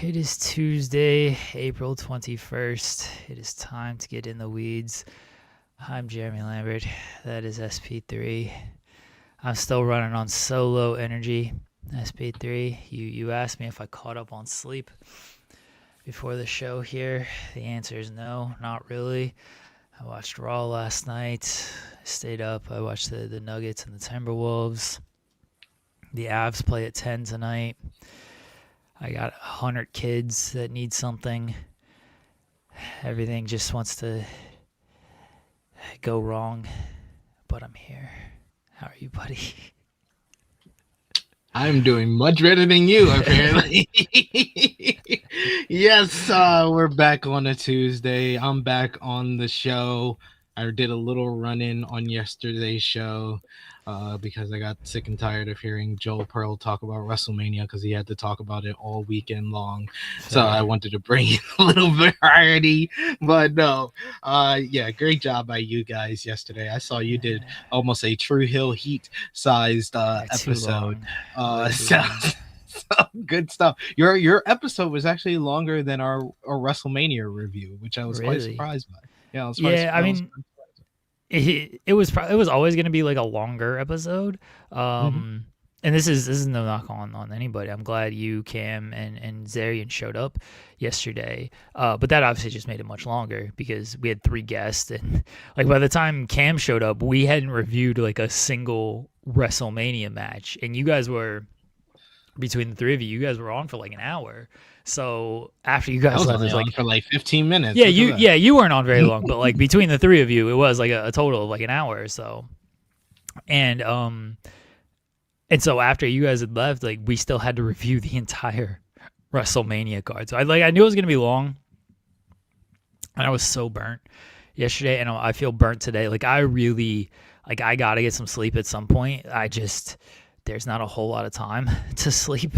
It is Tuesday, April 21st. It is time to get in the weeds. I'm Jeremy Lambert. That is SP3. I'm still running on solo energy. SP3. You asked me if I caught up on sleep before the show here. The answer is no, not really. I watched Raw last night. Stayed up. I watched the Nuggets and the Timberwolves. The Avs play at 10 tonight. I got 100 kids that need something. Everything just wants to go wrong, but I'm here. How are you, buddy? I'm doing much better than you, apparently. Yes, we're back on a Tuesday. I'm back on the show. I did a little run-in on yesterday's show because I got sick and tired of hearing Joel Pearl talk about Wrestlemania because he had to talk about it all weekend long. So I wanted to bring in a little variety, but no. Yeah, great job by you guys yesterday. I saw you did almost a True Hill Heat sized episode. So good stuff. Your episode was actually longer than our Wrestlemania review, which I was quite surprised by. Yeah, I was it was always going to be like a longer episode. And this is no knock on anybody. I'm glad you, Cam, and Zarian showed up yesterday. But that obviously just made it much longer because we had 3 guests, and like by the time Cam showed up, we hadn't reviewed like a single WrestleMania match, and you guys were, between the 3 of you guys were on for like an hour. So after you guys left, it was like for like 15 minutes. Yeah, you weren't on very long, but like between the 3 of you, it was like a total of like an hour or so. And so after you guys had left, like we still had to review the entire WrestleMania card. So I knew it was gonna be long, and I was so burnt yesterday, and I feel burnt today. Like I really, like I gotta get some sleep at some point. There's not a whole lot of time to sleep,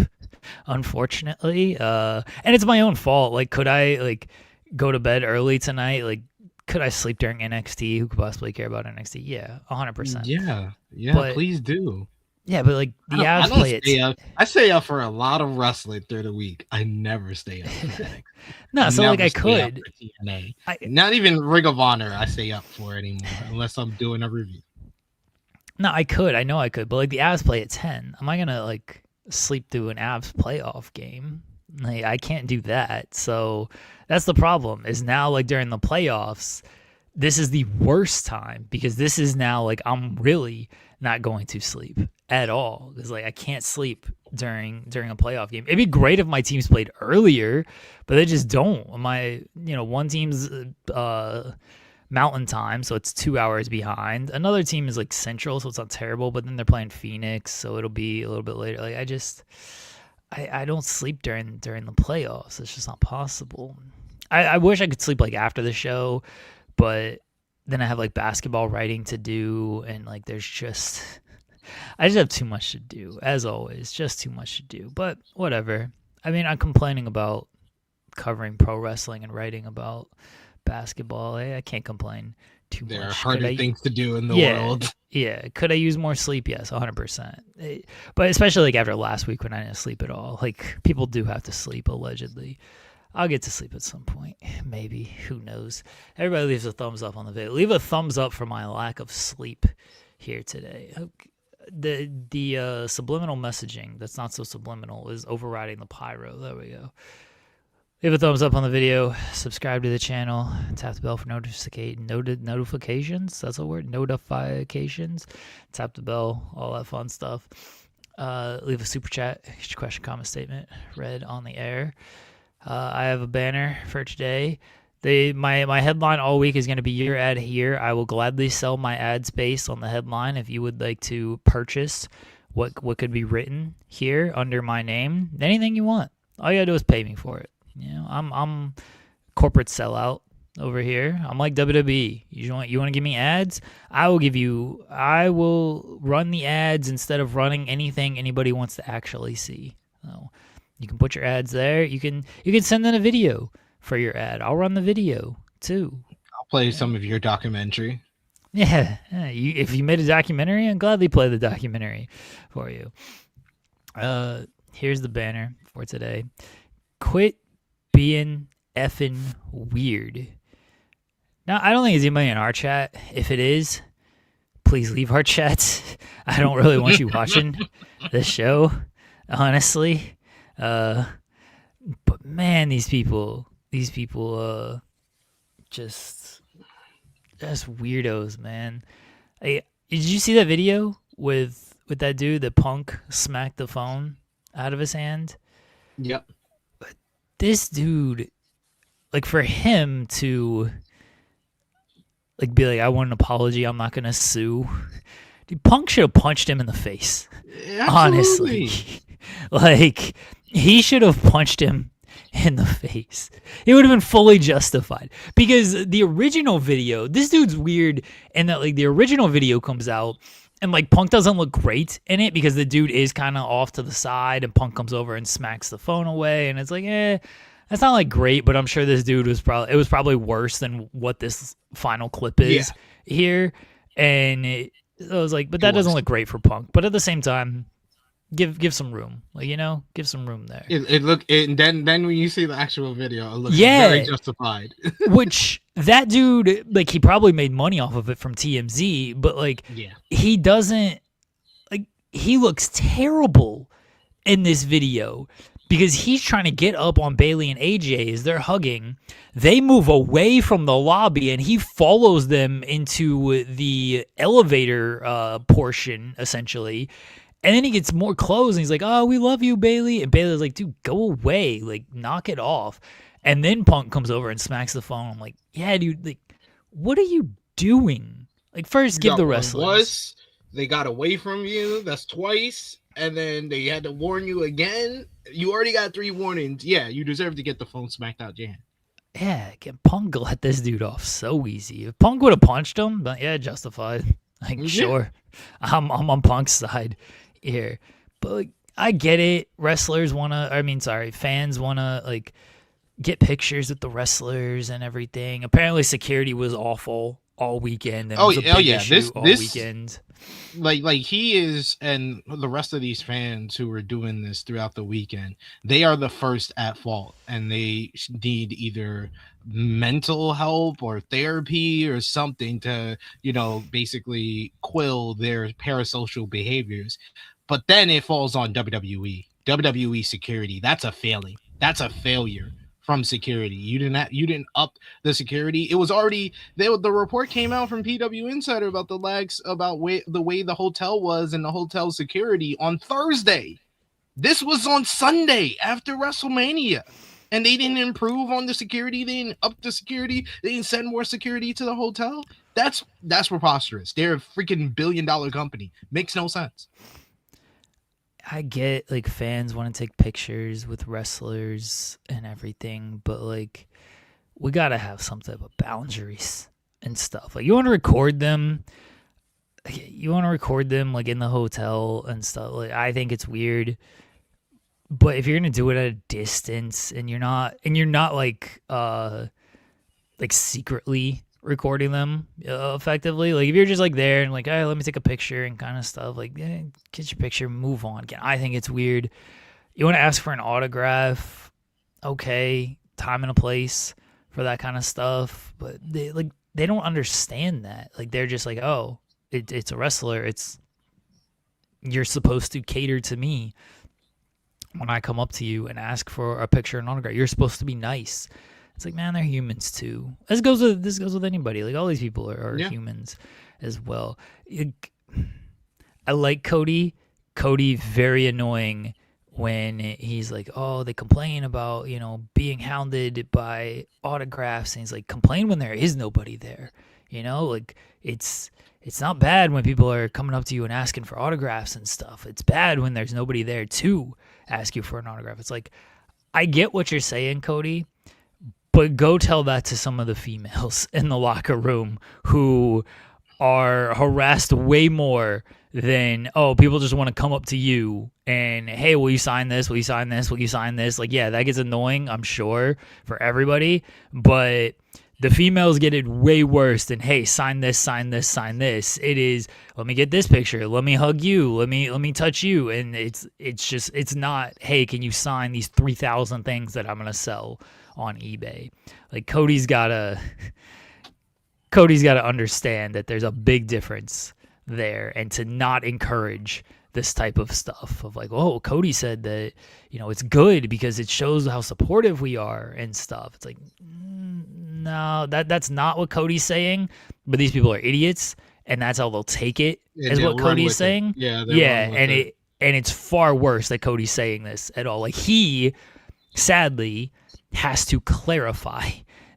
unfortunately. And it's my own fault. Like, could I like go to bed early tonight? Like, could I sleep during NXT? Who could possibly care about NXT? Yeah, 100%. Yeah, but, please do. Yeah, but like the Avs play it. I stay up for a lot of wrestling through the week. I never stay up for NXT. No, so like I could. Not even Ring of Honor I stay up for anymore unless I'm doing a review. No, I could. I know I could. But like the Avs play at 10. Am I going to like sleep through an Avs playoff game? Like I can't do that. So that's the problem is now like during the playoffs, this is the worst time because this is now like I'm really not going to sleep at all because like I can't sleep during a playoff game. It'd be great if my teams played earlier, but they just don't. One team's Mountain Time, so it's 2 hours behind. Another team is like Central, so it's not terrible, but then they're playing Phoenix, so it'll be a little bit later. Like I don't sleep during the playoffs. It's just not possible. I wish I could sleep like after the show, but then I have like basketball writing to do, and like I just have too much to do, as always, just too much to do. But whatever. I mean, I'm complaining about covering pro wrestling and writing about basketball. I can't complain too much. There are harder things to do in the world. Yeah. Could I use more sleep? Yes, 100%. But especially like after last week when I didn't sleep at all. Like people do have to sleep, allegedly. I'll get to sleep at some point. Maybe. Who knows? Everybody leaves a thumbs up on the video. Leave a thumbs up for my lack of sleep here today. The subliminal messaging that's not so subliminal is overriding the pyro. There we go. Leave a thumbs up on the video, subscribe to the channel, tap the bell for notifications. That's a word, notifications. Tap the bell, all that fun stuff. Leave a super chat, get your question, comment, statement read on the air. I have a banner for today. My headline all week is going to be your ad here. I will gladly sell my ad space on the headline if you would like to purchase what could be written here under my name. Anything you want. All you got to do is pay me for it. I'm corporate sellout over here. I'm like WWE. You want to give me ads? I will run the ads instead of running anything anybody wants to actually see. So you can put your ads there. You can send in a video for your ad. I'll run the video too. I'll play some of your documentary. Yeah. If you made a documentary, I'd gladly play the documentary for you. Here's the banner for today. quit being effing weird. Now, I don't think it's anybody in our chat. If it is, please leave our chat. I don't really want you watching this show, honestly. But man, these people, just weirdos, man. Did you see that video with that dude? The Punk smacked the phone out of his hand. Yep. This dude, like, for him to like be like, I want an apology, I'm not gonna sue. Dude, Punk should have punched him in the face. Absolutely. Honestly. Like, he should have punched him in the face. It would have been fully justified. Because the original video, this dude's weird, and that like the original video comes out and like Punk doesn't look great in it because the dude is kind of off to the side and Punk comes over and smacks the phone away, and it's like, that's not like great, but I'm sure this dude was probably worse than what this final clip is here. And I was like, but that doesn't look great for Punk. But at the same time, give some room, like, give some room there. And then when you see the actual video, it looks very justified. Which that dude, like, he probably made money off of it from TMZ, but like, he doesn't, like, he looks terrible in this video because he's trying to get up on Bailey and AJ as they're hugging. They move away from the lobby and he follows them into the elevator portion, essentially. And then he gets more close and he's like, oh, we love you, Bailey. And Bailey's like, dude, go away. Like, knock it off. And then Punk comes over and smacks the phone. I'm like, yeah, dude, like, what are you doing? Like, first, give the wrestlers. They got away from you. That's twice. And then they had to warn you again. You already got 3 warnings. Yeah, you deserve to get the phone smacked out your hand. Yeah, Punk let this dude off so easy. If Punk would have punched him, but yeah, justified. Like, sure, I'm on Punk's side here. But like, I get it. Fans wanna like get pictures with the wrestlers and everything. Apparently security was awful all weekend. And this weekend. Like he is, and the rest of these fans who were doing this throughout the weekend, they are the first at fault, and they need either mental help or therapy or something to, basically quell their parasocial behaviors. But then it falls on WWE security. That's a failing. That's a failure from security. You didn't up the security. It was already the report came out from PW Insider about the lags about the way the hotel was and the hotel security on Thursday. This was on Sunday after WrestleMania, and they didn't improve on the security. They didn't up the security. They didn't send more security to the hotel. That's preposterous. They're a freaking $1 billion company. Makes no sense. I get, like, fans want to take pictures with wrestlers and everything, but, like, we got to have some type of boundaries and stuff. Like, you want to record them, like, in the hotel and stuff. Like, I think it's weird. But if you're going to do it at a distance and you're not like secretly recording them effectively, like if you're just like there and like, hey, let me take a picture and kind of stuff, like, get your picture, move on. Again, I think it's weird. You want to ask for an autograph, okay, time and a place for that kind of stuff, but they don't understand that. Like, they're just like, oh, it's a wrestler, you're supposed to cater to me when I come up to you and ask for a picture and autograph. You're supposed to be nice. It's like, man, they're humans too. This goes with anybody. Like, all these people are humans as well. I like Cody. Cody, very annoying when he's like, oh, they complain about, being hounded by autographs. And he's like, complain when there is nobody there. Like, it's not bad when people are coming up to you and asking for autographs and stuff. It's bad when there's nobody there to ask you for an autograph. It's like, I get what you're saying, Cody, but go tell that to some of the females in the locker room who are harassed way more than, oh, people just want to come up to you and, hey, will you sign this? Will you sign this? Will you sign this? Like, yeah, that gets annoying, I'm sure, for everybody. But The females get it way worse than, hey, sign this, sign this, sign this. It is, let me get this picture, let me hug you, let me touch you, and it's not, hey, can you sign these 3,000 things that I'm gonna sell on eBay? Like Cody's gotta understand that there's a big difference there, and to not encourage this type of stuff of like, oh, Cody said that, it's good because it shows how supportive we are and stuff. It's like, no, that's not what Cody's saying, but these people are idiots, and that's how they'll take it, is what Cody's saying. Yeah, and it's far worse that Cody's saying this at all. Like, he sadly has to clarify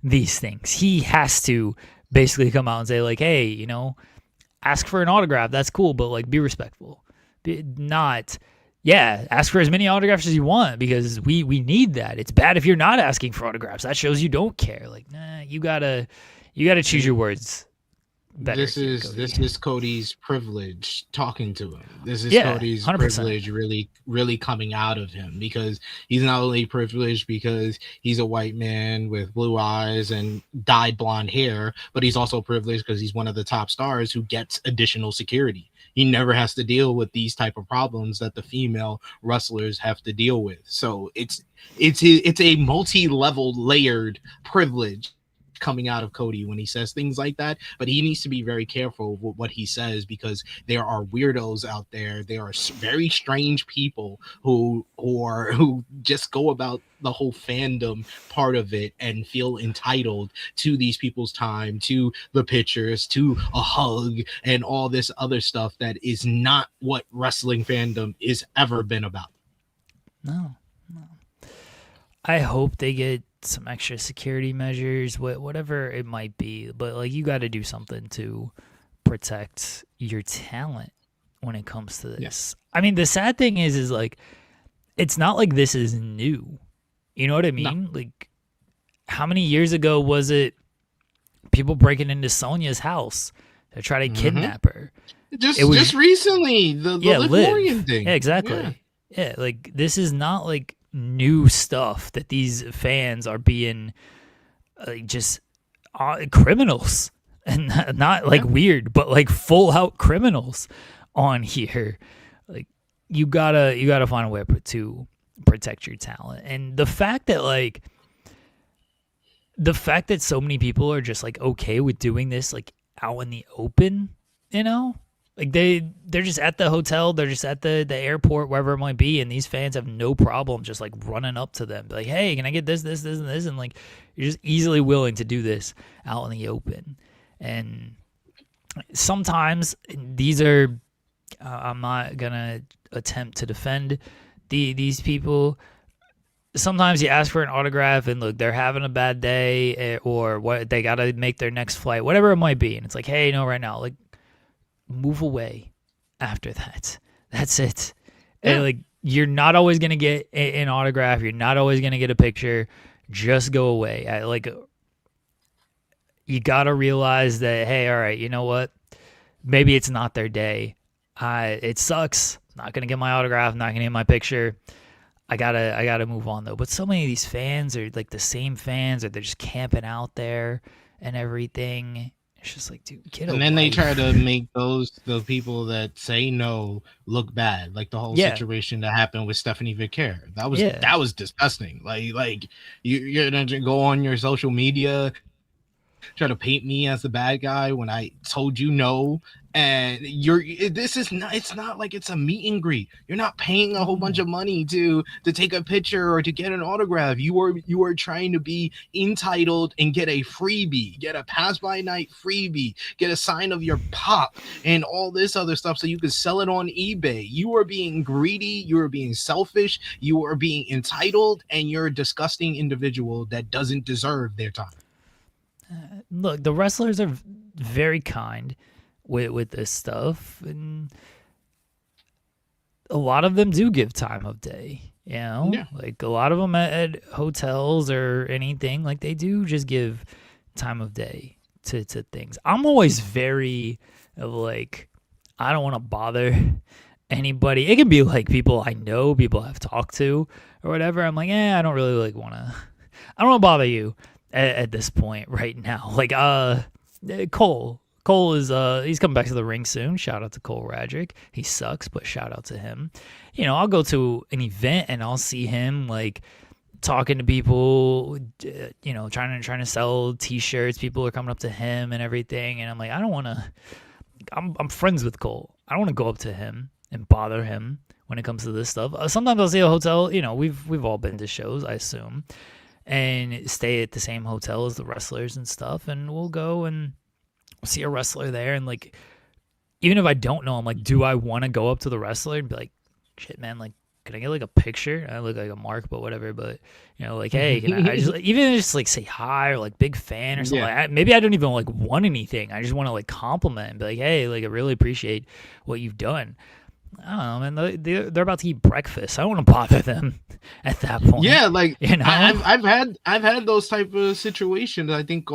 these things. He has to basically come out and say, like, hey, ask for an autograph, that's cool, but like, be respectful. Ask for as many autographs as you want, because we need that. It's bad if you're not asking for autographs. That shows you don't care. Like, nah, you gotta choose your words better. This is Cody's privilege talking to him. This is Cody's 100%. Privilege really coming out of him, because he's not only privileged because he's a white man with blue eyes and dyed blonde hair, but he's also privileged because he's one of the top stars who gets additional security. He never has to deal with these type of problems that the female wrestlers have to deal with. So it's a multi-level layered privilege coming out of Cody when he says things like that, but he needs to be very careful with what he says, because there are weirdos out there. There are very strange people who just go about the whole fandom part of it and feel entitled to these people's time, to the pictures, to a hug, and all this other stuff that is not what wrestling fandom is ever been about. No. I hope they get some extra security measures, whatever it might be, but like, you got to do something to protect your talent when it comes to this. Yeah. I mean, the sad thing is like, it's not like this is new. You know what I mean? No. Like, how many years ago was it people breaking into Sonya's house to try to kidnap her? Just recently, the Liv Morgan thing. Yeah, exactly. Yeah, like, this is not like new stuff that these fans are being just criminals, and not like weird, but like full out criminals on here. Like, you gotta find a way to protect your talent. And the fact that so many people are just like okay with doing this like out in the open, like they're just at the hotel, they're just at the airport, wherever it might be, and these fans have no problem just like running up to them, like, hey, can I get this, and this, and like, you're just easily willing to do this out in the open. And sometimes these are, I'm not gonna attempt to defend these people. Sometimes you ask for an autograph and look, they're having a bad day, or what, they gotta make their next flight, whatever it might be, and it's like, hey, right now, like, move away after that. That's it. Yeah. And like, you're not always gonna get an autograph, you're not always gonna get a picture. Just go away. You gotta realize that, hey, all right, you know what, maybe it's not their day. It sucks, not gonna get my autograph, not gonna get my picture. I gotta move on though. But so many of these fans are like the same fans, or they're just camping out there and everything. It's just like, dude, get away. And then they try to make the people that say no look bad, like the whole situation that happened with Stephanie Vicaire. That was disgusting. Like you're gonna go on your social media, try to paint me as the bad guy when I told you no. And it's not like it's a meet and greet. You're not paying a whole bunch of money to take a picture or to get an autograph. You are trying to be entitled and get a freebie, get a pass by night freebie, get a sign of your pop and all this other stuff so you can sell it on eBay. You are being greedy, you are being selfish, you are being entitled, and you're a disgusting individual that doesn't deserve their time. Look, the wrestlers are very kind with this stuff, and a lot of them do give time of day, like a lot of them at hotels or anything, like they do just give time of day to things. I'm always very like, I don't want to bother anybody. It can be like people I know, people I've talked to or whatever. I'm like, I don't really like I don't want to bother you. at this point right now. Like Cole is he's coming back to the ring soon. Shout out to Cole Radrick. He sucks, but shout out to him. You know, I'll go to an event and I'll see him like talking to people, you know, trying to sell T-shirts. People are coming up to him and everything, and I'm like, I don't want to. I'm friends with Cole. I don't want to go up to him and bother him when it comes to this stuff. Sometimes I'll see a hotel. You know, we've all been to shows, I assume, and stay at the same hotel as the wrestlers and stuff, and we'll go and see a wrestler there, and like, even if I don't know him, like, do I want to go up to the wrestler and be like, shit, man, like, can I get like a picture? I look like a mark, but whatever. But you know, like, hey, can I just even just like say hi or like big fan or something? Yeah. Like, maybe I don't even like want anything. I just want to like compliment and be like, hey, like I really appreciate what you've done. I don't know, man. They're about to eat breakfast. I don't want to bother them at that point. Yeah, like you know, I've had those type of situations. I think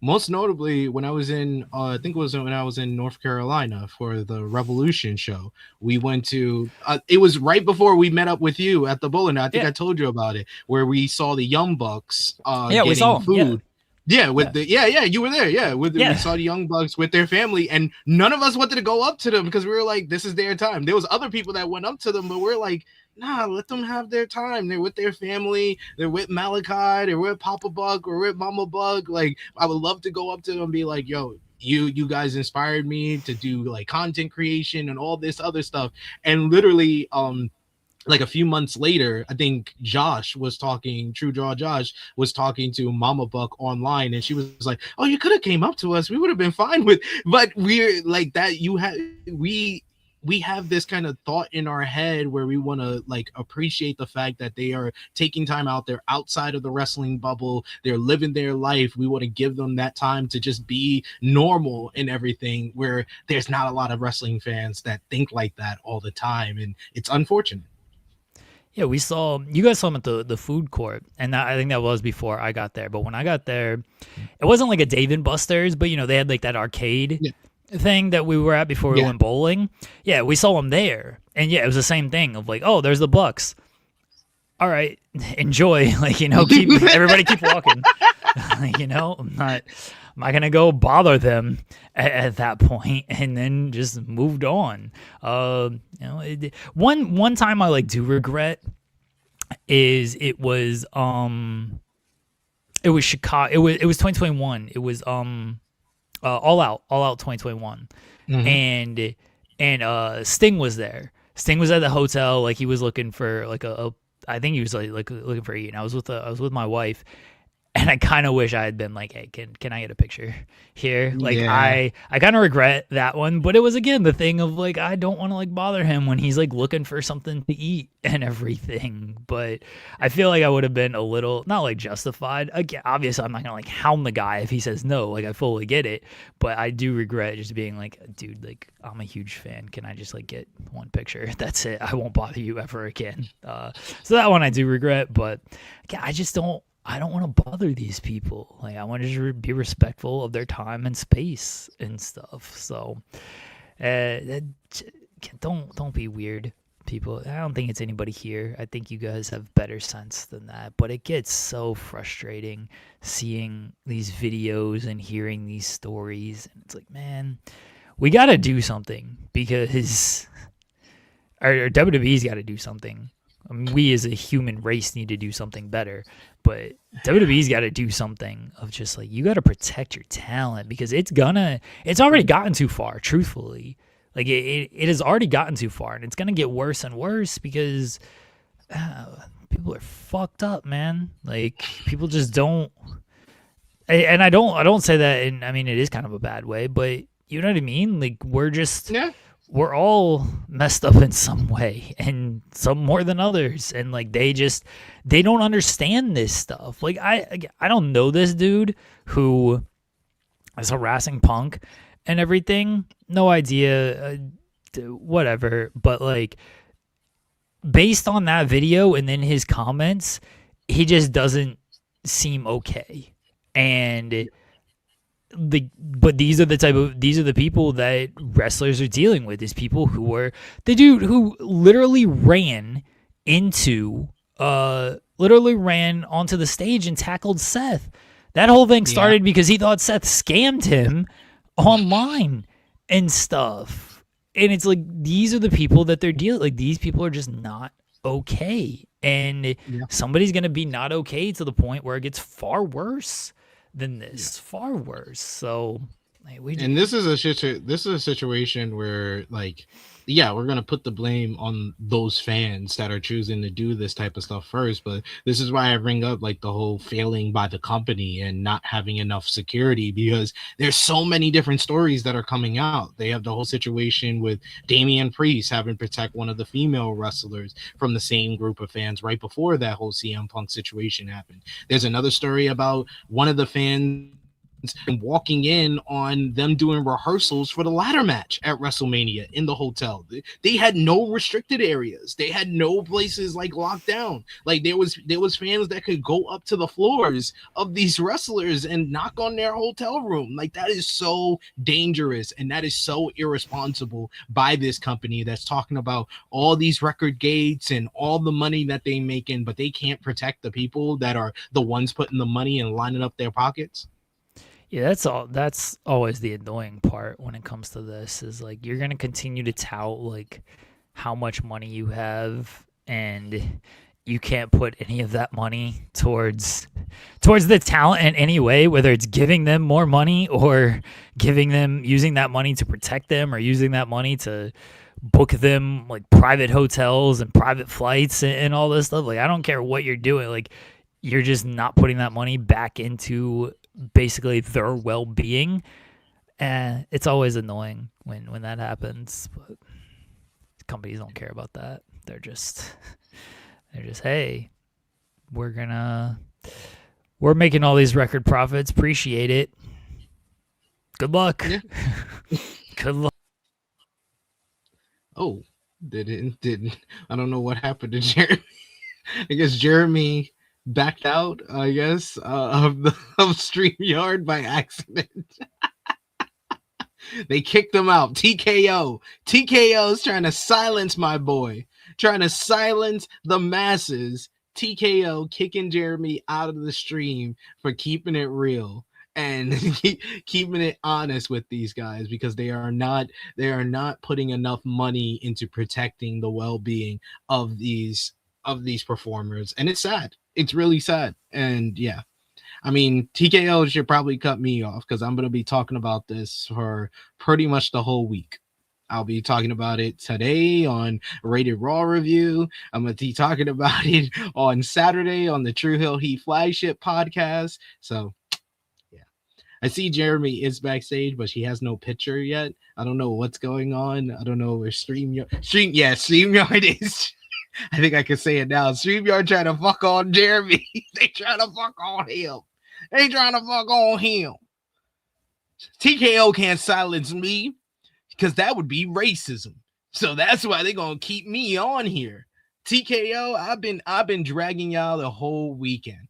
most notably when I was in I think it was when I was in North Carolina for the Revolution show. We went to it was right before we met up with you at the bowling. I think I told you about it, where we saw the Young Bucks we saw them. food. Yeah, you were there. Yeah, we saw the Young Bucks with their family, and none of us wanted to go up to them because we were like, this is their time. There was other people that went up to them, but we're like, nah, let them have their time. They're with their family. They're with Malachi. They're with Papa Buck or with Mama Buck. Like, I would love to go up to them and be like, yo, you guys inspired me to do like content creation and all this other stuff. And literally, like a few months later, I think True Draw Josh was talking to Mama Buck online, and she was like, oh, you could have came up to us. We would have been fine with, but we're like that. We have this kind of thought in our head where we want to like appreciate the fact that they are taking time out. They're outside of the wrestling bubble. They're living their life. We want to give them that time to just be normal and everything, where there's not a lot of wrestling fans that think like that all the time. And it's unfortunate. Yeah, you guys saw him at the food court, and I think that was before I got there. But when I got there, it wasn't like a Dave and Buster's, but you know, they had like that arcade thing that we were at before we went bowling. Yeah, we saw him there, and yeah, it was the same thing of like, oh, there's the Bucks. All right, enjoy. Like, you know, everybody keep walking. You know, I'm not gonna go bother them at that point, and then just moved on. You know, one time I like do regret is it was Chicago. It was 2021. It was All Out 2021, and Sting was there. Sting was at the hotel, like he was looking for like I think he was like looking for eating. I was with my wife, and I kind of wish I had been like, hey, can I get a picture here? Like, I kind of regret that one, but it was, again, the thing of like, I don't want to like bother him when he's like looking for something to eat and everything. But I feel like I would have been a little, not like justified. Again, obviously I'm not gonna like hound the guy if he says no, like I fully get it, but I do regret just being like, dude, like I'm a huge fan. Can I just like get one picture? That's it. I won't bother you ever again. So that one I do regret, but again, I don't want to bother these people. Like, I want to just be respectful of their time and space and stuff. So, don't be weird, people. I don't think it's anybody here. I think you guys have better sense than that. But it gets so frustrating seeing these videos and hearing these stories. And it's like, man, we got to do something, because our WWE's got to do something. I mean, we as a human race need to do something better, but WWE's got to do something of just like, you got to protect your talent, because it's already gotten too far, truthfully. Like it has already gotten too far, and it's going to get worse and worse because people are fucked up, man. Like, people just don't, and I don't say that in, I mean, it is kind of a bad way, but you know what I mean? Like, we're all messed up in some way, and some more than others. And like, they don't understand this stuff. Like, I don't know this dude who is harassing Punk and everything. No idea, whatever. But like, based on that video and then his comments, he just doesn't seem okay. And but these are the people that wrestlers are dealing with. Is people who are the dude who literally ran onto the stage and tackled Seth. That whole thing Yeah. started because he thought Seth scammed him online and stuff. And it's like these are the people that they're dealing. Like these people are just not okay, and Yeah. somebody's gonna be not okay to the point where it gets far worse than Yeah. this, far worse. So like, And this is a situation where, like, yeah, we're gonna put the blame on those fans that are choosing to do this type of stuff first. But this is why I bring up like the whole failing by the company and not having enough security, because there's so many different stories that are coming out. They have the whole situation with Damian Priest having to protect one of the female wrestlers from the same group of fans right before that whole CM Punk situation happened. There's another story about one of the fans walking in on them doing rehearsals for the ladder match at WrestleMania in the hotel. They had no restricted areas. They had no places like locked down. Like there was fans that could go up to the floors of these wrestlers and knock on their hotel room. Like that is so dangerous and that is so irresponsible by this company that's talking about all these record gates and all the money that they making, but they can't protect the people that are the ones putting the money and lining up their pockets. yeah, that's all. That's always the annoying part when it comes to this is like you're gonna continue to tout like how much money you have, and you can't put any of that money towards the talent in any way, whether it's giving them more money or giving them using that money to protect them or using that money to book them like private hotels and private flights and all this stuff. Like I don't care what you're doing, like you're just not putting that money back into basically their well-being, and it's always annoying when that happens, but companies don't care about that. They're just hey, we're making all these record profits, appreciate it, good luck. Yeah. Good luck. Oh, didn't I don't know what happened to Jeremy. I guess Jeremy backed out, I guess, of StreamYard by accident. They kicked him out. TKO. TKO's trying to silence my boy, trying to silence the masses. TKO kicking Jeremy out of the stream for keeping it real and keeping it honest with these guys, because they are not putting enough money into protecting the well-being of these performers, and it's sad. It's really sad. And yeah, I mean, TKO should probably cut me off because I'm going to be talking about this for pretty much the whole week. I'll be talking about it today on Rated Raw Review. I'm going to be talking about it on Saturday on the True Hill Heat Flagship podcast. So, yeah. I see Jeremy is backstage, but she has no picture yet. I don't know what's going on. I don't know where StreamYard is. I think I can say it now. StreamYard trying to fuck on Jeremy. They trying to fuck on him. They trying to fuck on him. TKO can't silence me because that would be racism. So that's why they're gonna keep me on here. TKO, I've been dragging y'all the whole weekend.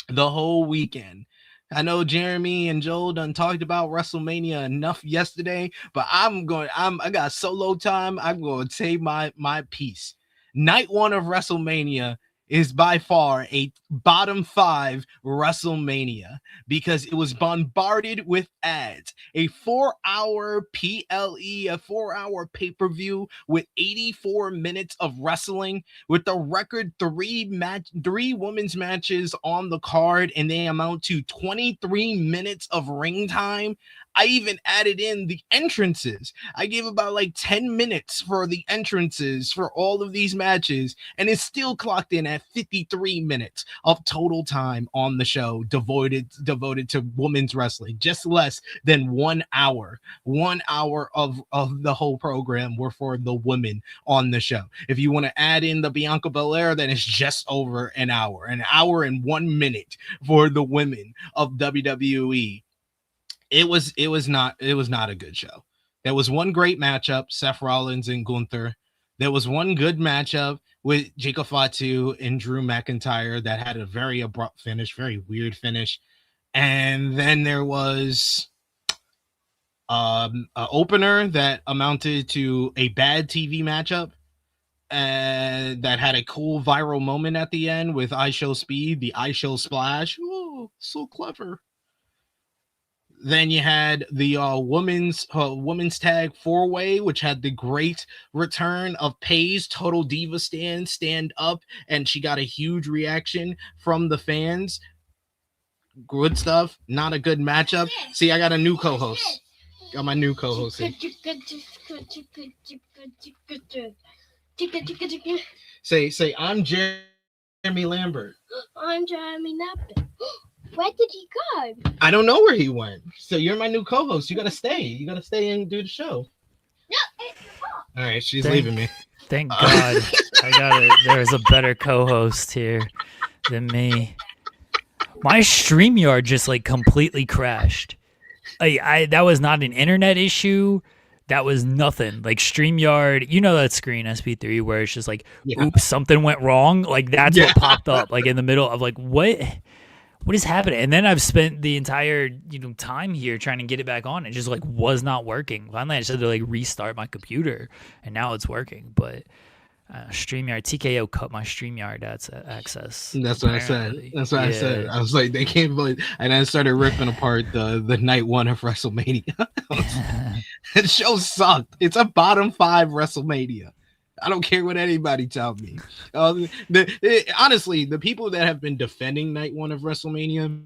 The whole weekend. I know Jeremy and Joel done talked about WrestleMania enough yesterday, but I got solo time. I'm gonna say my piece. Night one of WrestleMania is by far a bottom 5 WrestleMania because it was bombarded with ads. A 4-hour PLE, a 4-hour pay-per-view with 84 minutes of wrestling, with the record three women's matches on the card, and they amount to 23 minutes of ring time. I even added in the entrances. I gave about like 10 minutes for the entrances for all of these matches, and it's still clocked in at 53 minutes of total time on the show devoted to women's wrestling. Just less than 1 hour. 1 hour of the whole program were for the women on the show. If you want to add in the Bianca Belair, then it's just over an hour and 1 minute for the women of WWE. It was not a good show. There was one great matchup, Seth Rollins and Gunther. There was one good matchup with Jacob Fatu and Drew McIntyre that had a very abrupt finish, very weird finish. And then there was an opener that amounted to a bad TV matchup and that had a cool viral moment at the end with I Show Speed, the I Show Splash. Ooh, Oh, so clever. Then you had the women's tag 4-way, which had the great return of Paige Total Diva stand up, and she got a huge reaction from the fans. Good stuff. Not a good matchup. See, I got a new co-host. Got my new co-host here. Say, I'm Jeremy Lambert. I'm Jeremy Lambert. Where did he go? I don't know where he went. So you're my new co-host. You gotta stay. You gotta stay and do the show. No, it's all right. She's leaving me. Thank God. I got it. There's a better co-host here than me. My StreamYard just like completely crashed. That was not an internet issue. That was nothing. Like StreamYard, you know that screen SP3 where it's just like, oops, something went wrong. Like that's what popped up. Like in the middle of like, what is happening? And then I've spent the entire time here trying to get it back on. It just like was not working. Finally, I just had to like restart my computer, and now it's working. But StreamYard, TKO cut my StreamYard access. That's what apparently. I said. That's what I said. I was like, they can't believe. And I started ripping apart the night one of WrestleMania. The show sucked. It's a bottom 5 WrestleMania. I don't care what anybody tells me. Honestly, the people that have been defending night one of WrestleMania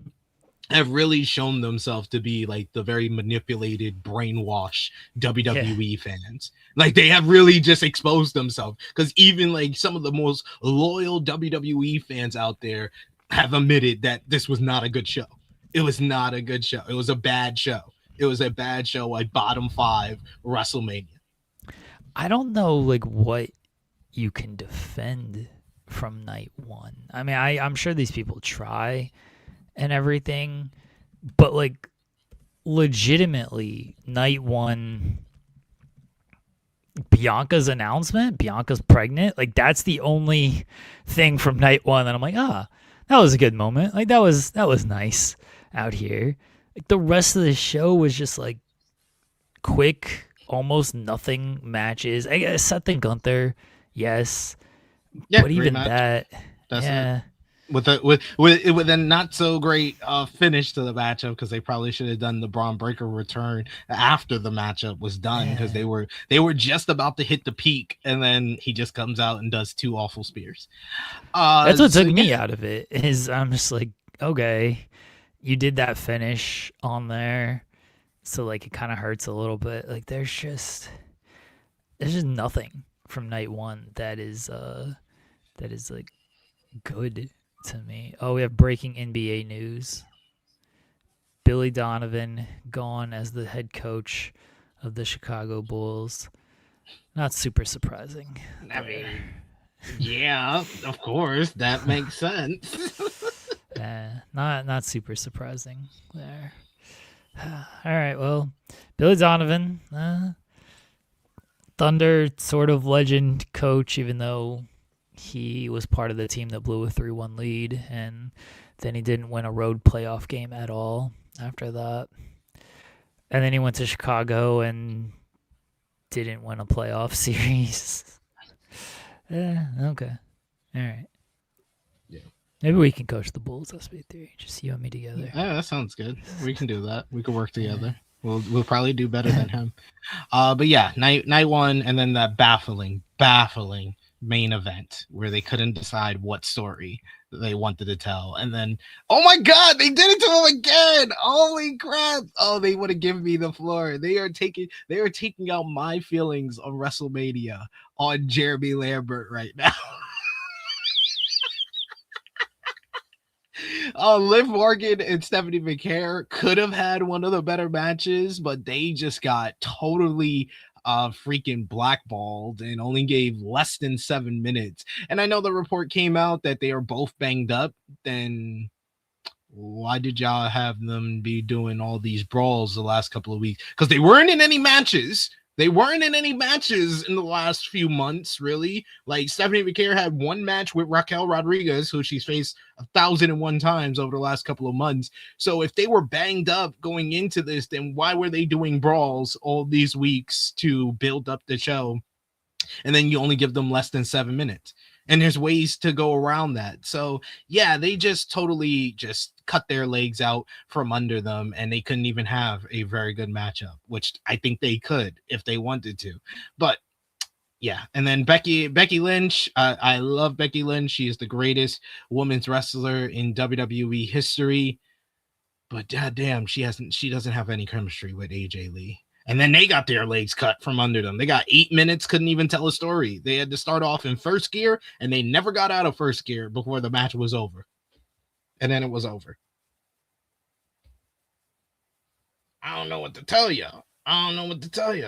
have really shown themselves to be like the very manipulated, brainwashed WWE fans. Like they have really just exposed themselves, because even like some of the most loyal WWE fans out there have admitted that this was not a good show. It was not a good show. It was a bad show. It was a bad show, like bottom 5 WrestleMania. I don't know like what you can defend from night one. I mean, I'm sure these people try and everything, but like legitimately night one, Bianca's announcement, Bianca's pregnant, like that's the only thing from night one that I'm like, that was a good moment. Like that was nice out here. Like the rest of the show was just like quick, almost nothing matches. I guess Seth and Gunther, yes, but even that, that's it. With a not so great finish to the matchup, because they probably should have done the Braun Breaker return after the matchup was done, because they were just about to hit the peak, and then he just comes out and does 2 awful spears. That's what took me out of it. Is I'm just like, okay, you did that finish on there, so like it kind of hurts a little bit. Like there's just nothing from night one that is like good to me. Oh, we have breaking NBA news. Billy Donovan gone as the head coach of the Chicago Bulls. Not super surprising. I mean, yeah, of course, that makes sense. Not super surprising there. All right, well, Billy Donovan, Thunder sort of legend coach, even though he was part of the team that blew a 3-1 lead, and then he didn't win a road playoff game at all after that. And then he went to Chicago and didn't win a playoff series. Okay. All right. Yeah. Maybe we can coach the Bulls SB3. Just you and me together. Yeah, that sounds good. We can do that. We can work together. We'll probably do better than him. But yeah, night one, and then that baffling main event where they couldn't decide what story they wanted to tell, and then oh my god, they did it to him again. Holy crap. Oh, they would have given me the floor. They are taking out my feelings on WrestleMania on Jeremy Lambert right now. Liv Morgan and Stephanie McHare could have had one of the better matches, but they just got totally freaking blackballed and only gave less than 7 minutes. And I know the report came out that they are both banged up. Then why did y'all have them be doing all these brawls the last couple of weeks? Because they weren't in any matches. They weren't in any matches in the last few months, really. Like Stephanie McHare had one match with Raquel Rodriguez, who she's faced 1,001 times over the last couple of months. So if they were banged up going into this, then why were they doing brawls all these weeks to build up the show? And then you only give them less than 7 minutes. And there's ways to go around that. So yeah, they just totally just cut their legs out from under them, and they couldn't even have a very good matchup, which I think they could if they wanted to. But yeah, and then Becky Lynch. I love Becky Lynch. She is the greatest women's wrestler in WWE history. But goddamn, she doesn't have any chemistry with AJ Lee. And then they got their legs cut from under them. They got 8 minutes, couldn't even tell a story. They had to start off in first gear, and they never got out of first gear before the match was over. And then it was over. I don't know what to tell you.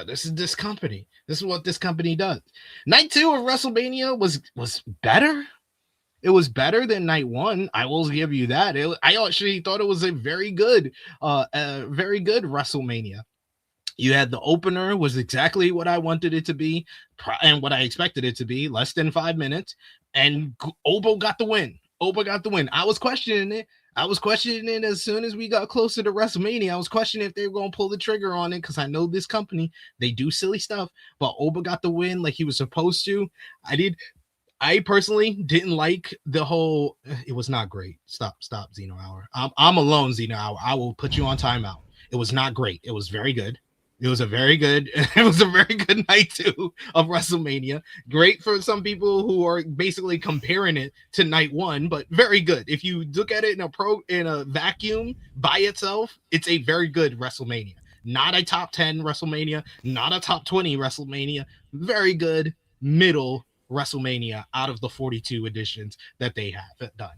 This is this company. This is what this company does. Night 2 of WrestleMania was better. It was better than night 1. I will give you that. I actually thought it was a very good WrestleMania. You had the opener was exactly what I wanted it to be and what I expected it to be, less than 5 minutes. And Oba got the win. I was questioning it. As soon as we got closer to WrestleMania. I was questioning if they were going to pull the trigger on it because I know this company, they do silly stuff. But Oba got the win like he was supposed to. I personally didn't like the whole. It was not great. Stop, Xeno Hour. I'm alone, Xeno Hour. I will put you on timeout. It was not great. It was very good. It was a very good night 2 of WrestleMania. Great for some people who are basically comparing it to night 1, but very good. If you look at it in a vacuum by itself, it's a very good WrestleMania. Not a top 10 WrestleMania, not a top 20 WrestleMania. Very good middle WrestleMania out of the 42 editions that they have done.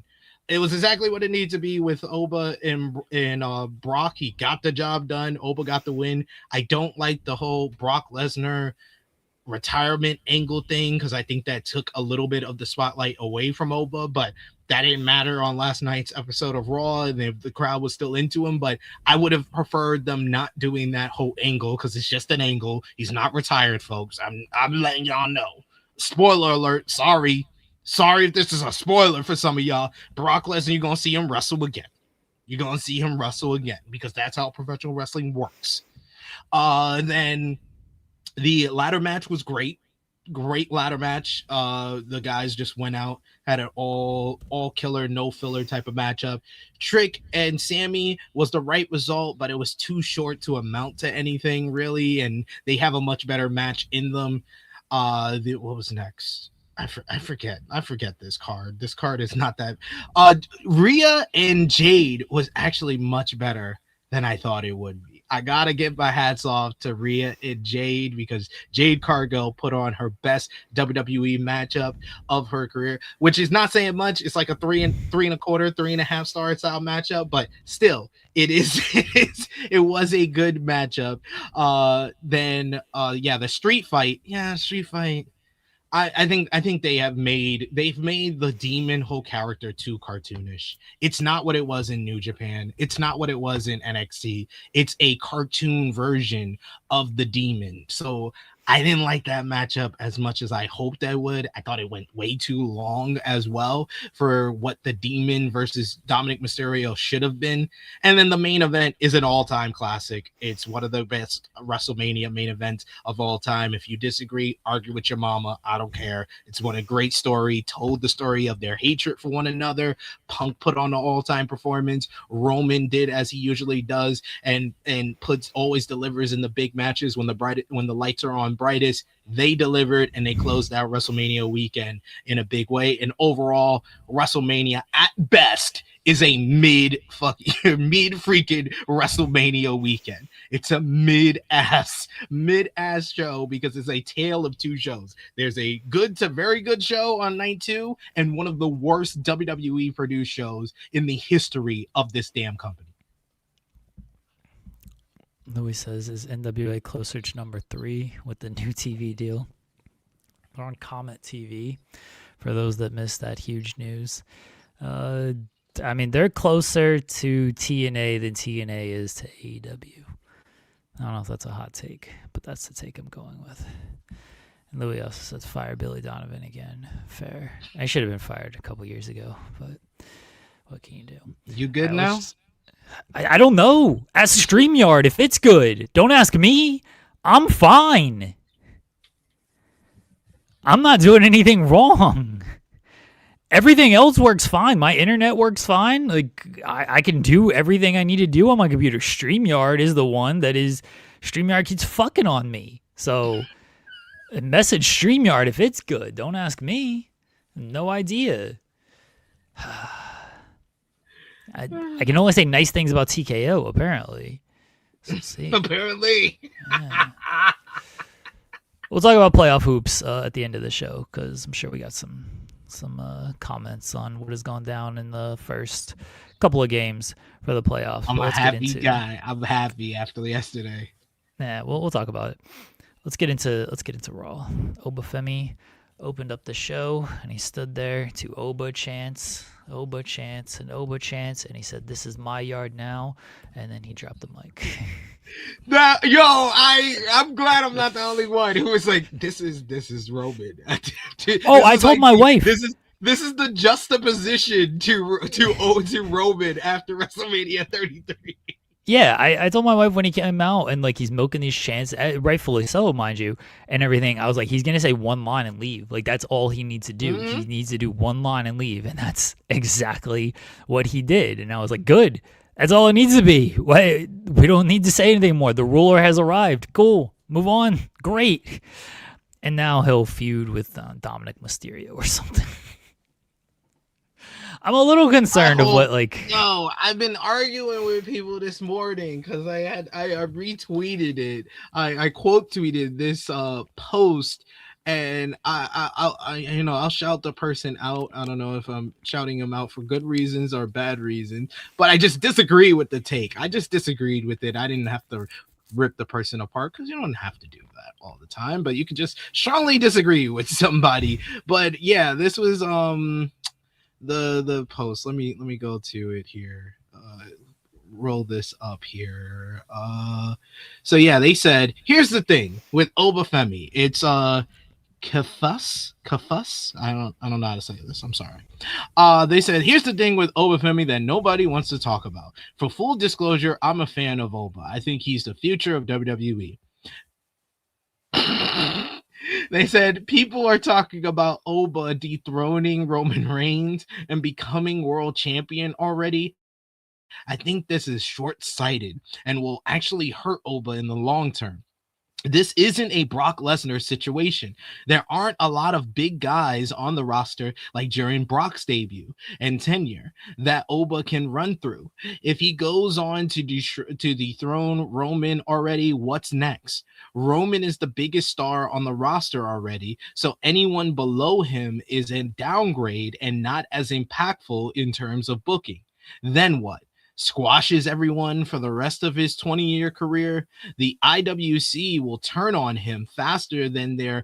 It was exactly what it needed to be with Oba and Brock. He got the job done. Oba got the win. I don't like the whole Brock Lesnar retirement angle thing because I think that took a little bit of the spotlight away from Oba, but that didn't matter on last night's episode of Raw, and the crowd was still into him. But I would have preferred them not doing that whole angle because it's just an angle. He's not retired, folks. I'm letting y'all know. Spoiler alert. Sorry if this is a spoiler for some of y'all. Brock Lesnar, you're going to see him wrestle again. Because that's how professional wrestling works. Then the ladder match was great. Great ladder match. The guys just went out, had an all killer, no filler type of matchup. Trick and Sammy was the right result, but it was too short to amount to anything really, and they have a much better match in them. What was next? I forget this card. This card is not that. Rhea and Jade was actually much better than I thought it would be. I gotta give my hats off to Rhea and Jade because Jade Cargill put on her best WWE matchup of her career, which is not saying much. It's like a 3.25, 3.5 star style matchup, but still, it was a good matchup. The street fight. I think they've made the demon whole character too cartoonish. It's not what it was in New Japan. It's not what it was in NXT. It's a cartoon version of the demon. So I didn't like that matchup as much as I hoped I would. I thought it went way too long as well for what the Demon versus Dominic Mysterio should have been. And then the main event is an all-time classic. It's one of the best WrestleMania main events of all time. If you disagree, argue with your mama. I don't care. It's one a great story, told the story of their hatred for one another. Punk put on an all-time performance. Roman did as he usually does and always delivers in the big matches when the lights are on brightest. They delivered and they closed out WrestleMania weekend in a big way. And overall, WrestleMania at best is a mid freaking WrestleMania weekend. It's a mid ass show because it's a tale of two shows. There's a good to very good show on night 2 and one of the worst WWE produced shows in the history of this damn company. Louis says, is NWA closer to number 3 with the new TV deal? They're on Comet TV, for those that missed that huge news. They're closer to TNA than TNA is to AEW. I don't know if that's a hot take, but that's the take I'm going with. And Louis also says, fire Billy Donovan again. Fair. I should have been fired a couple years ago, but what can you do? You good now? I don't know. Ask StreamYard if it's good. Don't ask me. I'm fine. I'm not doing anything wrong. everything else works fine. My internet works fine. Like I can do everything I need to do on my computer. StreamYard is the one that is StreamYard keeps fucking on me. So message StreamYard if it's good. Don't ask me. No idea. I can only say nice things about TKO apparently. So let's see. Apparently. Yeah. We'll talk about playoff hoops at the end of the show because I'm sure we got some comments on what has gone down in the first couple of games for the playoffs. I'm a happy guy. I'm happy after yesterday. Yeah, we'll talk about it. Let's get into Raw. Oba Femi opened up the show and he stood there to Oba chants, and he said, "This is my yard now," and then he dropped the mic. I'm glad I'm not the only one who was like, this is Roman. I told my wife this is the juxtaposition to Roman after WrestleMania 33. Yeah, I told my wife when he came out and like he's milking these chants, rightfully so, mind you, and everything. I was like, he's gonna say one line and leave. Like that's all he needs to do. Mm-hmm. He needs to do one line and leave, and that's exactly what he did. And I was like, good. That's all it needs to be. We don't need to say anything more. The ruler has arrived. Cool. Move on. Great. And now he'll feud with Dominic Mysterio or something. I'm a little concerned of what No, I've been arguing with people this morning because I retweeted it. I quote tweeted this post. And I'll shout the person out. I don't know if I'm shouting him out for good reasons or bad reasons, but I just disagree with the take. I just disagreed with it. I didn't have to rip the person apart because you don't have to do that all the time, but you can just strongly disagree with somebody. But yeah, this was the post. Let me go to it here. Roll this up here. So yeah, they said, here's the thing with Oba Femi. It's Kafus. I don't know how to say this. I'm sorry. They said, here's the thing with Oba Femi that nobody wants to talk about. For full disclosure, I'm a fan of Oba. I think he's the future of WWE. They said people are talking about Oba dethroning Roman Reigns and becoming world champion already. I think this is short-sighted and will actually hurt Oba in the long term. This isn't a Brock Lesnar situation. There aren't a lot of big guys on the roster like during Brock's debut and tenure that Oba can run through. If he goes on to dethrone Roman already, what's next? Roman is the biggest star on the roster already, so anyone below him is a downgrade and not as impactful in terms of booking. Then what? Squashes everyone for the rest of his 20-year career? The IWC will turn on him faster than their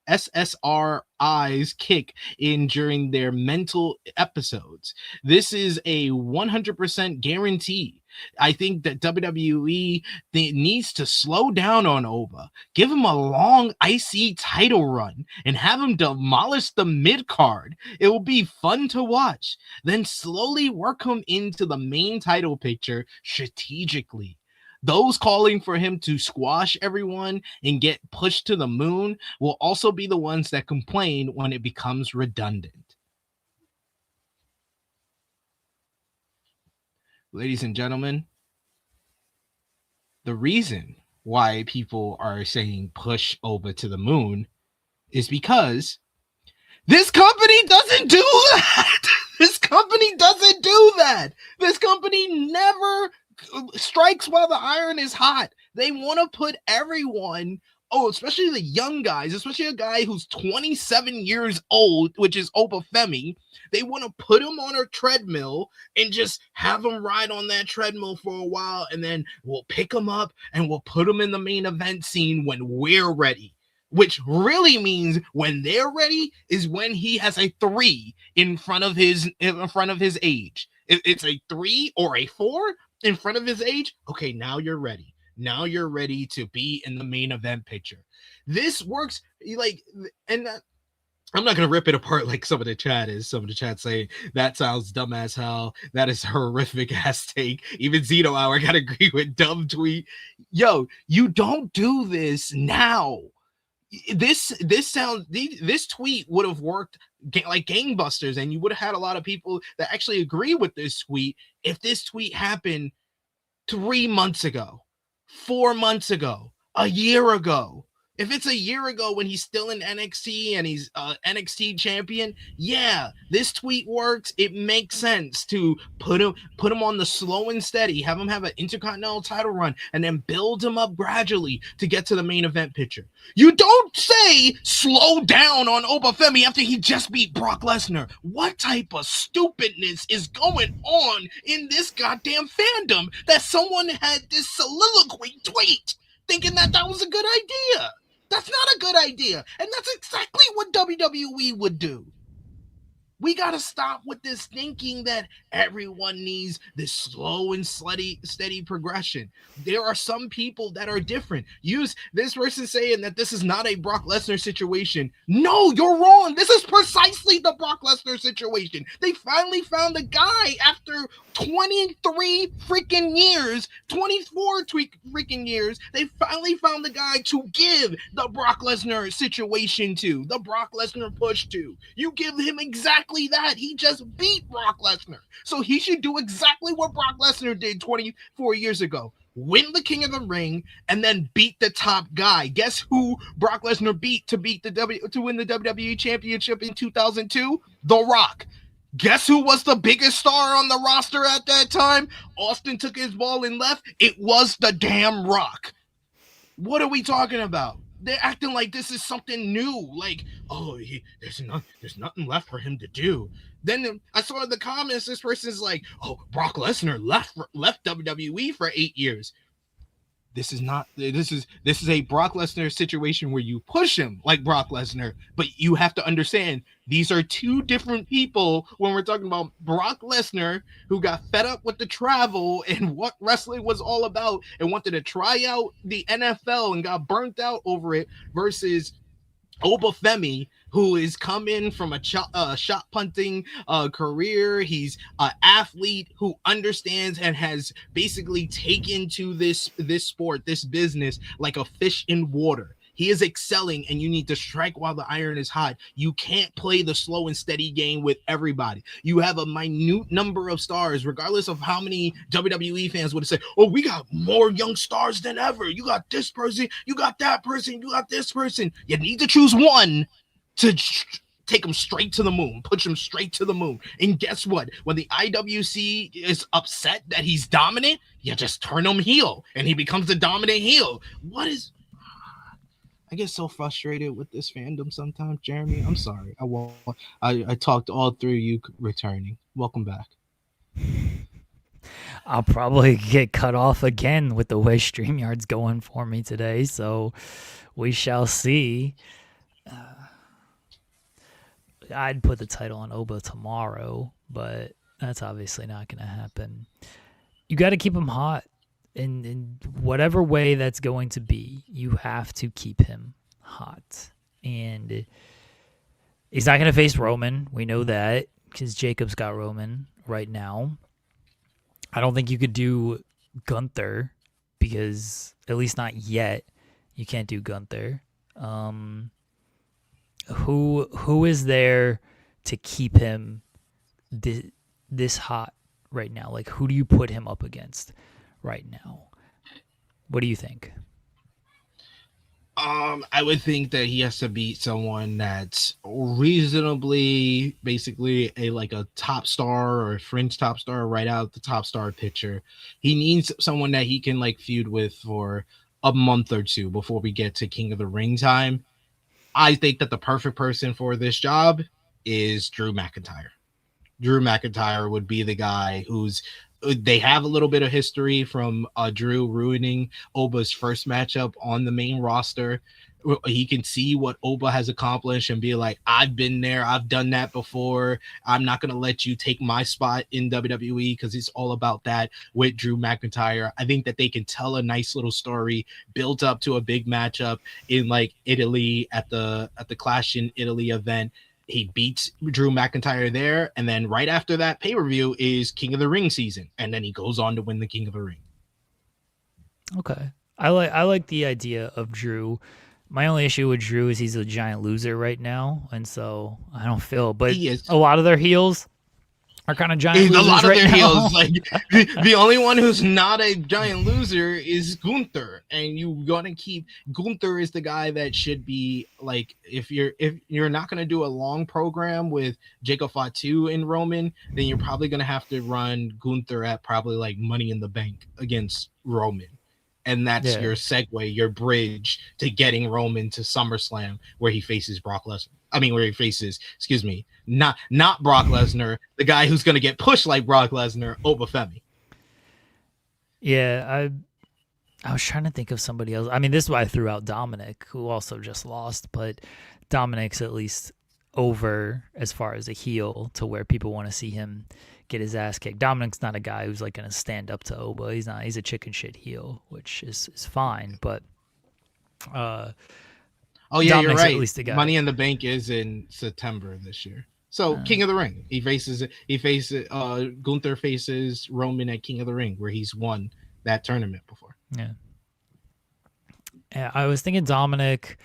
SSRIs kick in during their mental episodes. This is a 100% guarantee. I think that WWE needs to slow down on Oba, give him a long IC title run, and have him demolish the mid-card. It will be fun to watch. Then slowly work him into the main title picture strategically. Those calling for him to squash everyone and get pushed to the moon will also be the ones that complain when it becomes redundant. Ladies and gentlemen, the reason why people are saying push Oba to the moon is because this company doesn't do that. This company doesn't do that. This company never strikes while the iron is hot. They want to put everyone, especially the young guys, especially a guy who's 27 years old, which is Oba Femi. They want to put him on a treadmill and just have him ride on that treadmill for a while, and then we'll pick him up and we'll put him in the main event scene when we're ready. Which really means when they're ready is when he has a 3 in front of his age. If it's a 3 or a 4 in front of his age, okay, now you're ready. Now you're ready to be in the main event picture. This works I'm not going to rip it apart like some of the chat is. Some of the chat saying that sounds dumb as hell. That is a horrific ass take. Even Zeno Hour got to agree with dumb tweet. Yo, you don't do this now. this tweet would have worked like gangbusters, and you would have had a lot of people that actually agree with this tweet if this tweet happened 3 months ago, 4 months ago, a year ago. If it's a year ago when he's still in NXT and he's NXT champion, yeah, this tweet works. It makes sense to put him on the slow and steady, have him have an Intercontinental title run, and then build him up gradually to get to the main event picture. You don't say slow down on Oba Femi after he just beat Brock Lesnar. What type of stupidness is going on in this goddamn fandom that someone had this soliloquy tweet thinking that was a good idea? That's not a good idea. And that's exactly what WWE would do. We got to stop with this thinking that everyone needs this slow and steady progression. There are some people that are different. Use this person saying that this is not a Brock Lesnar situation. No, you're wrong. This is precisely the Brock Lesnar situation. They finally found a guy after 23 freaking years, 24 freaking years. They finally found the guy to give the Brock Lesnar situation to, the Brock Lesnar push to. You give him exactly that. He just beat Brock Lesnar. So he should do exactly what Brock Lesnar did 24 years ago. Win the King of the Ring and then beat the top guy. Guess who Brock Lesnar beat to win the WWE Championship in 2002? The Rock. Guess who was the biggest star on the roster at that time? Austin took his ball and left. It was the damn Rock. What are we talking about? They're acting like this is something new. Like, oh, there's nothing left for him to do. Then I saw in the comments, this person's like, oh, Brock Lesnar left WWE for 8 years. This is a Brock Lesnar situation where you push him like Brock Lesnar, but you have to understand these are two different people when we're talking about Brock Lesnar, who got fed up with the travel and what wrestling was all about and wanted to try out the NFL and got burnt out over it, versus Oba Femi, who is coming from a shot punting career. He's an athlete who understands and has basically taken to this sport, this business, like a fish in water. He is excelling, and you need to strike while the iron is hot. You can't play the slow and steady game with everybody. You have a minute number of stars, regardless of how many WWE fans would say, oh, we got more young stars than ever. You got this person, you got that person, you got this person. You need to choose one to take them straight to the moon, push them straight to the moon. And guess what? When the IWC is upset that he's dominant, you just turn him heel, and he becomes the dominant heel. I get so frustrated with this fandom sometimes, Jeremy. I'm sorry. I talked all through you returning. Welcome back. I'll probably get cut off again with the way StreamYard's going for me today, so we shall see. I'd put the title on Oba tomorrow, but that's obviously not going to happen. You got to keep him hot. In whatever way that's going to be, you have to keep him hot. And he's not going to face Roman. We know that because Jacob's got Roman right now. I don't think you could do Gunther because, at least not yet, you can't do Gunther. Who is there to keep him this hot right now? Like, who do you put him up against right now? What do you think? I would think that he has to beat someone that's reasonably, basically a top star or a fringe top star, right out the top star picture. He needs someone that he can feud with for a month or two before we get to King of the Ring time. I think that the perfect person for this job is Drew McIntyre. Drew McIntyre would be the guy they have a little bit of history from Drew ruining Oba's first matchup on the main roster. He can see what Oba has accomplished and be like, I've been there. I've done that before. I'm not going to let you take my spot in WWE, because it's all about that with Drew McIntyre. I think that they can tell a nice little story, build up to a big matchup in Italy at the Clash in Italy event. He beats Drew McIntyre there, and then right after that pay-per-view is King of the Ring season, and then he goes on to win the King of the Ring. Okay. I like the idea of Drew My only issue with Drew is he's a giant loser right now, and so I don't feel. But He is. a lot of their heels are kind of giant A losers lot of right their now. heels, like the only one who's not a giant loser is Gunther, and you gonna keep Gunther is the guy that should be like if you're not gonna do a long program with Jacob Fatu and Roman, then you're probably gonna have to run Gunther at probably like Money in the Bank against Roman. And that's Yeah. your segue, your bridge to getting Roman to SummerSlam, where he faces Brock Lesnar. I mean, where he faces, excuse me, not Brock Lesnar, the guy who's going to get pushed like Brock Lesnar, Oba Femi. Yeah, I was trying to think of somebody else. I mean, this is why I threw out Dominic, who also just lost, but Dominic's at least over as far as a heel to where people want to see him get his ass kicked. Dominic's not a guy who's like going to stand up to Oba. He's not. He's a chicken shit heel, which is fine, but Oh yeah, Dominic's you're at right. least a guy. Money in the Bank is in September this year. So King of the Ring, he faces Gunther faces Roman at King of the Ring, where he's won that tournament before. Yeah, I was thinking Dominic.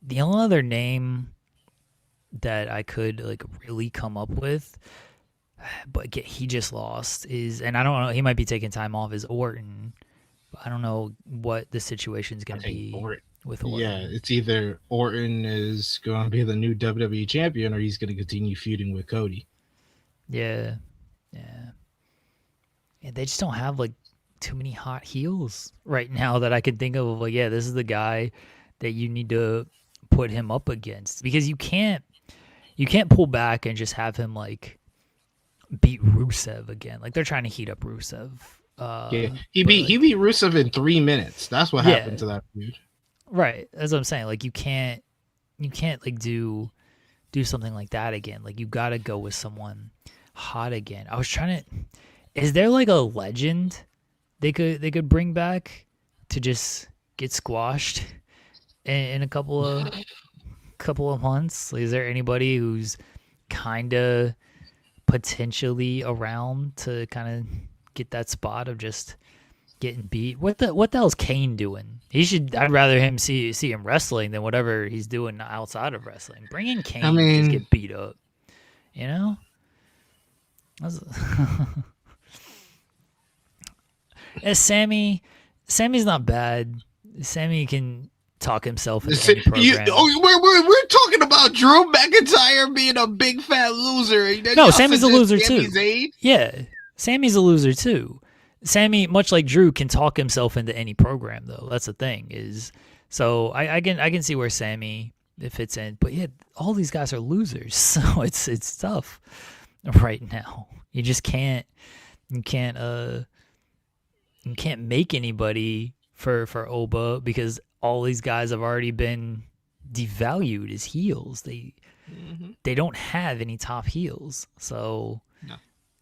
The only other name that I could like really come up with, but he just lost is, and I don't know, he might be taking time off, is Orton. But I don't know what the situation's going to be with Orton. Yeah, it's either Orton is going to be the new WWE champion or he's going to continue feuding with Cody. Yeah. They just don't have like too many hot heels right now that I can think of. Like, yeah, this is the guy that you need to put him up against, because you can't pull back and just have him like beat Rusev again. Like, they're trying to heat up Rusev. He beat Rusev in 3 minutes. That's what happened to that feud. Right. That's what I'm saying. Like, you can't like do something like that again. Like, you got to go with someone hot again. I was trying to. Is there like a legend they could bring back to just get squashed in a couple of months? Like, is there anybody who's kind of potentially around to kind of get that spot of just getting beat? What the hell's Kane doing? I'd rather him see him wrestling than whatever he's doing outside of wrestling. Bring in Kane and just get beat up. You know? Sammy's not bad. Sammy can talk himself into any program. We're talking about Drew McIntyre being a big fat loser. No, Sammy's a loser too. Yeah, Sammy's a loser too. Sammy, much like Drew, can talk himself into any program though. That's the thing is. So I can see where Sammy fits in, but yeah, all these guys are losers, so it's tough right now. You just can't make anybody for Oba, because all these guys have already been devalued as heels. They don't have any top heels, so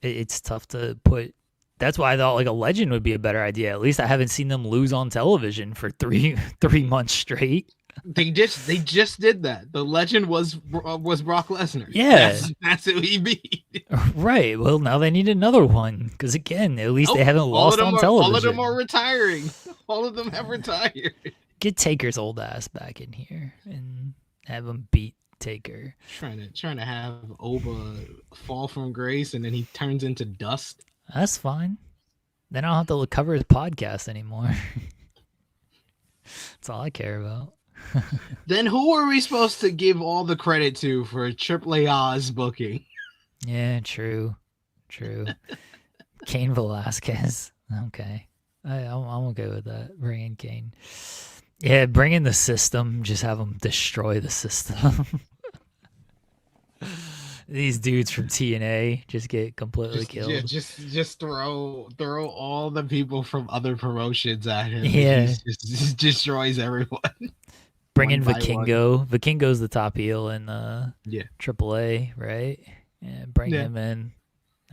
it's tough to put. That's why I thought like a legend would be a better idea. At least I haven't seen them lose on television for three months straight. They just did that. The legend was Brock Lesnar. Yeah, that's who he beat. Right. Well, now they need another one, because again, at least they haven't lost on television. All of them are retiring. All of them have retired. Get Taker's old ass back in here and have him beat Taker. Trying to have Oba fall from grace and then he turns into dust. That's fine. Then I don't have to cover his podcast anymore. That's all I care about. Then who are we supposed to give all the credit to for Triple A's booking? Yeah, true. Kane Velasquez. Okay. I'm okay with that. Bring in Kane. Yeah, bring in the system. Just have them destroy the system. These dudes from TNA just get completely killed. Yeah, just throw all the people from other promotions at him. Yeah, he just destroys everyone. Bring in Vikingo. Vikingo's the top heel in AAA, right? Yeah, bring him in.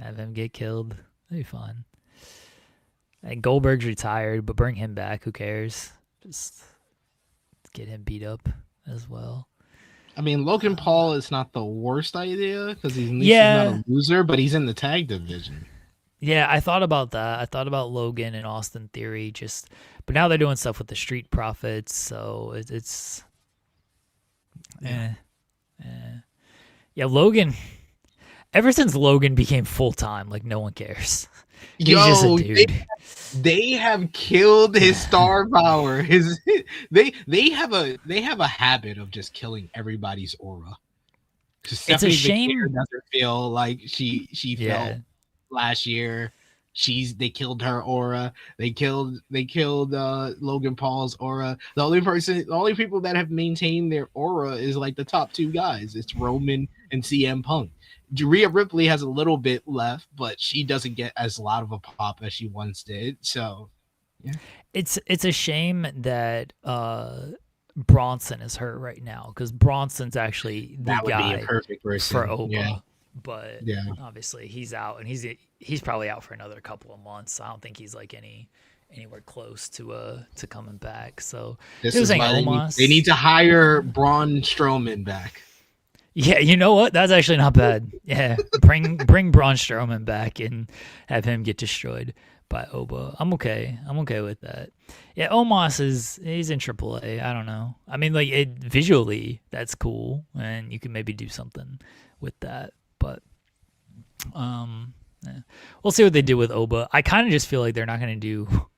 Have him get killed. That'd be fun. And Goldberg's retired, but bring him back. Who cares? Just get him beat up as well. I mean, Logan Paul is not the worst idea because he's not a loser, but he's in the tag division. Yeah, I thought about that. I thought about Logan and Austin Theory, but now they're doing stuff with the Street Profits, so it's Yeah, Logan. Ever since Logan became full time, like no one cares. He's just a dude. They have killed his star power. They have a habit of just killing everybody's aura. It's a shame. Doesn't feel like she felt last year. They killed her aura. They killed Logan Paul's aura. The only people that have maintained their aura is like the top two guys. It's Roman and CM Punk. Rhea Ripley has a little bit left, but she doesn't get as loud of a pop as she once did. So, yeah. It's a shame that Bronson is hurt right now because Bronson's actually the guy be a perfect person for Oba. Yeah. But obviously he's out, and he's probably out for another couple of months. I don't think he's like anywhere close to coming back. So this is why they need to hire Braun Strowman back. Yeah, you know what? That's actually not bad. Yeah, bring Braun Strowman back and have him get destroyed by Oba. I'm okay with that. Yeah, Omos he's in AAA. I don't know. I mean, like visually, that's cool, and you can maybe do something with that. But we'll see what they do with Oba. I kind of just feel like they're not going to do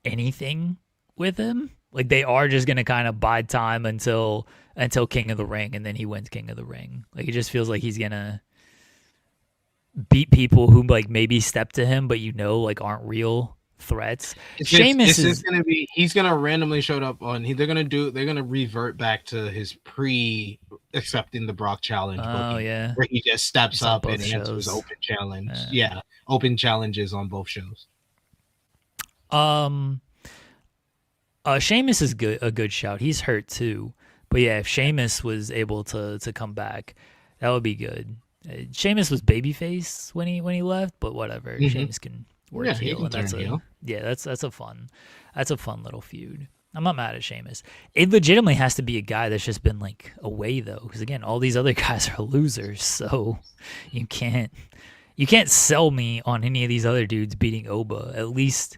anything with him. Like they are just going to kind of bide time until King of the Ring, and then he wins King of the Ring. Like it just feels like he's gonna beat people who like maybe step to him, but like aren't real threats. Sheamus is gonna be. He's gonna randomly show up on. They're gonna revert back to his accepting the Brock challenge. Yeah, where he just steps up and answers open challenge. Yeah, open challenges on both shows. Sheamus is a good shout. He's hurt too. But yeah, if Sheamus was able to come back, that would be good. Sheamus was babyface when he left, but whatever. Mm-hmm. Sheamus can work heel, and that's a fun little feud. I'm not mad at Sheamus. It legitimately has to be a guy that's just been like away though, because again, all these other guys are losers, so you can't sell me on any of these other dudes beating Oba. At least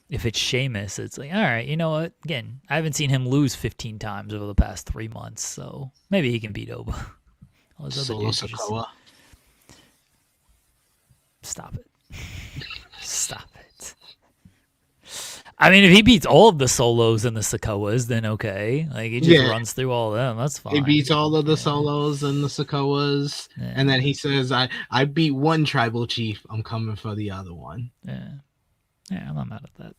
if it's Sheamus, it's like, all right, you know what? Again, I haven't seen him lose 15 times over the past 3 months, so maybe he can beat Oba. Solo Sikoa. Stop it. Stop it. I mean, if he beats all of the Solos and the Sikoas, then okay. Like, he just runs through all of them. That's fine. He beats all of the Solos and the Sikoas, and then he says, I beat one tribal chief. I'm coming for the other one. Yeah, I'm not mad at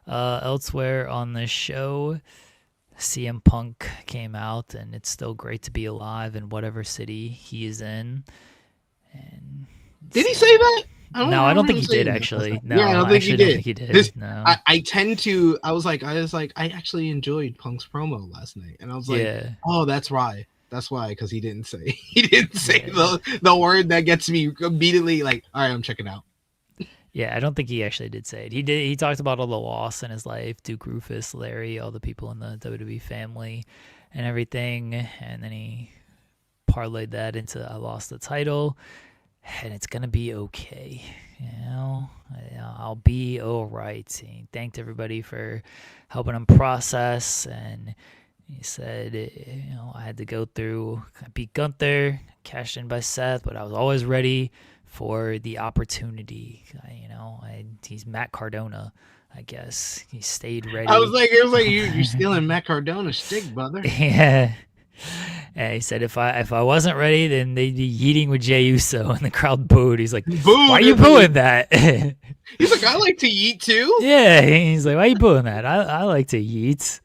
that. Elsewhere on this show, CM Punk came out, and it's still great to be alive in whatever city he is in. And did he say that? I don't think he did actually. No, I don't think he did. No. I was like, I actually enjoyed Punk's promo last night, and I was like, oh, that's why. That's why, because he didn't say the word that gets me immediately like, all right, I'm checking out. Yeah, I don't think he actually did say it. He did. He talked about all the loss in his life, Duke Rufus, Larry, all the people in the WWE family, and everything. And then he parlayed that into I lost the title, and it's gonna be okay. I'll be all right. He thanked everybody for helping him process, and he said, I had to go through. I beat Gunther, cashed in by Seth, but I was always ready for the opportunity. He's Matt Cardona, I guess. He stayed ready. It was like you're stealing Matt Cardona's stick, brother. Yeah. And he said if I wasn't ready, then they'd be yeeting with Jey Uso, and the crowd booed. He's like, why are you booing that? He's like, I like to yeet too. Yeah, he's like, why are you booing that? I like to yeet.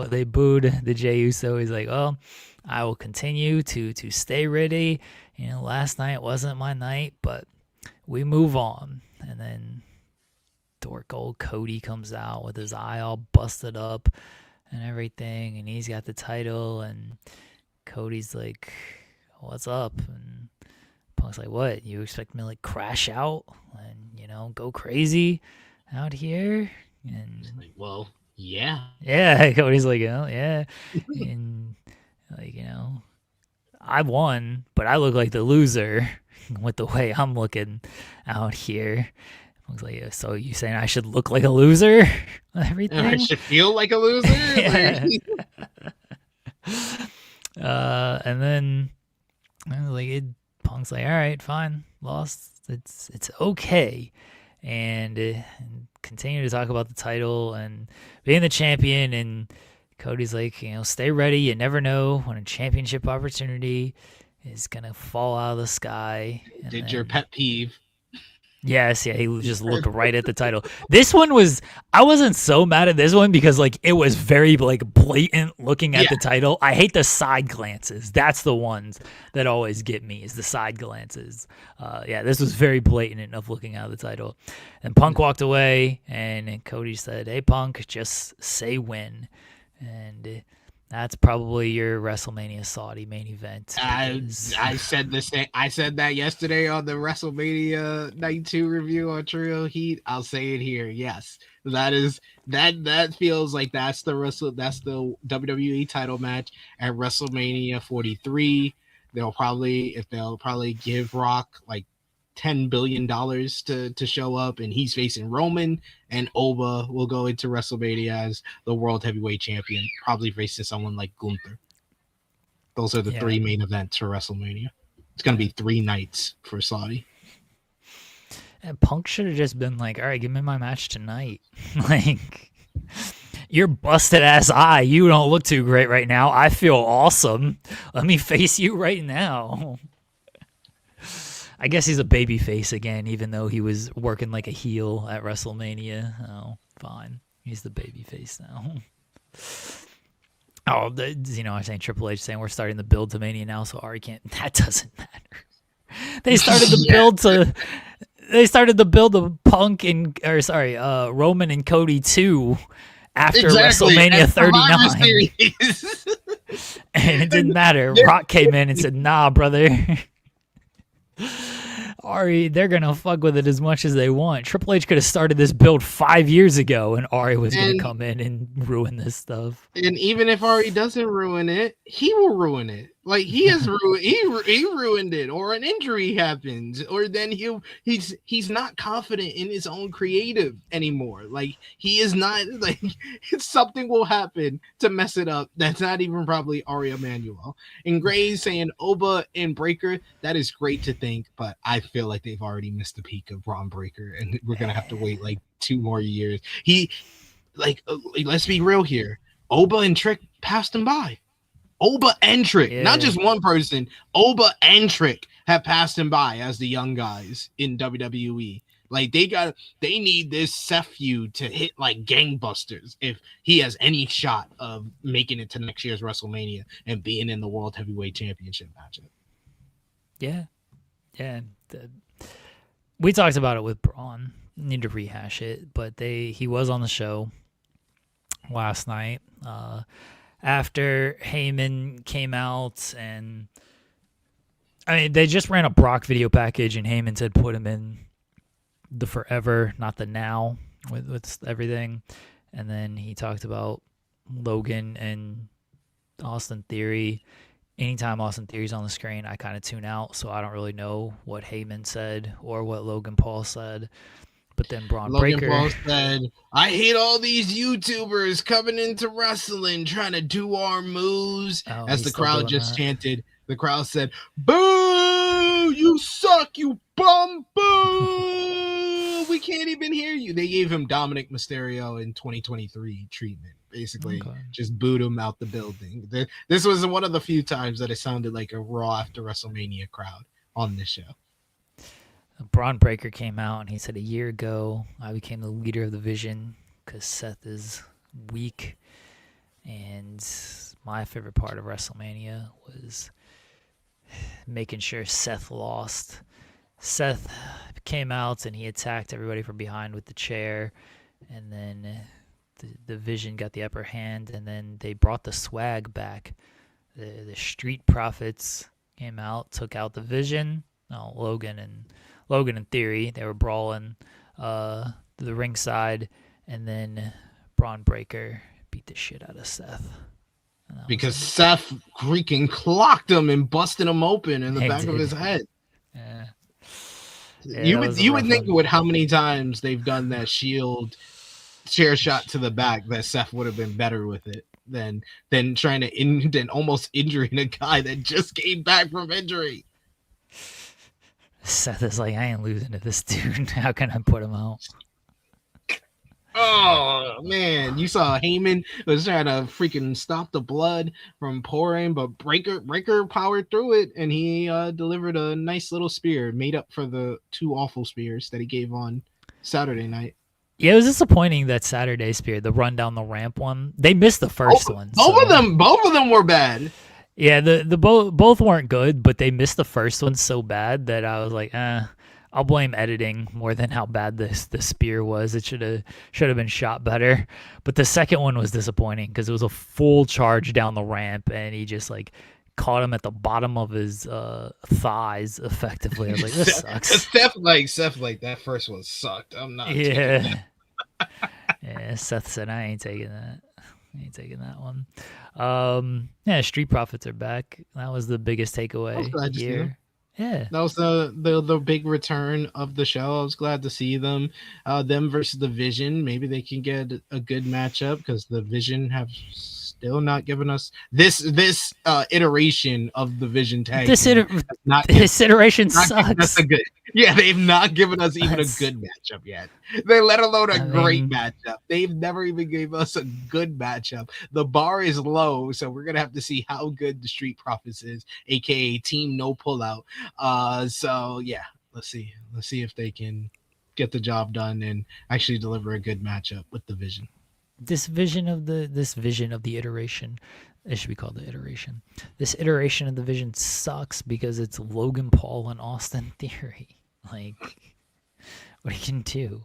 They booed the Jey Uso. He's like, well, I will continue to stay ready. Last night wasn't my night, but we move on. And then dork old Cody comes out with his eye all busted up and everything, and he's got the title, and Cody's like, what's up? And Punk's like, what? You expect me to like crash out and, go crazy out here? And he's like, well, yeah. Yeah, Cody's like, oh, yeah. And like, I won, but I look like the loser with the way I'm looking out here. I was like, so you saying I should look like a loser? Everything? I should feel like a loser? Yeah. And then Punk's like, all right, fine, lost. It's okay, and continue to talk about the title and being the champion. And Cody's like, stay ready. You never know when a championship opportunity is gonna fall out of the sky. And Did then, your pet peeve? Yes, yeah, he just looked right at the title. This one I wasn't so mad at this one because it was very blatant looking at the title. I hate the side glances. That's the ones that always get me, is the side glances. This was very blatant of looking at the title. And Punk walked away, and Cody said, "Hey Punk, just say when." And that's probably your WrestleMania Saudi main event. I said the same. I said that yesterday on the WrestleMania Night 2 review on Trio Heat. I'll say it here. Yes, that feels like that's the WWE title match at WrestleMania 43. They'll probably give Rock like $10 billion to show up, and he's facing Roman, and Oba will go into WrestleMania as the World Heavyweight Champion, probably facing someone like Gunther. Those are the three main events for WrestleMania. It's going to be 3 nights for Saudi. And Punk should have just been like, all right, give me my match tonight. Your busted ass eye, you don't look too great right now. I feel awesome. Let me face you right now. I guess he's a baby face again, even though he was working like a heel at WrestleMania. Oh, fine. He's the baby face now. I'm saying Triple H saying we're starting the build to Mania now, so Ari can't. That doesn't matter. They started the build to. They started the build of Punk Roman and Cody 2 after WrestleMania 39. And it didn't matter. Rock came in and said, "Nah, brother." Ari, they're gonna fuck with it as much as they want. Triple H could have started this build 5 years ago, and Ari was gonna come in and ruin this stuff. And even if Ari doesn't ruin it, he will ruin it. Like he has ruined, he ruined it, or an injury happens, or then he's not confident in his own creative anymore. Like he is not like something will happen to mess it up. That's not even probably Ari Emanuel. And Gray's saying Oba and Breaker, that is great to think, but I feel like they've already missed the peak of Braun Breaker, and we're gonna have to wait like 2 more years. Let's be real here. Oba and Trick passed him by. Oba and Trick, not just one person. Oba and Trick have passed him by as the young guys in WWE. Like they need this Seth feud to hit like gangbusters if he has any shot of making it to next year's WrestleMania and being in the World Heavyweight Championship matchup. Yeah. We talked about it with Braun. Need to rehash it, but he was on the show last night. After Heyman came out, and they just ran a Brock video package, and Heyman said put him in the forever, not the now, with everything. And then he talked about Logan and Austin Theory. Anytime Austin Theory's on the screen, I kind of tune out, so I don't really know what Heyman said or what Logan Paul said. But then Braun Breaker Paul said, "I hate all these YouTubers coming into wrestling trying to do our moves." As the crowd just chanted, the crowd said, "Boo! You suck, you bum! Boo! We can't even hear you." They gave him Dominic Mysterio in 2023 treatment. Basically, just booed him out the building. This was one of the few times that it sounded like a Raw after WrestleMania crowd on this show. Braun Breaker came out and he said, "A year ago, I became the leader of the Vision because Seth is weak. And my favorite part of WrestleMania was making sure Seth lost." Seth came out and he attacked everybody from behind with the chair. And then the Vision got the upper hand. And then they brought the swag back. The Street Profits came out, took out the Vision. No, Logan and Theory, they were brawling the ringside, and then Braun Breaker beat the shit out of Seth. Because Seth freaking clocked him and busted him open in the back of his head. Yeah. You would think with how many times they've done that Shield chair shot to the back that Seth would have been better with it. than trying to than almost injuring a guy that just came back from injury. Seth is like, I ain't losing to this dude. How can I put him out? Oh man, you saw Heyman was trying to freaking stop the blood from pouring, but Breaker powered through it, and he delivered a nice little spear, made up for the 2 awful spears that he gave on Saturday night. Yeah, it was disappointing that Saturday spear, the run down the ramp one. They missed the first one. Both of them were bad. Yeah, the both weren't good, but they missed the first one so bad that I was like, I'll blame editing more than how bad the spear was. It should have been shot better. But the second one was disappointing because it was a full charge down the ramp, and he just like caught him at the bottom of his thighs effectively. I was like, this sucks. Seth like that first one sucked. I'm not. Yeah. Yeah. Seth said, I ain't taking that. I ain't taking that one. Yeah, Street Profits are back. That was the biggest takeaway here. Yeah, that was the big return of the show. I was glad to see them. Them versus the Vision. Maybe they can get a good matchup because the Vision have still not given us this iteration of the Vision tag. This iteration sucks. Yeah, they've not given us even a good matchup yet. They let alone a great matchup. They've never even gave us a good matchup. The bar is low, so we're gonna have to see how good the Street Profits is, aka Team No Pullout. So yeah, let's see if they can get the job done and actually deliver a good matchup with the Vision. This vision of the iteration, it should be called the iteration. This iteration of the Vision sucks because it's Logan Paul and Austin Theory. Like, what are you gonna do?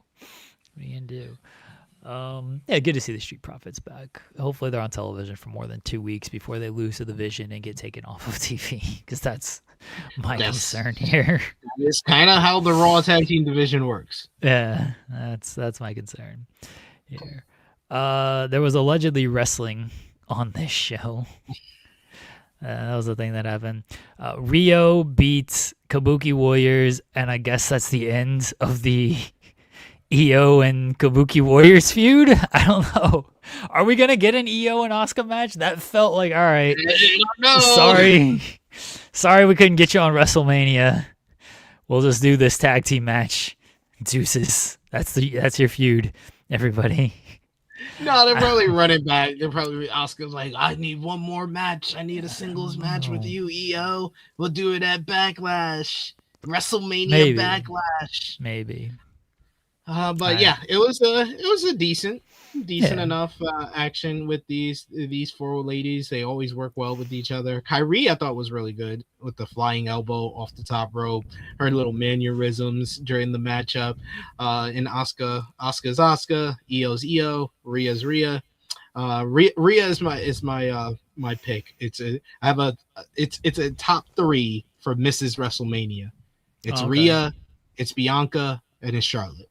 Yeah, good to see the Street Profits back. Hopefully they're on television for more than 2 weeks before they lose to the Vision and get taken off of TV, because that's my concern here. It's kind of how the Raw Tag Team division works. Yeah, that's my concern here. There was allegedly wrestling on this show. That was the thing that happened. Rio beats Kabuki Warriors, and I guess that's the end of the EO and Kabuki Warriors feud. I don't know. Are we gonna get an EO and Asuka match? That felt like, all right. Sorry we couldn't get you on WrestleMania. We'll just do this tag team match. Deuces. That's your feud, everybody. No, they're probably running back. They're probably Asuka's like, I need one more match. I need a singles match with you, EO. We'll do it at Backlash. WrestleMania Backlash. Maybe. But yeah, it was a decent enough action with these 4 ladies. They always work well with each other. Kyrie, I thought, was really good with the flying elbow off the top rope, her little mannerisms during the matchup. In Asuka's Asuka, EO's EO, Rhea's Rhea. Rhea is my pick. It's a top 3 for Mrs. WrestleMania. It's Rhea, it's Bianca, and it's Charlotte.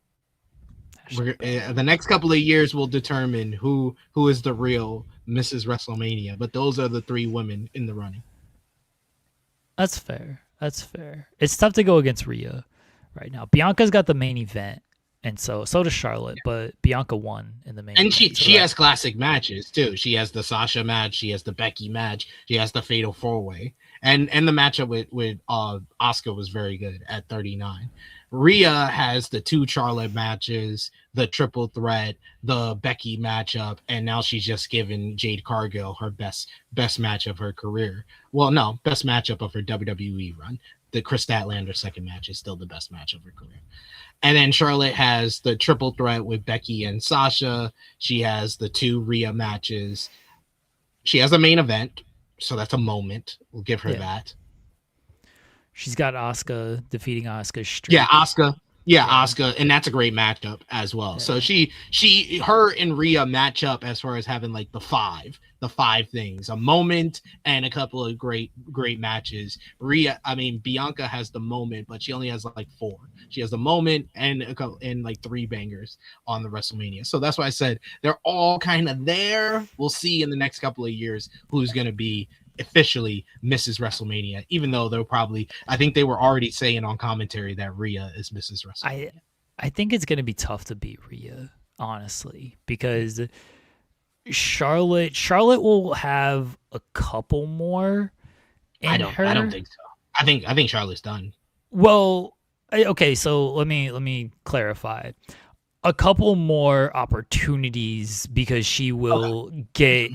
The next couple of years will determine who is the real Mrs. WrestleMania, but those are the 3 women in the running. That's fair. It's tough to go against Rhea right now. Bianca's got the main event, and so does Charlotte, but Bianca won in the main event. And she has classic matches too. She has the Sasha match, she has the Becky match, she has the Fatal 4-Way. And the matchup with Asuka was very good at 39. Rhea has the 2 Charlotte matches, the triple threat, the Becky matchup, and now she's just given Jade Cargill her best match of her career. Well, no, best matchup of her WWE run. The Chris Statlander second match is still the best match of her career. And then Charlotte has the triple threat with Becky and Sasha. She has the 2 Rhea matches. She has a main event, so that's a moment. We'll give her that. She's got Asuka defeating Asuka's streak. Yeah, Asuka. Yeah, Asuka, and that's a great matchup as well. Yeah. So her and Rhea match up as far as having like the five things, a moment and a couple of great matches. Bianca has the moment, but she only has like 4. She has the moment and a couple and like 3 bangers on the WrestleMania. So that's why I said they're all kind of there. We'll see in the next couple of years who's going to be officially Mrs. WrestleMania, even though I think they were already saying on commentary that Rhea is Mrs. WrestleMania. I think it's going to be tough to beat Rhea, honestly, because Charlotte will have a couple more in I her. don't think so. I think Charlotte's done. Well, okay, so let me clarify. A couple more opportunities because she will get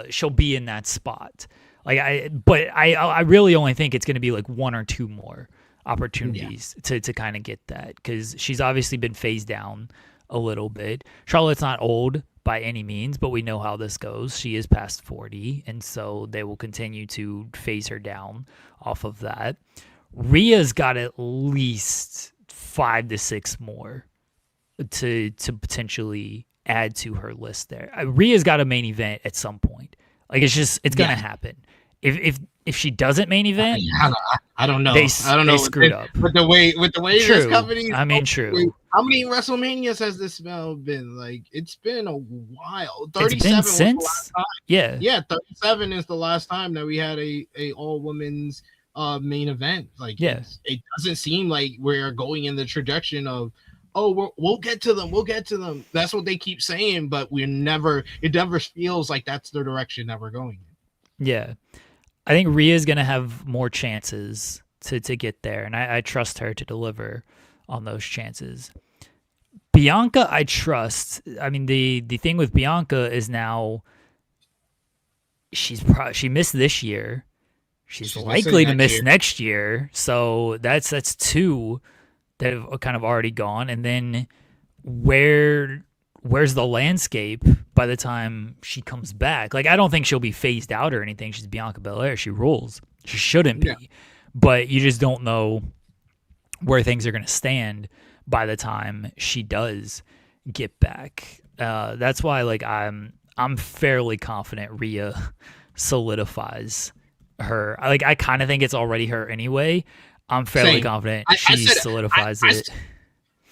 she'll be in that spot. Like I really only think it's going to be like one or two more opportunities to kind of get that, cuz she's obviously been phased down a little bit. Charlotte's not old by any means, but we know how this goes. She is past 40, and so they will continue to phase her down off of that. Rhea's got at least 5 to 6 more to potentially add to her list there. Rhea's got a main event at some point. Like it's gonna happen. If she doesn't main event, I don't know. They screwed up. With the way True. this company. I mean, true. How many WrestleManias has this been? Like, it's been a while. 37 It's been was since. the last time. Yeah. 37 is the last time that we had a all women's main event. Like, Yes. it doesn't seem like we're going in the trajectory of, oh, we'll get to them. We'll get to them. That's what they keep saying, but it never feels like that's the direction that we're going in. Yeah. I think Rhea's going to have more chances to get there, and I trust her to deliver on those chances. Bianca, I trust. I mean, the thing with Bianca is now she missed this year. She's likely to miss next year. So that's 2 that have kind of already gone. And then where's the landscape by the time she comes back? Like, I don't think she'll be phased out or anything. She's Bianca Belair. She rules. She shouldn't be. Yeah. But you just don't know where things are going to stand by the time she does get back. That's why, like, I'm fairly confident Rhea solidifies her. I kind of think it's already her anyway. I'm fairly confident she solidifies it.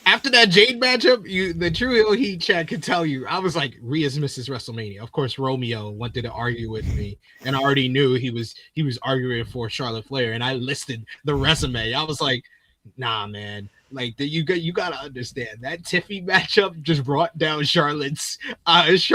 After that Jade matchup, the True Heat chat could tell you, I was like, Rhea's Mrs. WrestleMania. Of course, Romeo wanted to argue with me, and I already knew he was arguing for Charlotte Flair, and I listed the resume. I was like, nah, man. Like, you got to understand that Tiffy matchup just brought down Charlotte's average.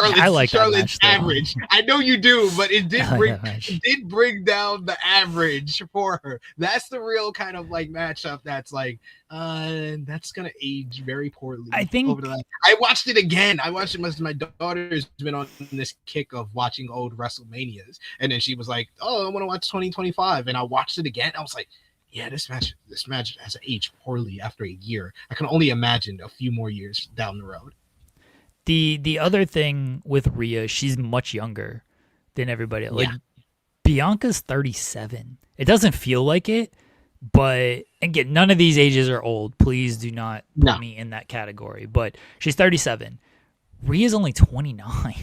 I know you do, but it did bring down the average for her. That's the real kind of like matchup that's like that's gonna age very poorly. I think I watched it again. I watched it because my daughter's been on this kick of watching old WrestleManias, and then she was like, "Oh, I want to watch 2025," and I watched it again. I was like, yeah, this match has aged poorly after a year. I can only imagine a few more years down the road. The other thing with Rhea, she's much younger than everybody else. Yeah. Like, Bianca's 37. It doesn't feel like it, but again, none of these ages are old. Please do not put me in that category. But she's 37. Rhea's only 29.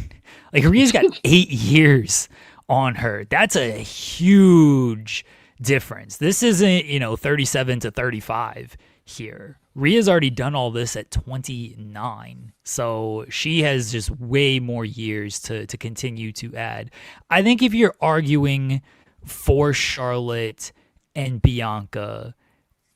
Like, Rhea's got 8 years on her. That's a huge difference. This isn't 37 to 35 here. Rhea's already done all this at 29, so she has just way more years to continue to add. I think if you're arguing for Charlotte and Bianca,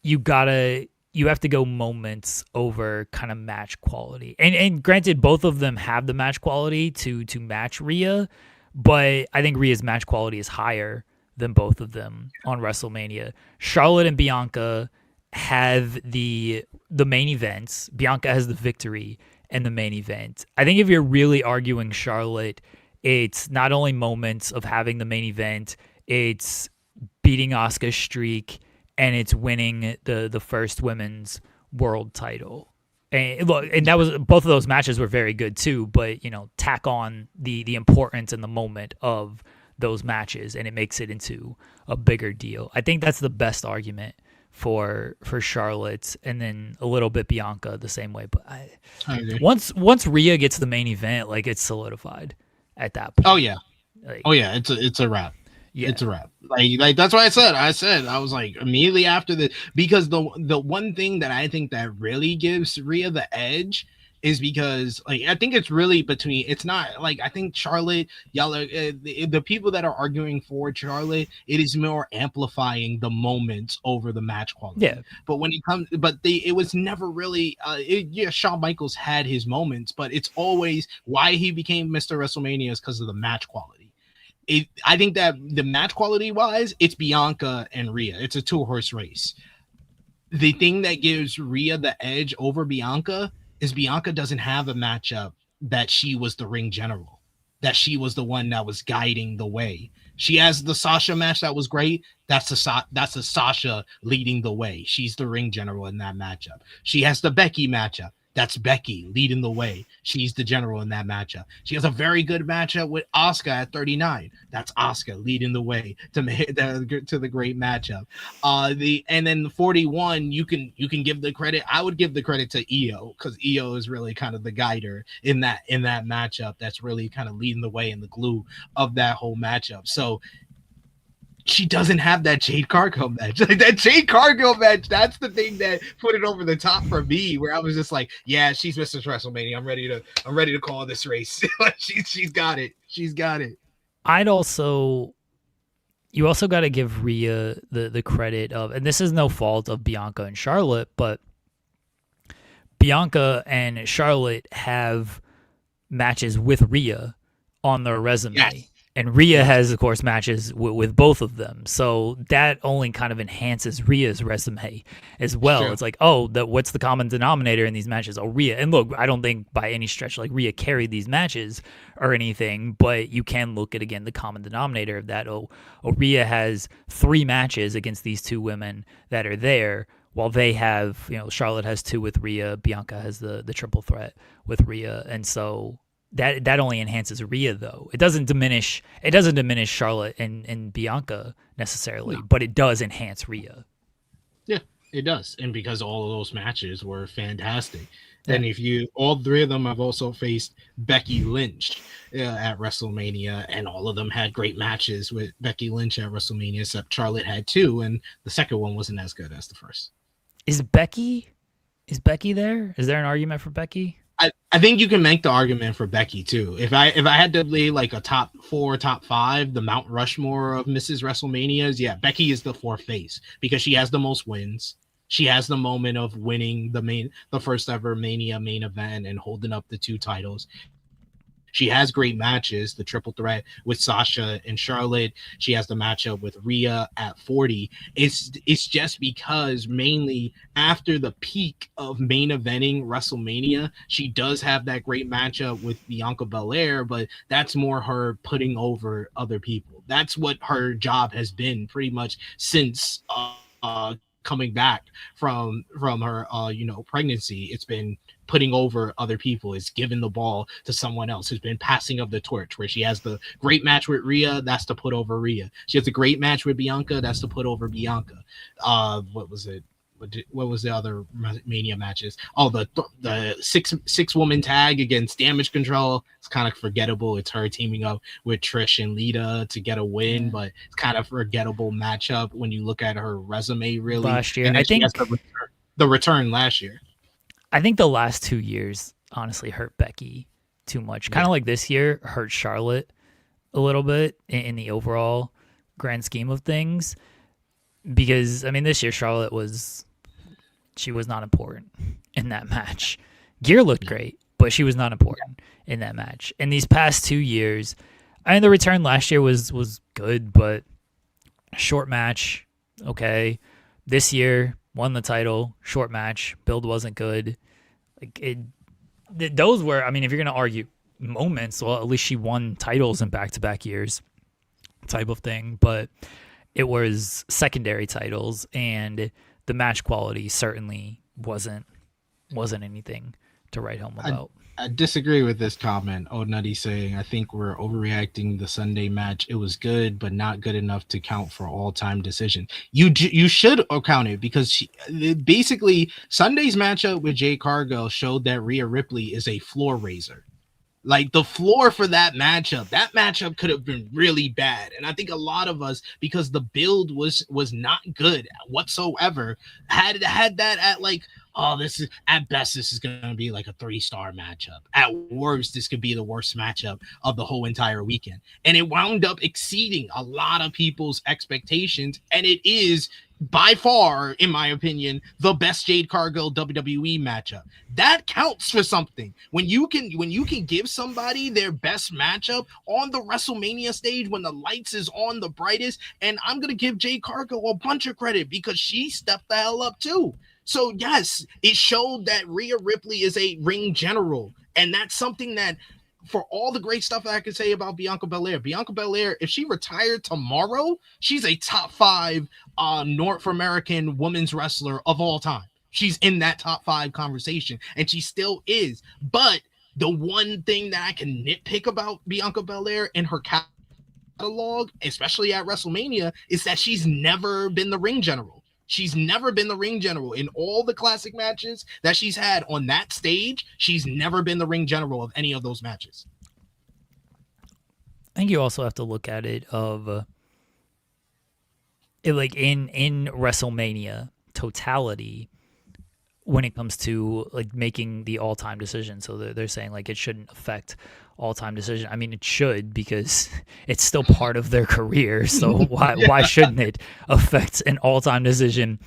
you have to go moments over kind of match quality. And granted, both of them have the match quality to match Rhea, but I think Rhea's match quality is higher than both of them on WrestleMania. Charlotte and Bianca have the main events. Bianca has the victory and the main event. I think if you're really arguing Charlotte, it's not only moments of having the main event, it's beating Asuka's streak, and it's winning the first women's world title. And look, and that was both of those matches were very good too, but tack on the importance and the moment of those matches, and it makes it into a bigger deal. I think that's the best argument for Charlotte, and then a little bit Bianca the same way. But once Rhea gets the main event, like, it's solidified at that point. Oh yeah, it's a wrap. Yeah. It's a wrap. Like that's what I said. I was like, immediately after because the one thing that I think that really gives Rhea the edge is because like I think it's really between. It's not like I think Charlotte, y'all, the people that are arguing for Charlotte, it is more amplifying the moments over the match quality. Yeah. But when it comes, it was never really. Yeah, Shawn Michaels had his moments, but it's always why he became Mr. WrestleMania is because of the match quality. I think that the match quality wise, it's Bianca and Rhea. It's a 2-horse race. The thing that gives Rhea the edge over Bianca is Bianca doesn't have a matchup that she was the ring general, that she was the one that was guiding the way. She has the Sasha match that was great. That's a Sasha leading the way. She's the ring general in that matchup. She has the Becky matchup. That's Becky leading the way. She's the general in that matchup. She has a very good matchup with Asuka at 39. That's Asuka leading the way to the great matchup. And then the 41, you can give the credit. I would give the credit to Io because Io is really kind of the guider in that matchup. That's really kind of leading the way and the glue of that whole matchup. So she doesn't have that Jade Cargill match. Like that Jade Cargill match, that's the thing that put it over the top for me, where I was just like, yeah, she's Mrs. WrestleMania. I'm ready to call this race. She's got it. She's got it. You also got to give Rhea the credit of, and this is no fault of Bianca and Charlotte, but Bianca and Charlotte have matches with Rhea on their resume. Yes. And Rhea has, of course, matches with both of them. So that only kind of enhances Rhea's resume as well. Sure. It's like, what's the common denominator in these matches? Oh, Rhea. And look, I don't think by any stretch like Rhea carried these matches or anything, but you can look at, again, the common denominator of that. Rhea has 3 matches against these 2 women that are there, while they have, Charlotte has 2 with Rhea. Bianca has the triple threat with Rhea. And so that only enhances Rhea, though. It doesn't diminish Charlotte and Bianca necessarily, No. but it does enhance Rhea. Yeah, it does. And because all of those matches were fantastic. Yeah. And all 3 of them have also faced Becky Lynch at WrestleMania, and all of them had great matches with Becky Lynch at WrestleMania, except Charlotte had 2, and the second one wasn't as good as the first. Is Becky there? Is there an argument for Becky? I think you can make the argument for Becky too. If I had to lay like a top 4, top 5, the Mount Rushmore of Mrs. WrestleManias, yeah, Becky is the 4th face because she has the most wins. She has the moment of winning the first ever Mania main event and holding up the 2 titles. She has great matches, the triple threat with Sasha and Charlotte. She has the matchup with Rhea at 40. It's just because mainly after the peak of main eventing WrestleMania, she does have that great matchup with Bianca Belair, but that's more her putting over other people. That's what her job has been pretty much since coming back from her pregnancy. It's been putting over other people, is giving the ball to someone else, who's been passing of the torch, where she has the great match with Rhea, that's to put over Rhea. She has a great match with Bianca, that's to put over Bianca. What was it? What was the other Mania matches? Oh, the six woman tag against Damage Control. It's kind of forgettable. It's her teaming up with Trish and Lita to get a win, but it's kind of forgettable matchup when you look at her resume. Really, last year, and I think the return last year. I think the last 2 years honestly hurt Becky too much. Kind of like this year hurt Charlotte a little bit in the overall grand scheme of things. Because this year Charlotte was not important in that match. Gear looked great, but she was not important in that match. In these past 2 years, the return last year was good, but short match, okay. This year, won the title, short match, build wasn't good. Those were, if you're going to argue moments, well, at least she won titles in back-to-back years type of thing, but it was secondary titles, and the match quality certainly wasn't anything to write home about. I disagree with this comment. Oh, Nutty saying, I think we're overreacting the Sunday match. It was good, but not good enough to count for all-time decision. You should count it because basically Sunday's matchup with Jade Cargill showed that Rhea Ripley is a floor raiser. Like the floor for that matchup could have been really bad. And I think a lot of us, because the build was not good whatsoever, had that at like, oh, this is at best, this is gonna be like a 3-star matchup. At worst, this could be the worst matchup of the whole entire weekend. And it wound up exceeding a lot of people's expectations. And it is by far, in my opinion, the best Jade Cargill WWE matchup. That counts for something. When you can give somebody their best matchup on the WrestleMania stage when the lights is on the brightest, and I'm gonna give Jade Cargill a bunch of credit because she stepped the hell up too. So yes, it showed that Rhea Ripley is a ring general, and that's something that, for all the great stuff that I can say about Bianca Belair, if she retired tomorrow, she's a top 5 North American women's wrestler of all time. She's in that top 5 conversation, and she still is. But the one thing that I can nitpick about Bianca Belair and her catalog, especially at WrestleMania, is that she's never been the ring general. She's never been the ring general. In all the classic matches that she's had on that stage, she's never been the ring general of any of those matches. I think you also have to look at it of it, like in WrestleMania totality, when it comes to like making the all-time decision. So they're saying like it shouldn't affect all-time decision. I mean, it should, because it's still part of their career. So why shouldn't it affect an all-time decision?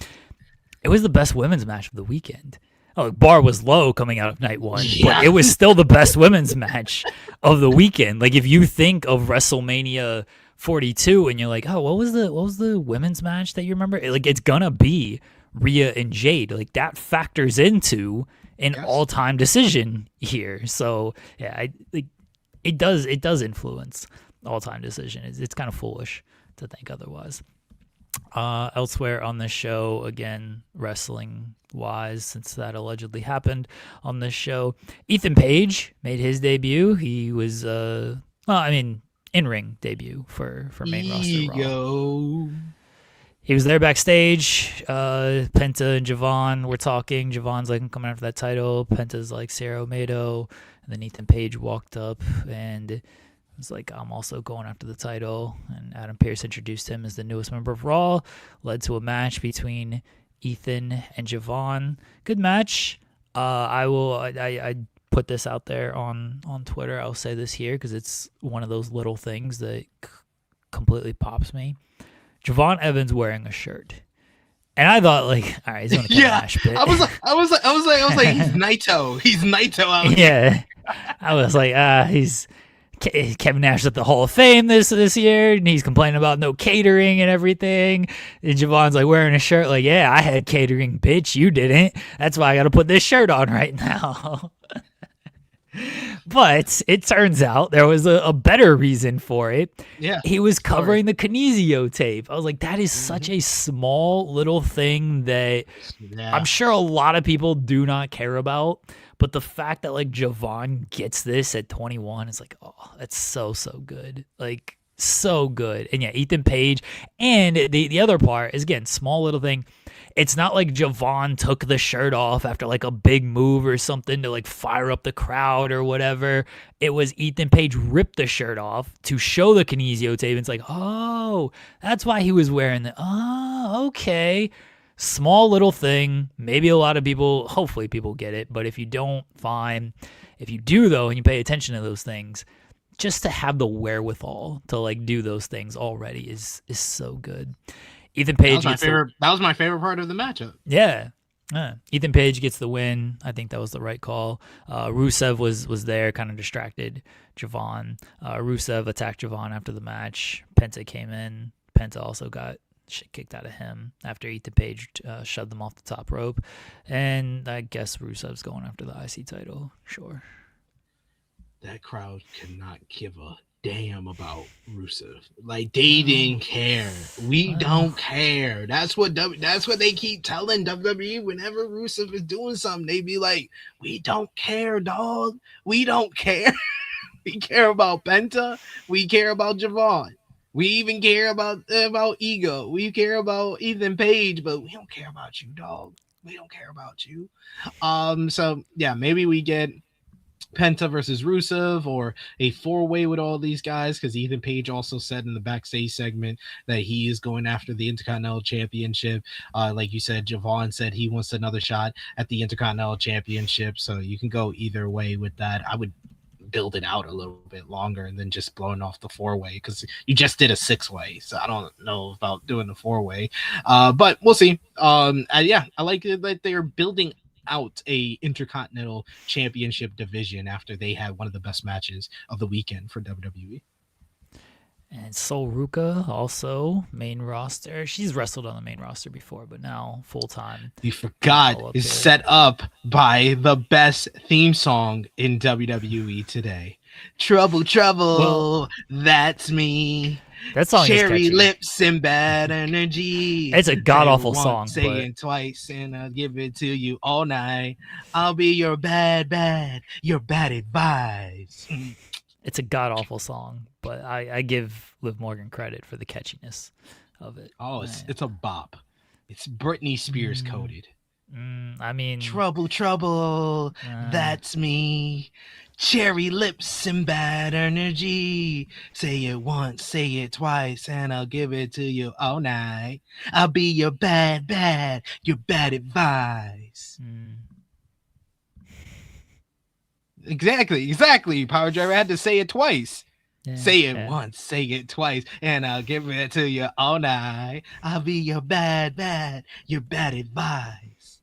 It was the best women's match of the weekend. Oh, the bar was low coming out of night one, but it was still the best women's match of the weekend. Like if you think of WrestleMania 42 and you're like, oh, what was the women's match that you remember? Like it's gonna be Rhea and Jade. Like that factors into an all-time decision here. So yeah, it does influence all-time decision. It's kind of foolish to think otherwise. Elsewhere on the show, again, wrestling wise, since that allegedly happened on this show, Ethan Page made his debut. He was in-ring debut for main roster Raw. He was there backstage. Penta and Javon were talking. Javon's like, I'm coming after that title. Penta's like, Sarah Mato. And then Ethan Page walked up and was like, I'm also going after the title. And Adam Pearce introduced him as the newest member of Raw. Led to a match between Ethan and Javon. Good match. I put this out there on Twitter. I'll say this here because it's one of those little things that completely pops me. Javon Evans wearing a shirt, and I thought, like, all right, he's gonna get a match pit. I was like, he's Naito. He's Naito out here. Yeah, I was like, he's Kevin Nash at the Hall of Fame this year, and he's complaining about no catering and everything. And Javon's like wearing a shirt, like, yeah, I had catering, bitch, you didn't. That's why I got to put this shirt on right now. But it turns out there was a better reason for it. Yeah, he was covering the Kinesio tape. I was like, that is such a small little thing that I'm sure a lot of people do not care about. But the fact that like Javon gets this at 21 is like, oh, that's so good. Like so good. And yeah, Ethan Page. And the other part is, again, small little thing. It's not like Javon took the shirt off after like a big move or something to like fire up the crowd or whatever. It was Ethan Page ripped the shirt off to show the Kinesio tape. It's like, oh, that's why he was wearing that. Oh, okay. Small little thing. Maybe a lot of people, hopefully people get it. But if you don't, fine. If you do though, and you pay attention to those things, just to have the wherewithal to like do those things already is so good. Ethan Page that was my favorite part of the matchup. Yeah. Ethan Page gets the win. I think that was the right call. Rusev was there, kind of distracted Javon. Rusev attacked Javon after the match. Penta came in. Penta also got shit kicked out of him after Ethan Page shoved them off the top rope. And I guess Rusev's going after the IC title. Sure. That crowd could not give a damn about Rusev. Like, they didn't care. We don't care. That's what they keep telling WWE whenever Rusev is doing something. They be like, we don't care, dog. We don't care. We care about Penta. We care about Javon. We even care about Ego. We care about Ethan Page, but we don't care about you, dog. We don't care about you. So yeah, maybe we get Penta versus Rusev, or a four-way with all these guys, because Ethan Page also said in the backstage segment that he is going after the Intercontinental Championship. Like you said, Javon said he wants another shot at the Intercontinental Championship, so you can go either way with that. I would build it out a little bit longer than just blowing off the four-way, because you just did a six-way, so I don't know about doing the four-way, but we'll see. Yeah, I like it that they're building out a Intercontinental Championship division after they had one of the best matches of the weekend for WWE. And Sol Ruka, also main roster. She's wrestled on the main roster before, but now full time. You forgot is set up by the best theme song in WWE today. Trouble, trouble, well, that's me. That song Cherry is catchy. lips and bad energy. It's a god awful song. Say it twice and I'll give it to you all night. I'll be your bad, your bad advice. It's a god awful song, but I give Liv Morgan credit for the catchiness of it. Oh, it's a bop. It's Britney Spears coded. I mean, trouble, trouble, that's me. Cherry lips and bad energy. Say it once, say it twice, and I'll give it to you all night. I'll be your bad, your bad advice. Exactly. Power Driver had to say it twice. Yeah, say it once, say it twice, and I'll give it to you all night. I'll be your bad, your bad advice.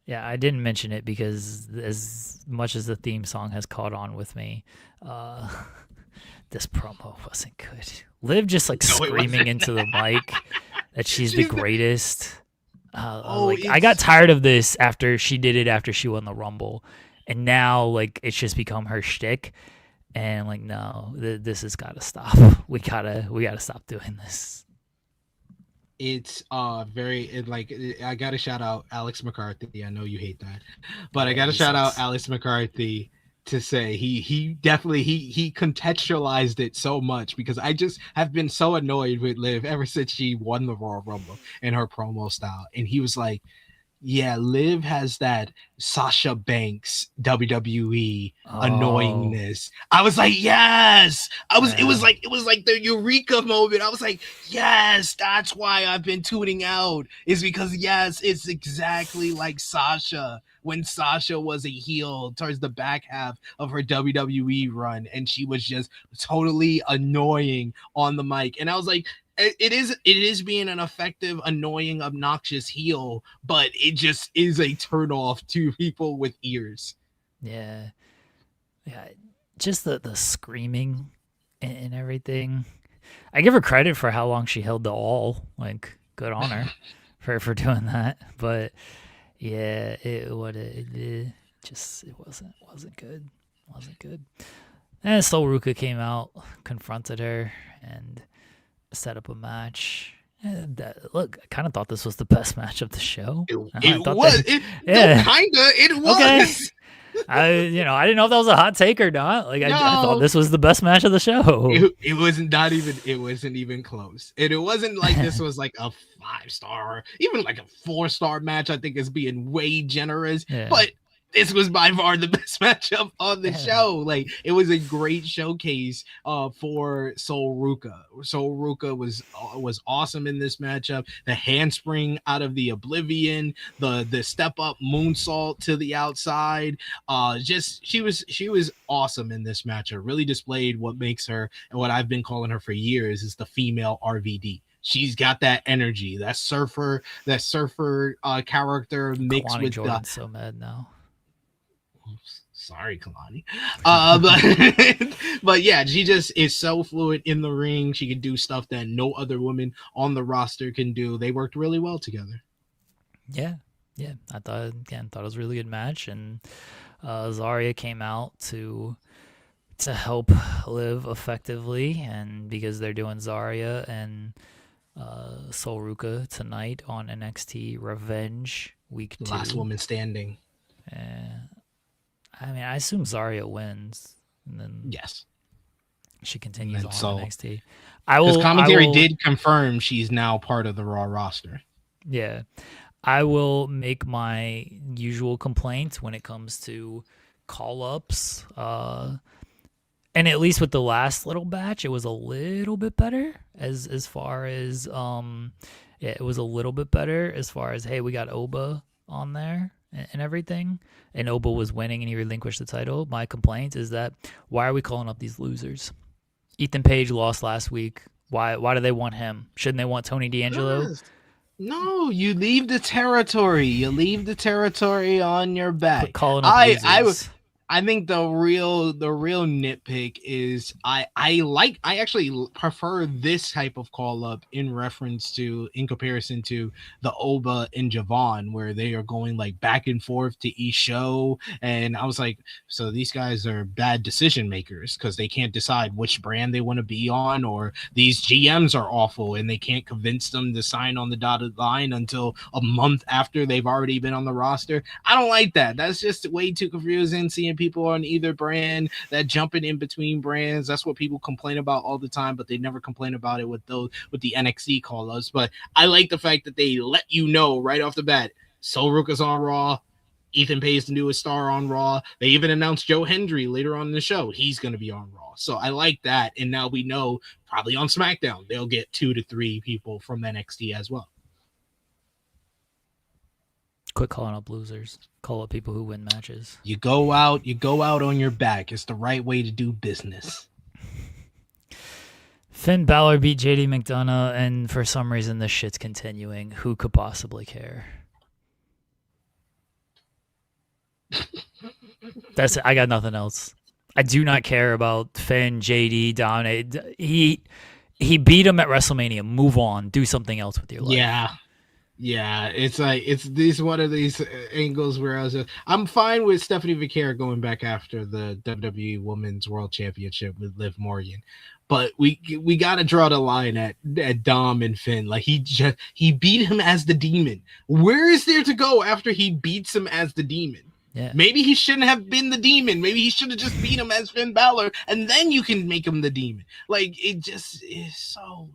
Yeah, I didn't mention it because as much as the theme song has caught on with me, this promo wasn't good. Liv just like screaming into the mic that she's the greatest. I got tired of this after she did it after she won the Rumble, and now like it's just become her shtick. And like, no, this has got to stop. We gotta stop doing this. It's I gotta shout out Alex McCarthy. I know you hate that, but I gotta shout out Alex McCarthy to say he definitely he contextualized it so much, because I just have been so annoyed with Liv ever since she won the Royal Rumble in her promo style, and he was like, yeah, Liv has that Sasha Banks WWE annoyingness. I was like, yes. It was like the eureka moment. I was like, yes, that's why I've been tuning out. Is because yes, it's exactly like Sasha when Sasha was a heel towards the back half of her WWE run, and she was just totally annoying on the mic. And I was like, it is being an effective, annoying, obnoxious heel, but it just is a turnoff to people with ears. Yeah. Just the screaming and everything. I give her credit for how long she held the all. Like, good on her for doing that. But yeah, it wasn't good. Wasn't good. And Sol Ruka came out, confronted her, and set up a match. Look, I kind of thought this was the best match of the show. It was. It was. Okay. I didn't know if that was a hot take or not. Like, I thought this was the best match of the show. It wasn't even close. And it wasn't like this was like a 5-star, even like a 4-star match. I think is being way generous, but this was by far the best matchup on the show. Like, it was a great showcase for Sol Ruka. Sol Ruka was awesome in this matchup. The handspring out of the Oblivion, the step up moonsault to the outside. She was awesome in this matchup. Really displayed what makes her, and what I've been calling her for years, is the female RVD. She's got that energy, that surfer character mixed Kalani with Jordan's so mad now. Sorry, Kalani. But yeah, she just is so fluid in the ring. She can do stuff that no other woman on the roster can do. They worked really well together. Yeah. I thought it was a really good match, and Zarya came out to help Liv effectively, and because they're doing Zarya and Sol Ruka tonight on NXT Revenge Week 2. Last woman standing. I mean, I assume Zarya wins, and then yes, she continues on NXT. Because commentary did confirm she's now part of the Raw roster. Yeah, I will make my usual complaint when it comes to call-ups. And at least with the last little batch, it was a little bit better as far as it was a little bit better as far as, hey, we got Oba on there and everything, and Oba was winning and he relinquished the title. My complaint is that why are we calling up these losers? Ethan Page lost last week. Why do they want him? Shouldn't they want Tony D'Angelo? Yes. No, you leave the territory. You leave the territory on your back. Quit calling up losers. I think the real nitpick is I actually prefer this type of call up in comparison to the Oba and Javon, where they are going like back and forth to each show. And I was like, so these guys are bad decision makers because they can't decide which brand they want to be on, or these GMs are awful and they can't convince them to sign on the dotted line until a month after they've already been on the roster. I don't like that. That's just way too confusing, seeing people on either brand that jumping in between brands. That's what people complain about all the time, but they never complain about it with the NXT call-ups. But I like the fact that they let you know right off the bat, Solrook is on Raw, Ethan Page the newest star on Raw. They even announced Joe Hendry later on in the show. He's going to be on Raw. So I like that. And now we know probably on SmackDown, they'll get 2 to 3 people from NXT as well. Quit calling up losers. Call up people who win matches. You go out on your back. It's the right way to do business. Finn Balor beat JD McDonough, and for some reason this shit's continuing. Who could possibly care? That's it. I got nothing else. I do not care about Finn, JD, dominate. He beat him at WrestleMania. Move on. Do something else with your life. Yeah, it's like it's one of these angles where I'm fine with Stephanie Vaquera going back after the WWE Women's World Championship with Liv Morgan, but we got to draw the line at Dom and Finn. Like he beat him as the Demon. Where is there to go after he beats him as the Demon? Yeah. Maybe he shouldn't have been the Demon. Maybe he should have just beat him as Finn Balor, and then you can make him the Demon. Like, it just is so.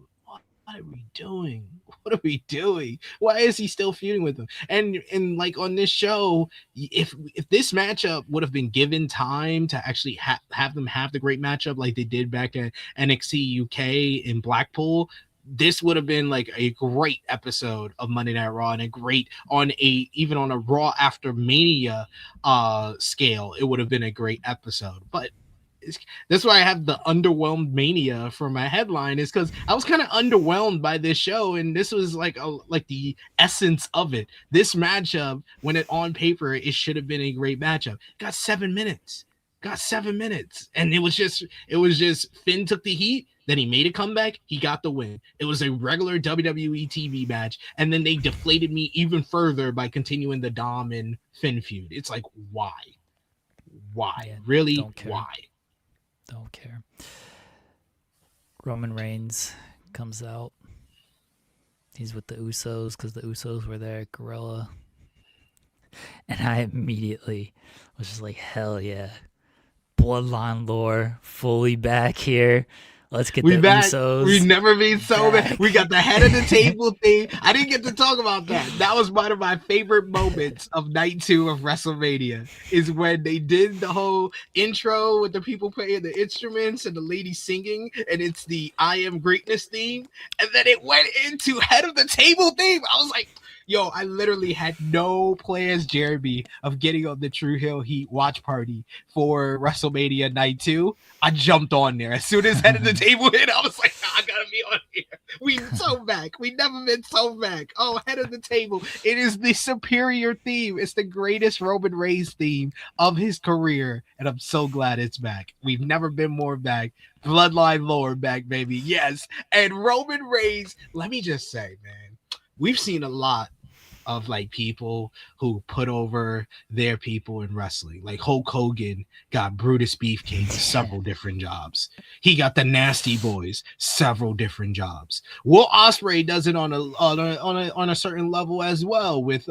What are we doing? What are we doing? Why is he still feuding with him? And like on this show, if this matchup would have been given time to actually have them have the great matchup like they did back at NXT UK in Blackpool, this would have been like a great episode of Monday Night Raw, and a great even on a Raw after Mania scale, it would have been a great episode. But that's why I have the underwhelmed Mania for my headline, is because I was kind of underwhelmed by this show, and this was like the essence of it. This matchup, when it on paper, it should have been a great matchup. Got 7 minutes, and it was just Finn took the heat. Then he made a comeback. He got the win. It was a regular WWE TV match, and then they deflated me even further by continuing the Dom and Finn feud. It's like, why? Yeah, really? Why? Don't care. Roman Reigns comes out. He's with the Usos because the Usos were there, Gorilla. And I immediately was just like, hell yeah. Bloodline lore fully back here. Let's get the Usos. We've never been so bad. We got the head of the table thing. I didn't get to talk about that. That was one of my favorite moments of night 2 of WrestleMania, is when they did the whole intro with the people playing the instruments and the lady singing, and it's the I Am Greatness theme. And then it went into head of the table theme. I was like, yo, I literally had no plans, Jeremy, of getting on the True Hill Heat watch party for WrestleMania night 2. I jumped on there. As soon as head of the table hit, I was like, I gotta be on here. We so back. We never been so back. Oh, head of the table. It is the superior theme. It's the greatest Roman Reigns theme of his career, and I'm so glad it's back. We've never been more back. Bloodline lore back, baby. Yes. And Roman Reigns, let me just say, man, we've seen a lot of like people who put over their people in wrestling. Like Hulk Hogan got Brutus Beefcake several different jobs. He got the Nasty Boys several different jobs. Will Ospreay does it on a certain level as well with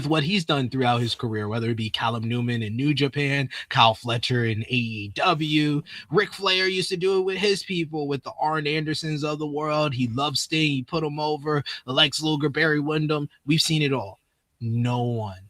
what he's done throughout his career, whether it be Callum Newman in New Japan, Kyle Fletcher in AEW. Ric Flair used to do it with his people, with the Arn Andersons of the world. He loved Sting. He put him over. Lex Luger, Barry Windham. We've seen it all. No one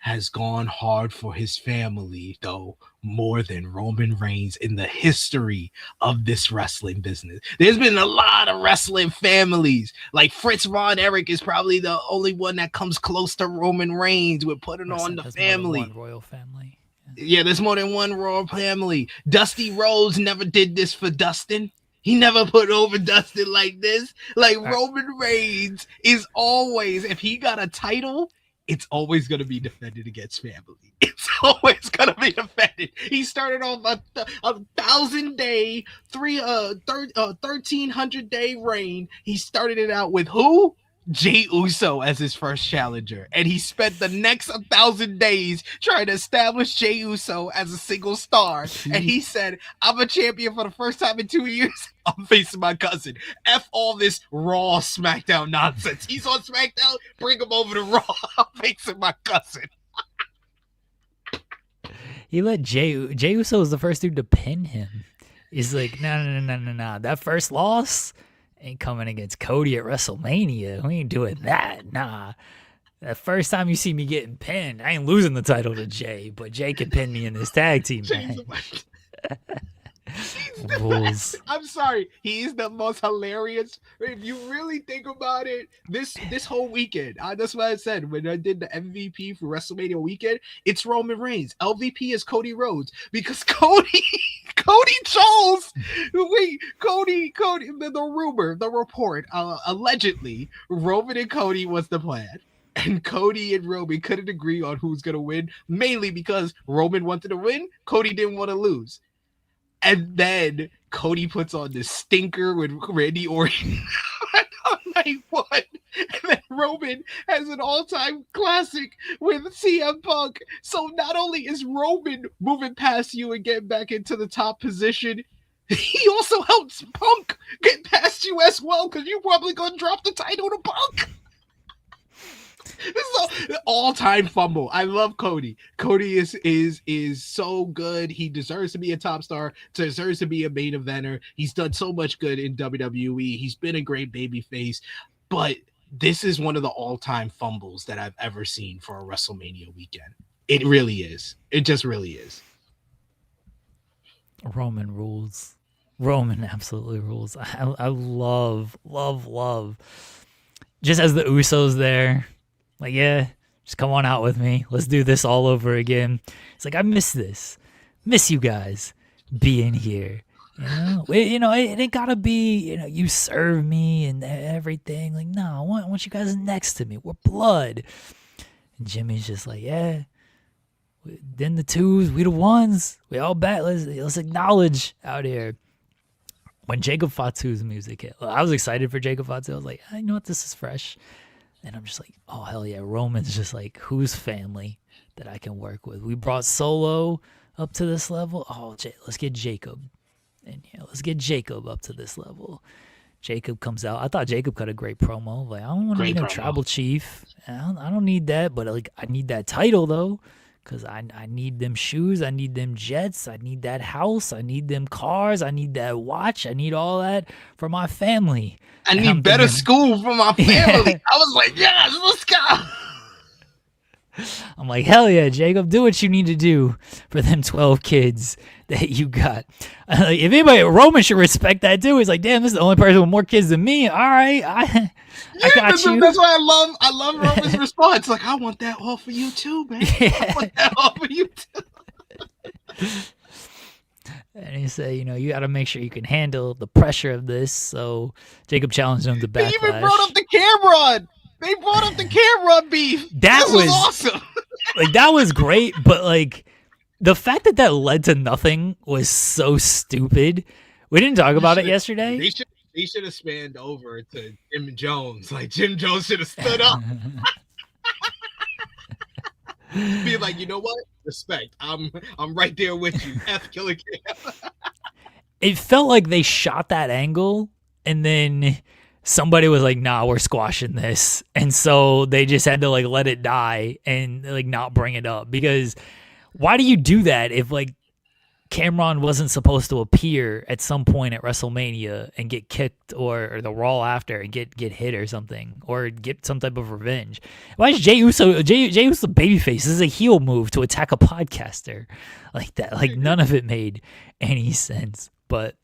has gone hard for his family, though, more than Roman Reigns in the history of this wrestling business. There's been a lot of wrestling families. Like Fritz Von Erich is probably the only one that comes close to Roman Reigns with putting on the family. More than one royal family. Yeah, there's more than one royal family. Dusty Rhodes never did this for Dustin. He never put over Dustin like this. Like Roman Reigns is always, if he got a title, it's always going to be defended against family. It's always going to be defended. He started off a 1,000-day, 1,300-day reign. He started it out with who? Jey Uso as his first challenger, and he spent the next 1,000 days trying to establish Jey Uso as a single star. And he said, "I'm a champion for the first time in 2 years. I'm facing my cousin. F all this Raw SmackDown nonsense. He's on SmackDown. Bring him over to Raw. I'm facing my cousin." He let Jey Uso was the first dude to pin him. He's like, no. That first loss ain't coming against Cody at WrestleMania. We ain't doing that. Nah. The first time you see me getting pinned, I ain't losing the title to Jay, but Jay can pin me in this tag team match. Rules. I'm sorry. He's the most hilarious. If you really think about it, this whole weekend, that's what I said when I did the MVP for WrestleMania weekend. It's Roman Reigns. LVP is Cody Rhodes because Cody Charles. Wait, Cody. The report. Allegedly, Roman and Cody was the plan. And Cody and Roman couldn't agree on who's going to win, mainly because Roman wanted to win, Cody didn't want to lose. And then Cody puts on this stinker with Randy Orton on night one. And then Roman has an all-time classic with CM Punk. So not only is Roman moving past you and getting back into the top position, he also helps Punk get past you as well, because you're probably going to drop the title to Punk. This is an all-time fumble. I love Cody. Cody is so good. He deserves to be a top star, deserves to be a main eventer. He's done so much good in WWE. He's been a great babyface, but this is one of the all-time fumbles that I've ever seen for a WrestleMania weekend. It really is. It just really is. Roman rules. Roman absolutely rules. I love. Just as the Usos there, like, yeah, just come on out with me. Let's do this all over again. It's like, I miss this. Miss you guys being here. It ain't gotta be, you serve me and everything. Like, no, I want you guys next to me. We're blood. And Jimmy's just like, yeah. Then the twos, we the ones. We all back. Let's acknowledge out here. When Jacob Fatu's music hit, I was excited for Jacob Fatu. I was like, you know what, this is fresh. And I'm just like, oh, hell yeah. Roman's just like, who's family that I can work with? We brought Solo up to this level. Oh, let's get Jacob. And let's get Jacob up to this level. Jacob comes out. I thought Jacob cut a great promo. Like, I don't want to be no tribal chief. I don't need that. But like, I need that title, though. Because I need them shoes. I need them jets. I need that house. I need them cars. I need that watch. I need all that for my family. I need better school for my family. Yeah. I was like, yes, let's go. I'm like, hell yeah, Jacob, do what you need to do for them 12 kids that you got. Like, if anybody, Roman should respect that too. He's like, damn, this is the only person with more kids than me. All right, I got you. That's why I love Roman's response. Like, I want that all for you too, man. Yeah. I want that all for you too. And he said, you got to make sure you can handle the pressure of this. So Jacob challenged him to Backlash. They even brought up the Cameron. They brought up the Cameron beef. That was awesome. Like, that was great, but like the fact that led to nothing was so stupid. We didn't talk about it yesterday. They should have spanned over to Jim Jones. Like, Jim Jones should have stood up. Be like, you know what? Respect. I'm right there with you. F Killer Cam. It felt like they shot that angle and then somebody was like, nah, we're squashing this. And so they just had to like let it die and like not bring it up, because why do you do that if like Cameron wasn't supposed to appear at some point at WrestleMania and get kicked or the Raw after and get hit or something or get some type of revenge. Why is Jey Uso the babyface? This is a heel move to attack a podcaster like that. Like none of it made any sense. But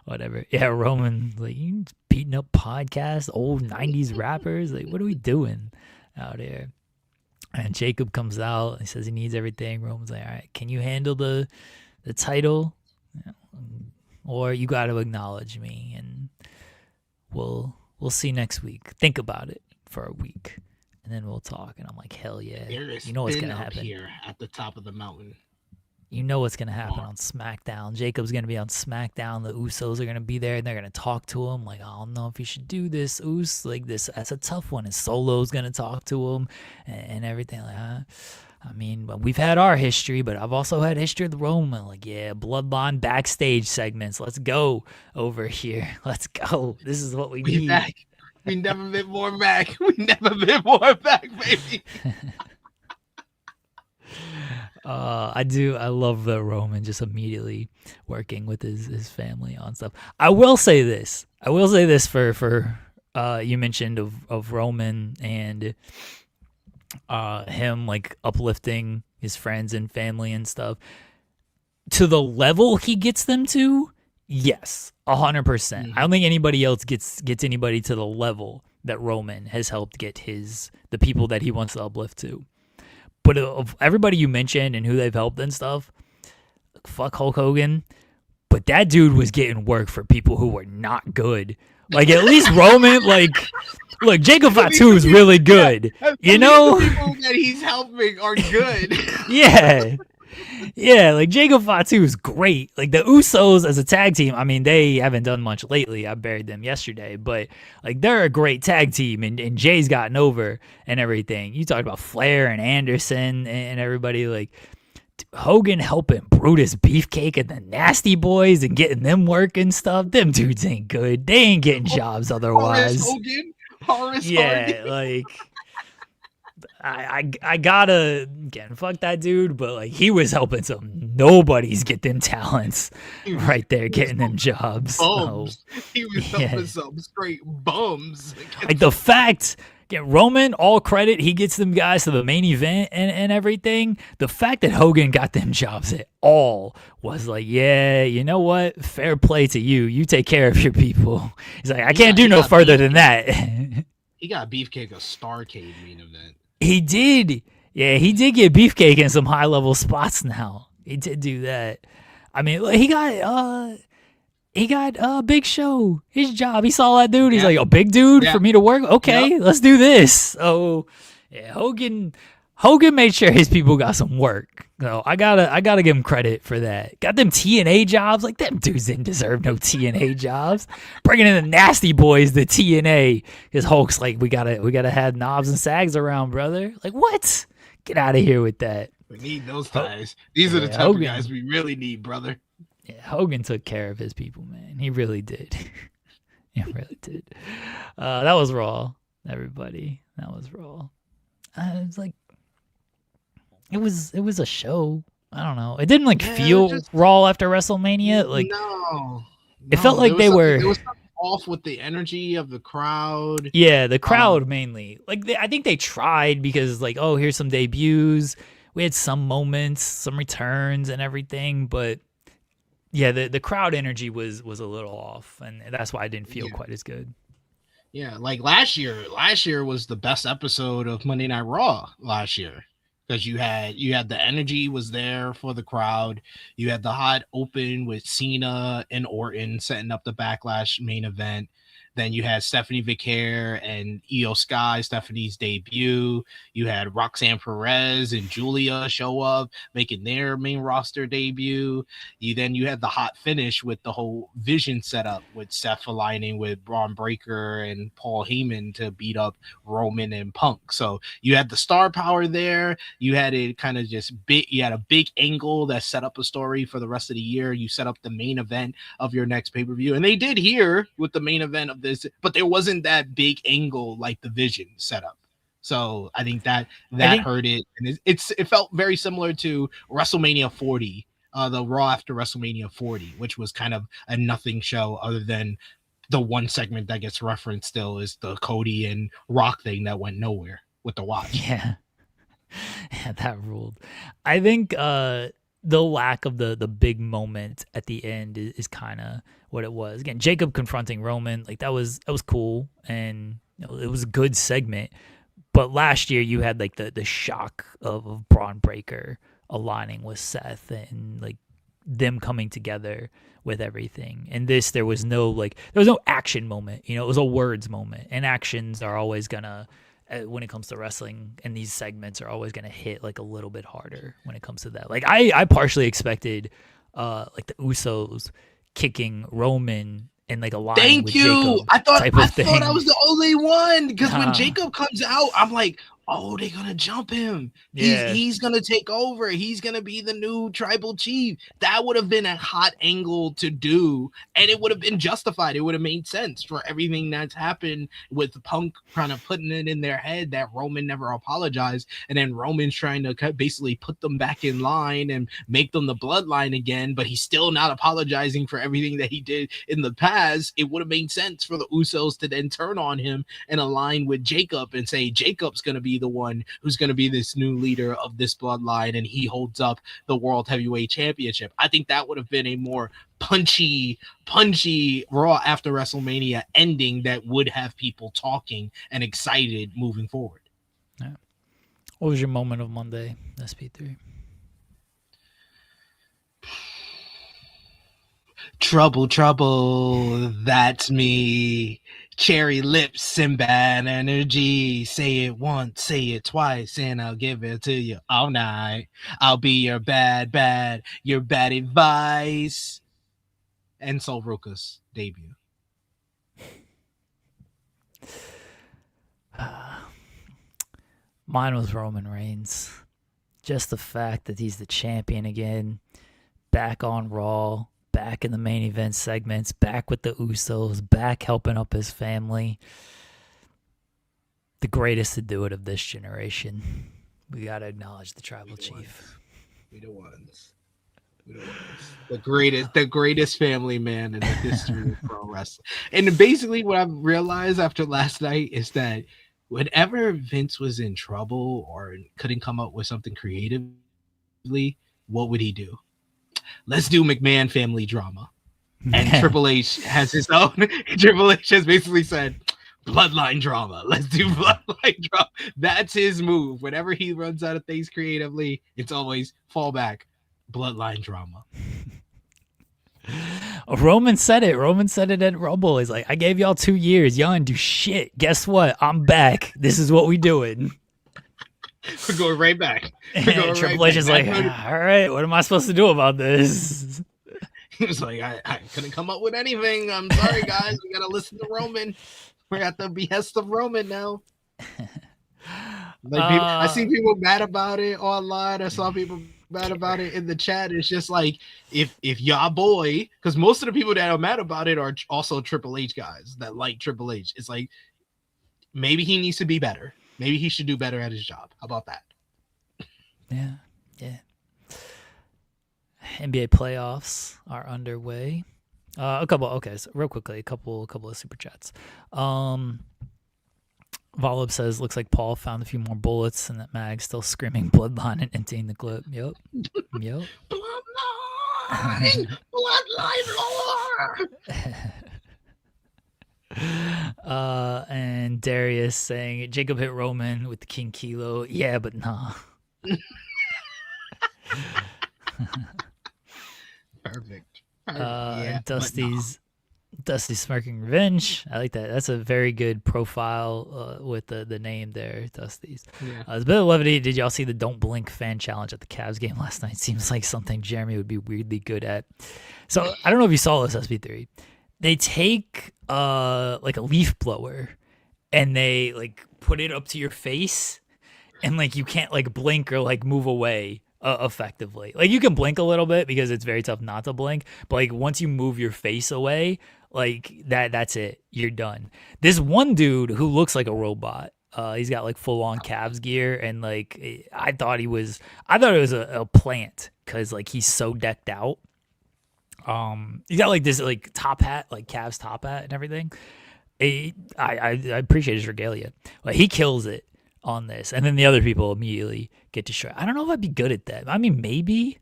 whatever. Yeah, Roman like beating up podcasts, old 90s rappers. Like what are we doing out here? And Jacob comes out. He says he needs everything. Roman's like, all right, can you handle the title, or you got to acknowledge me, and we'll see next week. Think about it for a week, and then we'll talk. And I'm like, hell yeah, you know what's gonna happen here at the top of the mountain. You know what's gonna happen on SmackDown. Jacob's gonna be on SmackDown. The Usos are gonna be there, and they're gonna talk to him. Like, I don't know if you should do this, Us. Like this, that's a tough one. And Solo's gonna talk to him and everything. Like, I mean, we've had our history, but I've also had history of the Roman. Like, yeah, Bloodline backstage segments. Let's go over here. Let's go. This is what we need. Back. We never been more back. We never been more back, baby. I love the Roman just immediately working with his family on stuff. I will say this for you mentioned of Roman and him like uplifting his friends and family and stuff to the level he gets them to. Yes, 100%. I don't think anybody else gets anybody to the level that Roman has helped get the people that he wants to uplift to. But of everybody you mentioned and who they've helped and stuff, fuck Hulk Hogan. But that dude was getting work for people who were not good. Like at least Roman, like, look, Jacob Fatu is really good. You know, the people that he's helping are good. Yeah, like Jacob Fatu is great. Like the Usos as a tag team, I mean, they haven't done much lately. I buried them yesterday, but like they're a great tag team, and Jay's gotten over and everything. You talked about Flair and Anderson and everybody. Like Hogan helping Brutus Beefcake and the Nasty Boys and getting them work and stuff. Them dudes ain't good. They ain't getting jobs otherwise. Horace Hogan. Like I gotta again fuck that dude, but like he was helping some nobodies get them talents right there, getting them jobs. Bums. So, he was helping some straight bums. Like the fact. Roman, all credit, he gets them guys to the main event and everything. The fact that Hogan got them jobs at all was like, yeah, you know what? Fair play to you. You take care of your people. He's like, I can't do no further than that. He got Beefcake a Starcade main event. He did. Yeah, he did get Beefcake in some high-level spots now. He did do that. I mean, he got Big Show, his job. He saw that dude. He's like, a big dude for me to work? Okay, let's do this. So, yeah, Hogan made sure his people got some work. So I gotta give him credit for that. Got them TNA jobs. Like, them dudes didn't deserve no TNA jobs. Bringing in the Nasty Boys to TNA. Because Hulk's like, we gotta have knobs and sags around, brother. Like, what? Get out of here with that. We need those ties. These are the type of guys we really need, brother. Yeah, Hogan took care of his people, man. He really did. He really did. That was Raw, everybody. That was Raw. It's like it was a show. I don't know. It didn't like feel Raw after WrestleMania. Like it felt like there was something off with the energy of the crowd. Yeah, the crowd mainly. Like I think they tried because like, oh, here's some debuts. We had some moments, some returns, and everything, but. Yeah, the crowd energy was a little off, and that's why I didn't feel quite as good. Yeah, like last year was the best episode of Monday Night Raw last year because you had the energy was there for the crowd. You had the hot open with Cena and Orton setting up the Backlash main event. Then you had Stephanie Vicaire and Io Sky, Stephanie's debut. You had Roxanne Perez and Julia show up, making their main roster debut. You had the hot finish with the whole Vision setup with Seth aligning with Braun Breaker and Paul Heyman to beat up Roman and Punk. So you had the star power there. You had it kind of you had a big angle that set up a story for the rest of the year. You set up the main event of your next pay-per-view. And they did here with the main event of this, but there wasn't that big angle like the Vision setup. So I think that hurt it, and it felt very similar to WrestleMania 40 the Raw after WrestleMania 40, which was kind of a nothing show other than the one segment that gets referenced still is the Cody and Rock thing that went nowhere with the watch. Yeah. Yeah, that ruled. I think the lack of the big moment at the end is kind of what it was. Again, Jacob confronting Roman, like that was cool, and it was a good segment. But last year you had like the shock of Braun Breaker aligning with Seth and like them coming together with everything. And there was no action moment. It was a words moment, and actions are always gonna, when it comes to wrestling, and these segments are always going to hit like a little bit harder when it comes to that. Like I partially expected like the Usos kicking Roman and like aligning with Jacob. I thought thing. I was the only one, because when Jacob comes out, I'm like, oh, they're gonna jump him. He's gonna take over. He's gonna be the new tribal chief. That would have been a hot angle to do, and it would have been justified. It would have made sense for everything that's happened with Punk kind of putting it in their head that Roman never apologized, and then Roman's trying to basically put them back in line and make them the bloodline again, but he's still not apologizing for everything that he did in the past. It would have made sense for the Usos to then turn on him and align with Jacob and say Jacob's going to be the one who's going to be this new leader of this bloodline, and he holds up the World Heavyweight Championship. I think that would have been a more punchy Raw after WrestleMania ending that would have people talking and excited moving forward. Yeah. What was your moment of Monday, SP3? Trouble, that's me. Cherry lips and bad energy. Say it once, say it twice, and I'll give it to you all night. I'll be your bad advice. And Sol Ruka's debut. Mine was Roman Reigns. Just the fact that he's the champion again, back on Raw, back in the main event segments, back with the Usos, back helping up his family. The greatest to do it of this generation. We got to acknowledge the tribal chief. We the ones. The greatest family man in the history of pro wrestling. And basically what I've realized after last night is that whenever Vince was in trouble or couldn't come up with something creatively, what would he do? Let's do McMahon family drama. And Triple H has his own. Triple H has basically said, bloodline drama. Let's do bloodline drama. That's his move. Whenever he runs out of things creatively, it's always fallback. Bloodline drama. Roman said it. Roman said it at Rumble. He's like, I gave y'all 2 years. Y'all didn't do shit. Guess what? I'm back. This is what we doing. We're going right back. And Triple H is like, all right, what am I supposed to do about this? He was like, I couldn't come up with anything. I'm sorry, guys. We got to listen to Roman. We're at the behest of Roman now. I see people mad about it online. I saw people mad about it in the chat. It's just like, if y'all boy, because most of the people that are mad about it are also Triple H guys that like Triple H. It's like, maybe he needs to be better. Maybe he should do better at his job. How about that? Yeah. NBA playoffs are underway. So real quickly, a couple of super chats. Volib says, looks like Paul found a few more bullets and that Mag's still screaming bloodline and emptying the clip. Yep. Bloodline lore. And Darius saying, Jacob hit Roman with the King Kilo. Yeah, but nah. Perfect. And Dusty's smirking revenge. I like that. That's a very good profile with the name there, Dusty's. Yeah. There's a bit of levity. Did y'all see the Don't Blink fan challenge at the Cavs game last night? Seems like something Jeremy would be weirdly good at. So I don't know if you saw this, SP3. They take like a leaf blower and they like put it up to your face, and like you can't like blink or like move away effectively. Like you can blink a little bit because it's very tough not to blink, but like once you move your face away, like that's it. You're done. This one dude who looks like a robot, He's got like full on Cavs gear, and like I thought it was a plant because like he's so decked out. He's got like this like top hat, like Cavs top hat and everything. I appreciate his regalia. Like he kills it on this, and then the other people immediately get destroyed. I don't know if I'd be good at that. I mean, maybe.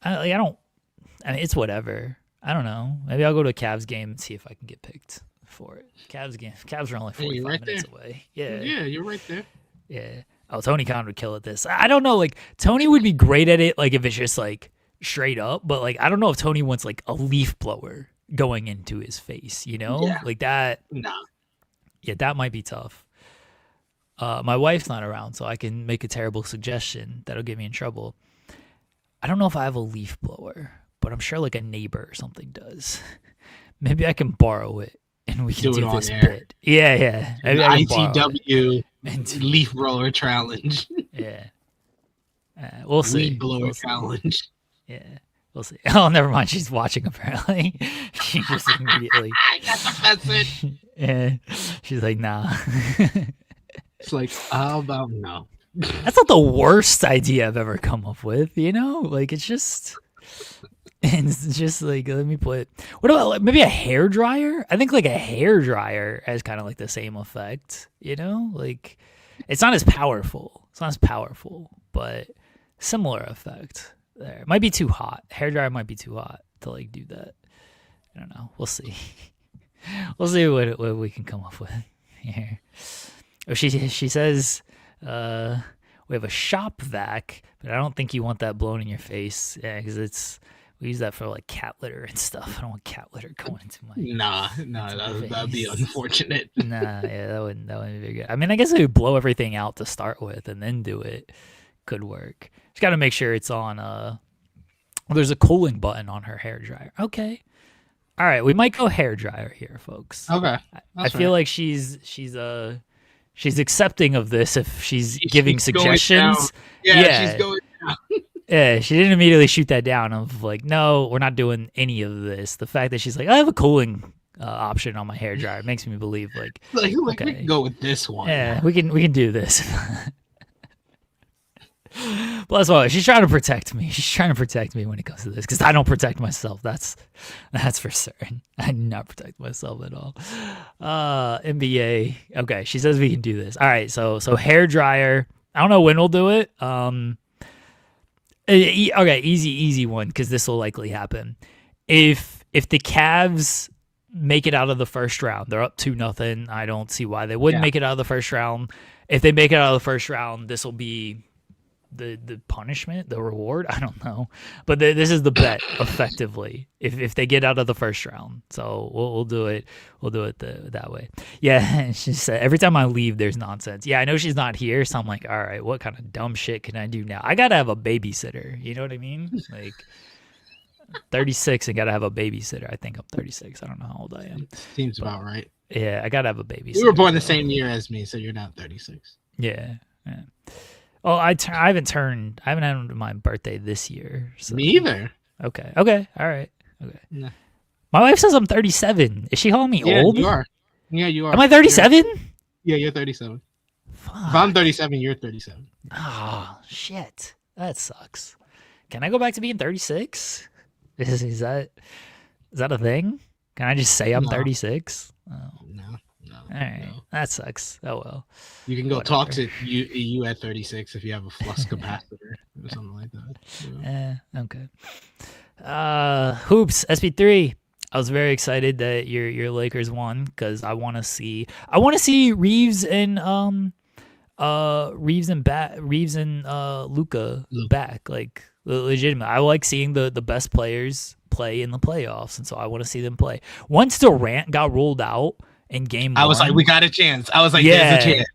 I mean, it's whatever. I don't know. Maybe I'll go to a Cavs game and see if I can get picked for it. Cavs are only 45 minutes away. Yeah. Yeah, you're right there. Yeah. Oh, Tony Khan would kill at this. I don't know. Like Tony would be great at it. Like if it's just like straight up, but like I don't know if Tony wants like a leaf blower going into his face. You know, like that. Nah. Yeah, that might be tough. My wife's not around, so I can make a terrible suggestion that'll get me in trouble. I don't know if I have a leaf blower, but I'm sure like a neighbor or something does. Maybe I can borrow it and we can do this bit. Yeah. Maybe I can ITW leaf blower challenge. Yeah. We'll see. Leaf blower challenge. Yeah. We'll see. Oh, never mind. She's watching apparently. She just immediately. I got the message. Yeah. She's like, nah. It's like, how about no? That's not the worst idea I've ever come up with, you know? Like, it's just like, let me put, what about like, maybe a hair dryer? I think like a hair dryer has kind of like the same effect, you know? Like, it's not as powerful. But similar effect there. It might be too hot. Hair dryer might be too hot to like do that. I don't know. We'll see. We'll see what we can come up with here. Oh, she says, we have a shop vac, but I don't think you want that blown in your face. Yeah, because we use that for like cat litter and stuff. I don't want cat litter going into my that'd be unfortunate. Yeah, that wouldn't be very good. I mean, I guess I would blow everything out to start with and then do it. Could work. Just got to make sure it's on. There's a cooling button on her hair dryer. Okay. All right, we might go hair dryer here, folks. Okay. I feel like she's accepting of this if she's giving suggestions. She's going down. Yeah, she didn't immediately shoot that down of like, no, we're not doing any of this. The fact that she's like, I have a cooling option on my hair dryer makes me believe like okay. We can go with this one. Yeah, we can do this. Plus, well, she's trying to protect me. She's trying to protect me when it comes to this because I don't protect myself. That's for certain. I do not protect myself at all. NBA. Okay, she says we can do this. All right, so hair dryer. I don't know when we'll do it. Okay, easy one because this will likely happen. If the Cavs make it out of the first round, they're up 2-0. I don't see why they wouldn't make it out of the first round. If they make it out of the first round, this will be the punishment, the reward. I don't know, but this is the bet effectively. If they get out of the first round, so we'll do it. We'll do it that way. Yeah, she said every time I leave, there's nonsense. Yeah, I know she's not here, so I'm like, all right, what kind of dumb shit can I do now? I gotta have a babysitter. You know what I mean? Like 36 and gotta have a babysitter. I think I'm 36. I don't know how old I am. Seems about right. Yeah, I gotta have a babysitter. You were born the same year as me, so you're not 36. Yeah. Oh, I haven't had my birthday this year. So. Me either. Okay. All right. Okay. Nah. My wife says I'm 37. Is she calling me old? You are. Yeah, you are. Am I 37? Yeah, you're 37. Fuck. If I'm 37, you're 37. Oh, shit. That sucks. Can I go back to being 36? Is that a thing? Can I just say I'm 36? Oh. No. All right. No. That sucks. Oh, well. You can go talk to you at 36 if you have a flux capacitor or something like that. Yeah. Okay. Hoops, SP3. I was very excited that your Lakers won because I want to see Reeves and Luka back, like legitimate. I like seeing the best players play in the playoffs, and so I want to see them play. Once Durant got ruled out in game 1, I was like, we got a chance. I was like, there's a chance.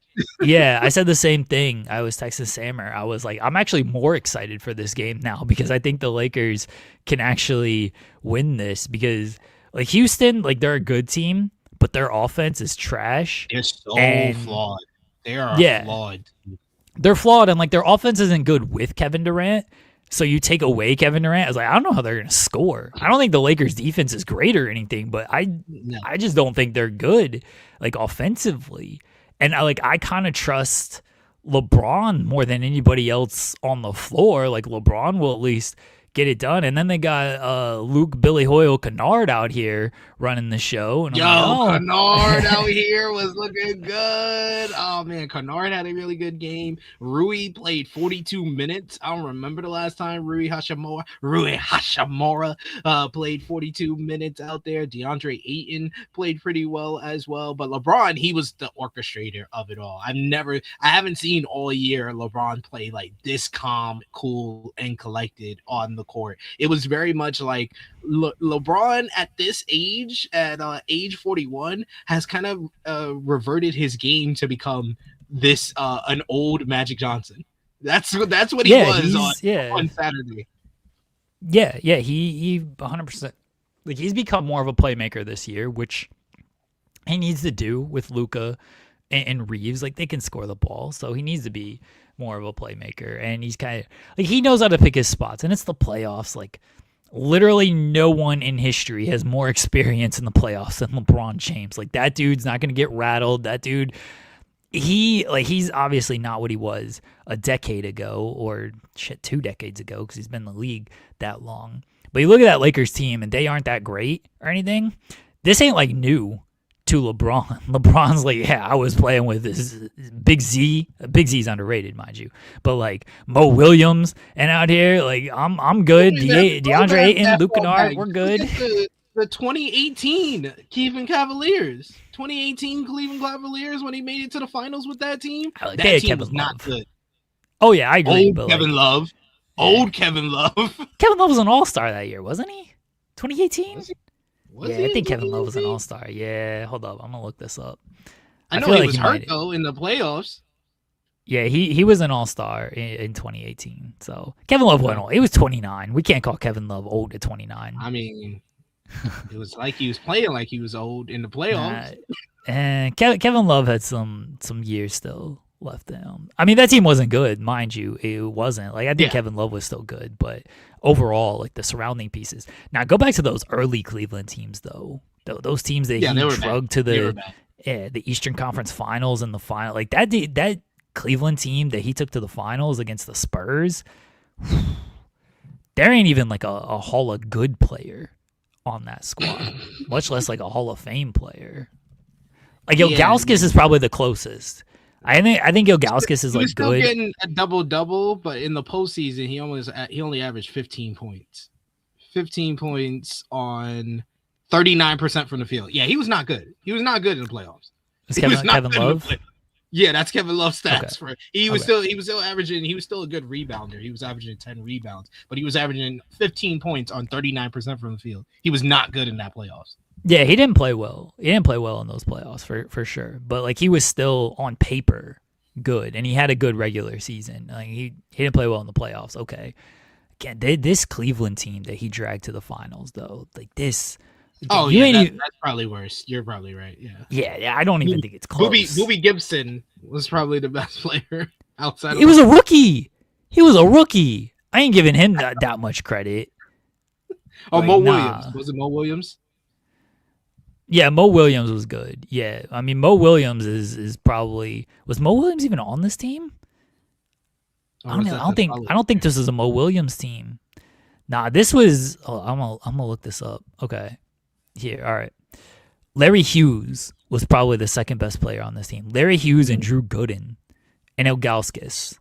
Yeah, I said the same thing. I was texting Sammer. I was like, I'm actually more excited for this game now because I think the Lakers can actually win this because like Houston, like they're a good team, but their offense is trash. They're so flawed. They are flawed. They're flawed, and like their offense isn't good with Kevin Durant. So you take away Kevin Durant, I was like, I don't know how they're going to score. I don't think the Lakers' defense is great or anything, but I just don't think they're good, like offensively. And I kind of trust LeBron more than anybody else on the floor. Like LeBron will at least get it done. And then they got Luke Billy Hoyle Kennard out here running the show. And Kennard out here was looking good. Oh man, Kennard had a really good game. Rui played 42 minutes. I don't remember the last time Rui Hashimura played 42 minutes out there. DeAndre Ayton played pretty well as well. But LeBron, he was the orchestrator of it all. I haven't seen all year LeBron play like this calm, cool, and collected on the court. It was very much like LeBron at this age, at age 41, has kind of reverted his game to become this an old Magic Johnson. That's what he was on Saturday. Yeah, he 100%. Like he's become more of a playmaker this year, which he needs to do with Luka and Reeves. Like they can score the ball, so he needs to be more of a playmaker. And he's kind of like he knows how to pick his spots, and it's the playoffs. Like literally no one in history has more experience in the playoffs than LeBron James. Like that dude's not going to get rattled. That dude, he's obviously not what he was a decade ago or 2 decades ago because he's been in the league that long. But you look at that Lakers team and they aren't that great or anything. This ain't like new to LeBron. LeBron's like, yeah, I was playing with this Big Z. Big Z's underrated, mind you. But like Mo Williams and out here, like I'm good. DeAndre Ayton, Luke Kennard, we're good. The 2018 Cleveland Cavaliers. 2018 Cleveland Cavaliers when he made it to the finals with that team. That team Kevin was Love. Not good. Oh yeah, I agree. Old Kevin Love. Old Kevin Love. Kevin Love was an all-star that year, wasn't he? 2018? Was I think Kevin Love was an all-star. Yeah, hold up. I'm going to look this up. I know he was hurt, though, in the playoffs. Yeah, he was an all-star in 2018. So Kevin Love went old. He was 29. We can't call Kevin Love old at 29. I mean, it was like he was playing like he was old in the playoffs. And Kevin Love had some years still left in him. I mean, that team wasn't good, mind you. It wasn't. Like I think Kevin Love was still good, but overall, like the surrounding pieces. Now go back to those early Cleveland teams, though. Those teams that he drugged to the Eastern Conference Finals and the final, like that Cleveland team that he took to the finals against the Spurs. There ain't even like a Hall of Good player on that squad, much less like a Hall of Fame player. Like Ilgauskas is probably the closest. I think Ilgauskas is like still good. Getting a double, but in the postseason, he only averaged 15 points. 15 points on 39% from the field. Yeah, he was not good. He was not good in the playoffs. Is Kevin Love? Yeah, that's Kevin Love's stats. Okay. He was still averaging. He was still a good rebounder. He was averaging 10 rebounds, but he was averaging 15 points on 39% from the field. He was not good in that playoffs. Yeah, he didn't play well. He didn't play well in those playoffs for sure. But like he was still on paper good, and he had a good regular season. Like he didn't play well in the playoffs. Okay, again, this Cleveland team that he dragged to the finals, though, like this. Oh yeah, that's probably worse. You're probably right. Yeah. Yeah. I don't even think it's close. Booby Gibson was probably the best player outside. He was a rookie. He was a rookie. I ain't giving him that much credit. Oh, like, Mo Williams. Was it Mo Williams? Yeah, Mo Williams was good. Yeah, I mean Mo Williams is probably was Mo Williams even on this team? I don't think this is a Mo Williams team. Nah, this was. Oh, I'm gonna look this up. Okay, here. All right. Larry Hughes was probably the second best player on this team. Larry Hughes and Drew Gooden and Ilgauskas.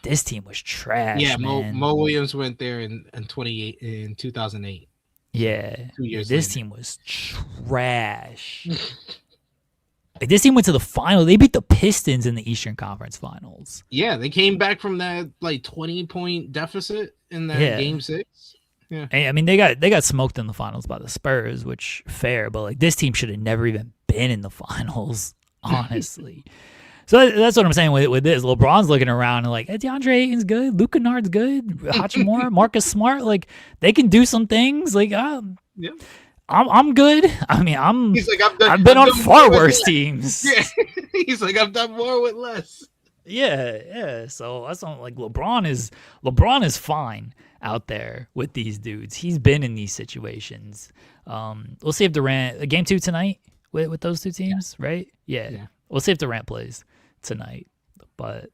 This team was trash. Yeah, man. Mo Williams went there in 2008. Yeah, 2 years this later. team was trash. Like this team went to the final. They beat the Pistons in the Eastern Conference Finals. Yeah, they came back from that like 20-point deficit in that Game 6. Yeah, I mean they got smoked in the finals by the Spurs, which fair, but like this team should have never even been in the finals, honestly. So that's what I'm saying with this. LeBron's looking around and like, hey, DeAndre Ayton's good, Luke Kennard's good, Hachimura, Marcus Smart, like they can do some things. Like, I'm good. I mean, I've been on far worse teams. Yeah, he's like, I've done more with less. Yeah. So that's not like LeBron is fine out there with these dudes. He's been in these situations. We'll see if Durant game 2 tonight with those two teams, right? Yeah. We'll see if Durant plays tonight. But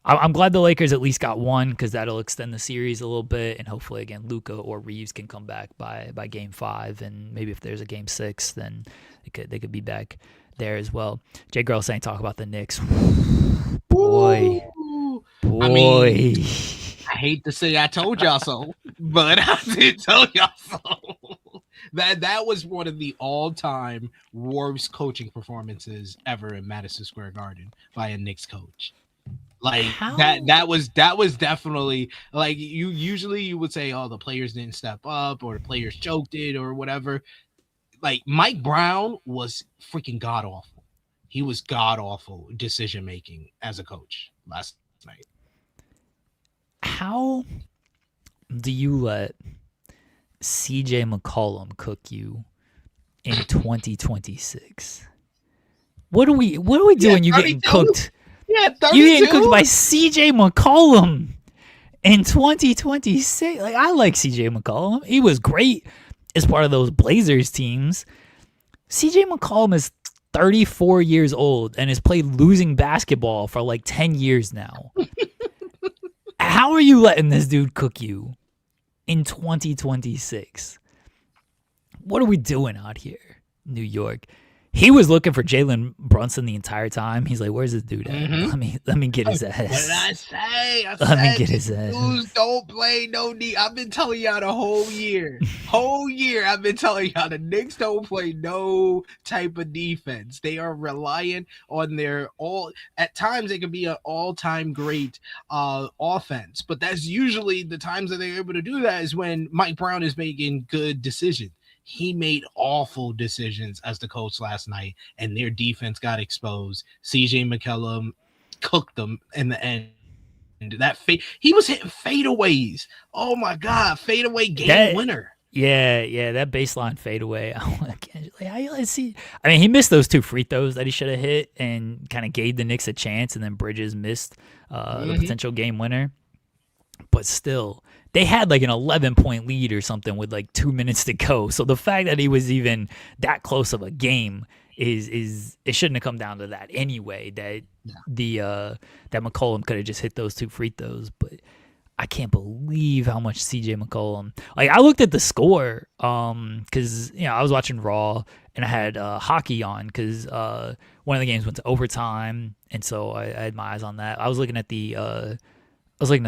I'm glad the Lakers at least got one because that'll extend the series a little bit, and hopefully again Luka or Reeves can come back by Game 5, and maybe if there's a Game 6, then they could be back there as well. Jay Girl saying talk about the Knicks. Boy. I mean, I hate to say I told y'all so, but I did tell y'all so. That was one of the all-time worst coaching performances ever in Madison Square Garden by a Knicks coach. Like that was definitely like you would say, oh, the players didn't step up or the players choked it or whatever. Like Mike Brown was freaking god awful. He was god awful decision making as a coach last night. How do you let CJ McCollum cook you in 2026? What are we doing? You getting cooked? Yeah, 32. You getting cooked by CJ McCollum in 2026? Like, I like CJ McCollum. He was great as part of those Blazers teams. CJ McCollum is 34 years old and has played losing basketball for like 10 years now. How are you letting this dude cook you in 2026? What are we doing out here, New York? He was looking for Jalen Brunson the entire time. He's like, "Where's this dude at? Mm-hmm. Let me get his ass." What did I say? Let me get his ass. Dudes don't play no D. I've been telling y'all the whole year. I've been telling y'all the Knicks don't play no type of defense. They are reliant on their all. At times, they can be an all-time great offense, but that's usually the times that they're able to do that is when Mike Brown is making good decisions. He made awful decisions as the coach last night, and their defense got exposed. CJ McCollum cooked them in the end. That he was hitting fadeaways. Oh my God, fadeaway game winner. Yeah, that baseline fadeaway. I mean, he missed those 2 free throws that he should have hit, and kind of gave the Knicks a chance, and then Bridges missed the potential game winner. But still, they had like an 11-point lead or something with like 2 minutes to go. So the fact that he was even that close of a game is it shouldn't have come down to that anyway. That that McCollum could have just hit those 2 free throws. But I can't believe how much CJ McCollum. Like, I looked at the score because I was watching Raw and I had hockey on because one of the games went to overtime, and so I had my eyes on that. I was looking at the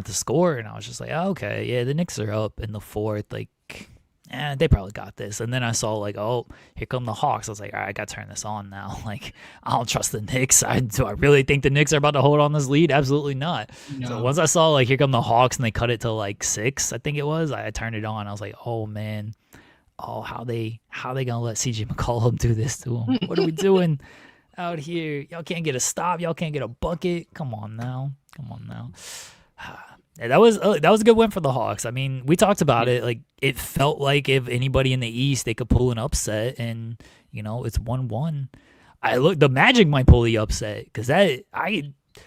score, and I was just like, oh, okay, yeah, the Knicks are up in the 4th. Like, they probably got this. And then I saw, like, oh, here come the Hawks. I was like, all right, I got to turn this on now. Like, I don't trust the Knicks. Do I really think the Knicks are about to hold on this lead? Absolutely not. No. So once I saw, like, here come the Hawks, and they cut it to, like, 6, I think it was, I turned it on. I was like, oh, man. Oh, how they going to let CJ McCollum do this to him? What are we doing out here? Y'all can't get a stop. Y'all can't get a bucket. Come on now. Yeah, that was a good win for the Hawks. I mean, we talked about it. Like, it felt like if anybody in the East, they could pull an upset, and it's 1-1. The Magic might pull the upset because I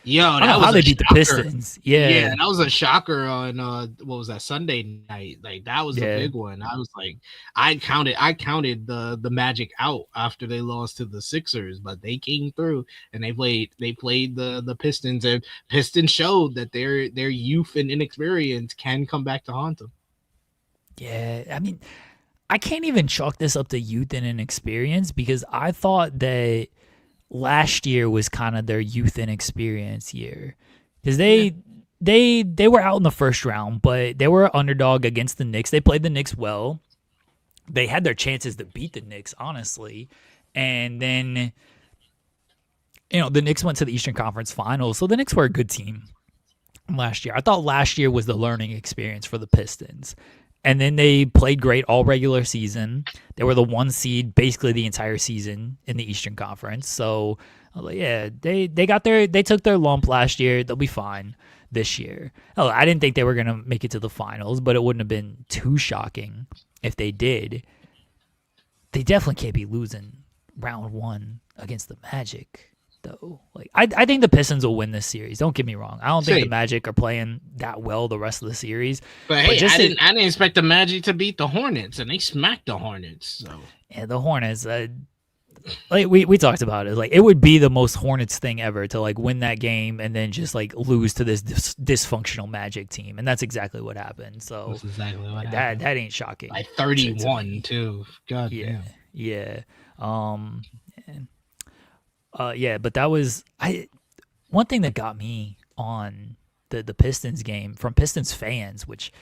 don't know how they beat the Pistons. Yeah, that was a shocker on what was that, Sunday night? Like, that was a big one. I was like, I counted the Magic out after they lost to the Sixers, but they came through and they played the Pistons, and Pistons showed that their youth and inexperience can come back to haunt them. Yeah, I mean, I can't even chalk this up to youth and inexperience because I thought that last year was kind of their youth and experience year because they were out in the first round, but they were an underdog against the Knicks. They played the Knicks well. They had their chances to beat the Knicks, honestly. And then, the Knicks went to the Eastern Conference Finals, so the Knicks were a good team last year. I thought last year was the learning experience for the Pistons. And then they played great all regular season. They were the 1 seed basically the entire season in the Eastern Conference. So I was like, yeah, they took their lump last year. They'll be fine this year. Oh, I didn't think they were gonna make it to the finals, but it wouldn't have been too shocking if they did. They definitely can't be losing round 1 against the Magic, though. Like, I think the Pistons will win this series. Don't get me wrong. I don't think the Magic are playing that well the rest of the series. But hey, I didn't expect the Magic to beat the Hornets, and they smacked the Hornets. So yeah, the Hornets. like we talked about it. Like it would be the most Hornets thing ever to like win that game and then just like lose to this dysfunctional Magic team, and that's exactly what happened. So That's exactly what that happened. that ain't shocking. Like to 31 me. too. God Yeah, damn. yeah, and, yeah. But that was one thing that got me on the Pistons game from Pistons fans, which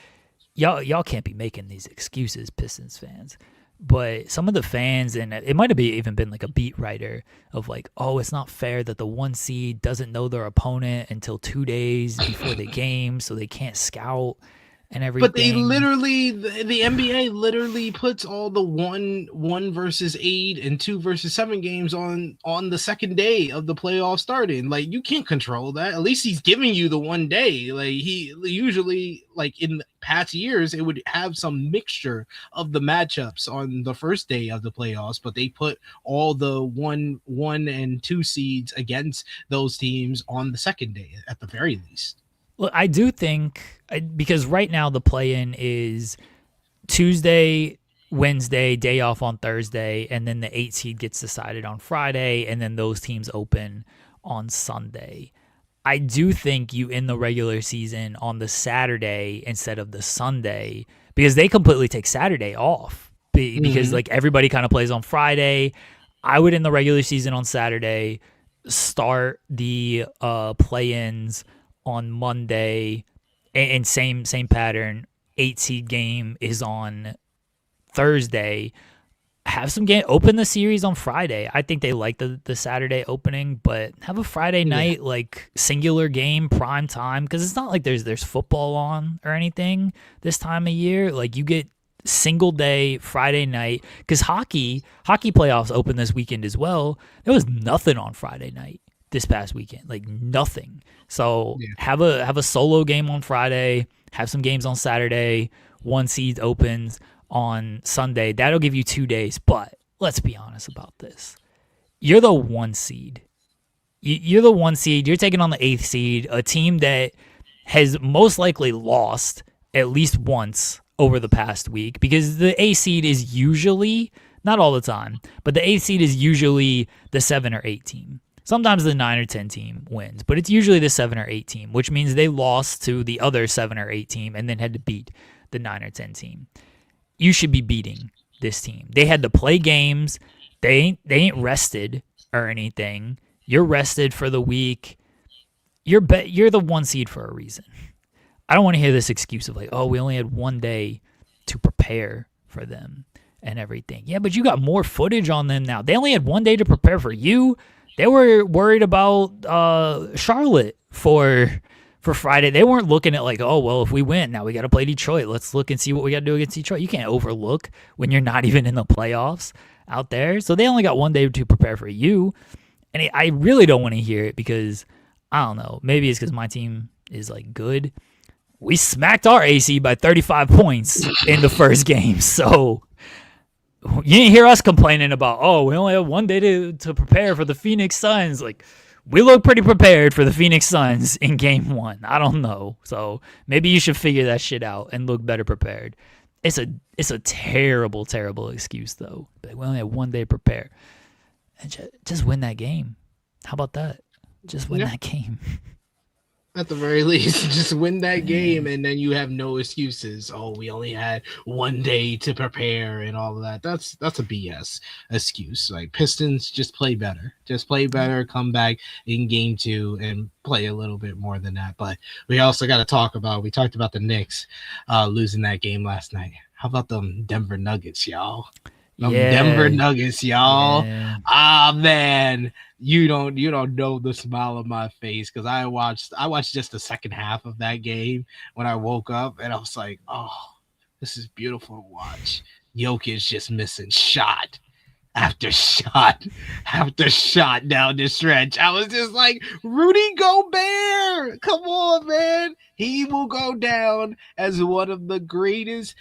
y'all can't be making these excuses, Pistons fans. But some of the fans, and it might have even been like a beat writer of like, oh, it's not fair that the 1 seed doesn't know their opponent until 2 days before the game, so they can't scout and everything. But they literally, the NBA literally puts all the one versus 8 and 2 versus 7 games on the second day of the playoff starting. Like you can't control that. At least he's giving you the 1 day. Like he usually, like in past years, it would have some mixture of the matchups on the first day of the playoffs, but they put all the one and 2 seeds against those teams on the second day at the very least. Well, I do think because right now the play-in is Tuesday, Wednesday, day off on Thursday, and then the 8 seed gets decided on Friday, and then those teams open on Sunday. I do think you end the regular season on the Saturday instead of the Sunday because they completely take Saturday off because like everybody kind of plays on Friday. I would end the regular season on Saturday, start the play-ins on Monday, and same pattern. 8 seed game is on Thursday. Have some game, open the series on Friday. I think they like the Saturday opening, but have a Friday night like singular game, prime time, because it's not like there's football on or anything this time of year. Like you get single day Friday night because hockey playoffs open this weekend as well. There was nothing on Friday night this past weekend, like nothing. So have a solo game on Friday, have some games on Saturday, 1 seed opens on Sunday. That'll give you 2 days, but let's be honest about this. You're the 1 seed. You're the 1 seed. You're taking on the 8th seed, a team that has most likely lost at least once over the past week because the 8th seed is usually, not all the time, but the 8th seed is usually the 7 or 8 team. Sometimes the 9 or 10 team wins, but it's usually the 7 or 8 team, which means they lost to the other 7 or 8 team and then had to beat the 9 or 10 team. You should be beating this team. They had to play games. They ain't rested or anything. You're rested for the week. You're the 1 seed for a reason. I don't want to hear this excuse of like, oh, we only had 1 day to prepare for them and everything. Yeah, but you got more footage on them now. They only had 1 day to prepare for you. They were worried about Charlotte for Friday. They weren't looking at like, oh, well, if we win, now we got to play Detroit. Let's look and see what we got to do against Detroit. You can't overlook when you're not even in the playoffs out there. So they only got 1 day to prepare for you. And I really don't want to hear it because, I don't know, maybe it's because my team is like good. We smacked our AC by 35 points in the first game. So you didn't hear us complaining about, oh, we only have 1 day to prepare for the Phoenix Suns. Like, we look pretty prepared for the Phoenix Suns in game 1. I don't know. So maybe you should figure that shit out and look better prepared. It's a terrible, terrible excuse, though. But we only have 1 day to prepare. And just win that game. How about that? Just win that game. At the very least, just win that game, and then you have no excuses. Oh, we only had 1 day to prepare and all of that. That's a BS excuse. Like Pistons, just play better. Just play better. Come back in game 2 and play a little bit more than that. But we also got to we talked about the Knicks losing that game last night. How about them Denver Nuggets, y'all? Denver Nuggets, y'all. Yeah. Ah, man. You don't know the smile on my face because I watched just the second half of that game when I woke up and I was like, oh, this is beautiful to watch. Jokic just missing shot after shot after shot down the stretch. I was just like, Rudy Gobert, come on, man. He will go down as one of the greatest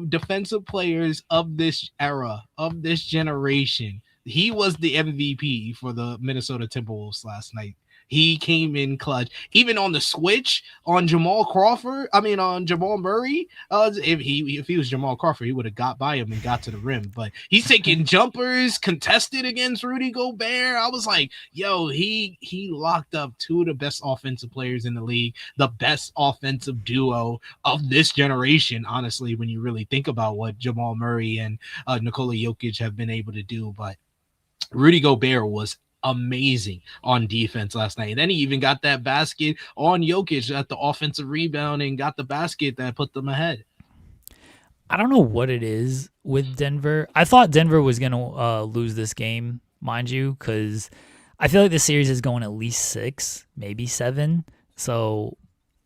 defensive players of this era, of this generation. He was the MVP for the Minnesota Timberwolves last night. He came in clutch. Even on the switch on on Jamal Murray. If he was Jamal Crawford, he would have got by him and got to the rim. But he's taking jumpers, contested against Rudy Gobert. I was like, yo, he locked up two of the best offensive players in the league, the best offensive duo of this generation, honestly, when you really think about what Jamal Murray and Nikola Jokic have been able to do. But Rudy Gobert was amazing on defense last night. And then he even got that basket on Jokic at the offensive rebound and got the basket that put them ahead. I don't know what it is with Denver. I thought Denver was going to lose this game, mind you, because I feel like the series is going at least 6, maybe 7. So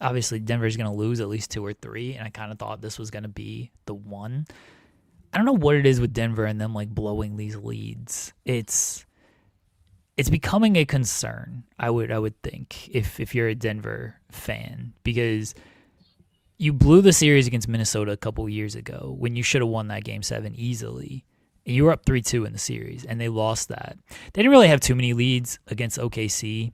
obviously Denver's going to lose at least 2 or 3, and I kind of thought this was going to be the one. I don't know what it is with Denver and them like blowing these leads. It's becoming a concern, I would think, if you're a Denver fan, because you blew the series against Minnesota a couple years ago when you should have won that game 7 easily. And you were up 3-2 in the series, and they lost that. They didn't really have too many leads against OKC,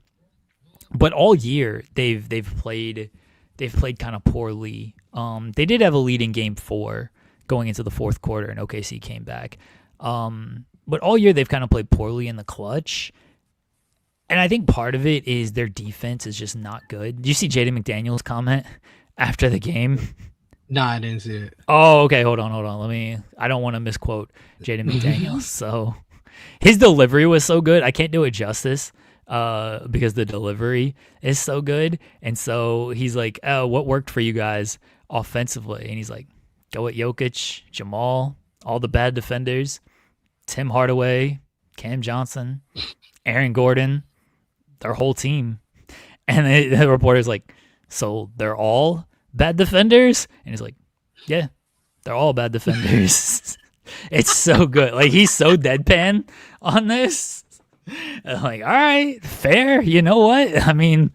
but all year they've played kind of poorly. They did have a lead in Game 4 going into the fourth quarter, and OKC came back. But all year they've kind of played poorly in the clutch. And I think part of it is their defense is just not good. Did you see Jaden McDaniels' comment after the game? No, I didn't see it. Oh, okay. Hold on. I don't want to misquote Jaden McDaniels. So his delivery was so good. I can't do it justice because the delivery is so good. And so he's like, oh, what worked for you guys offensively? And he's like, go at Jokic, Jamal, all the bad defenders, Tim Hardaway, Cam Johnson, Aaron Gordon, their whole team. And the reporter's like, so they're all bad defenders? And he's like, yeah, they're all bad defenders. It's so good. Like, he's so deadpan on this. I'm like, all right, fair. You know what? I mean,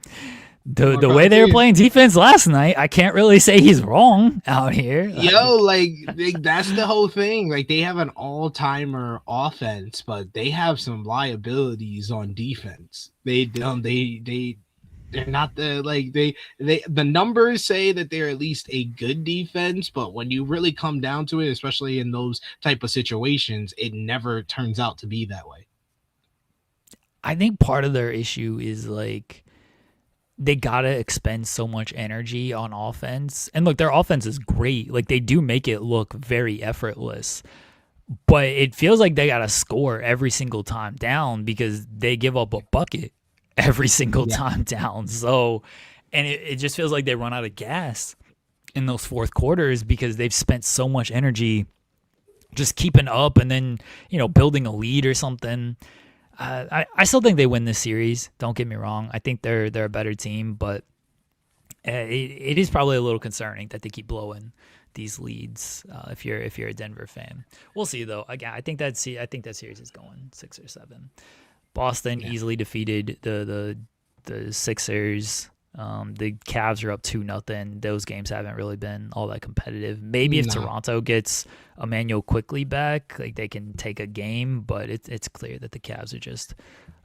the way they were playing defense last night, I can't really say he's wrong out here. Yo, like that's the whole thing. Like, they have an all-timer offense, but they have some liabilities on defense. They're not the numbers say that they're at least a good defense, but when you really come down to it, especially in those type of situations, it never turns out to be that way. I think part of their issue is like they gotta expend so much energy on offense. And look, their offense is great. Like, they do make it look very effortless. But it feels like they gotta score every single time down because they give up a bucket every single time down. So, and it just feels like they run out of gas in those fourth quarters because they've spent so much energy just keeping up and then, building a lead or something. I still think they win this series. Don't get me wrong. I think they're a better team, but it is probably a little concerning that they keep blowing these leads. If you're a Denver fan, we'll see though. Again, I think that series is going 6 or 7. Boston easily defeated the Sixers. The Cavs are up 2-0. Those games haven't really been all that competitive. Maybe if Toronto gets Emmanuel quickly back, like, they can take a game, but it's clear that the Cavs are just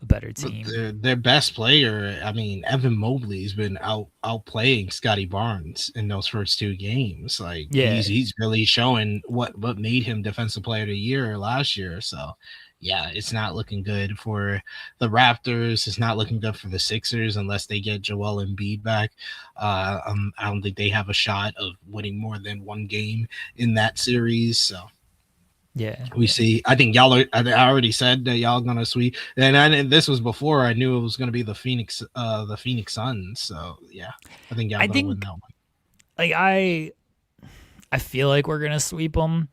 a better team. Their best player, Evan Mobley's been outplaying Scotty Barnes in those first 2 games. Like, he's really showing what made him Defensive Player of the Year last year. So yeah, it's not looking good for the Raptors. It's not looking good for the Sixers unless they get Joel Embiid back. I don't think they have a shot of winning more than 1 game in that series. So we see. I think I already said that y'all gonna sweep, and this was before I knew it was gonna be the Phoenix Suns. So yeah, I think y'all gonna win that one. Like, I feel like we're gonna sweep them.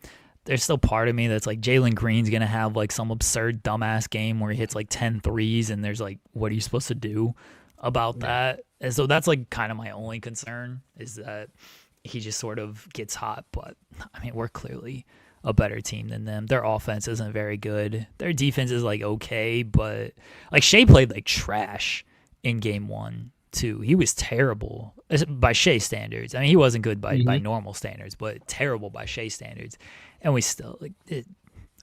There's still part of me that's like, Jalen Green's going to have like some absurd dumbass game where he hits like 10 threes and there's like, what are you supposed to do about that? And so that's like kind of my only concern, is that he just sort of gets hot. But we're clearly a better team than them. Their offense isn't very good. Their defense is like okay, but like Shea played like trash in game 1 too. He was terrible by Shea standards. He wasn't good by normal standards, but terrible by Shea standards. And we still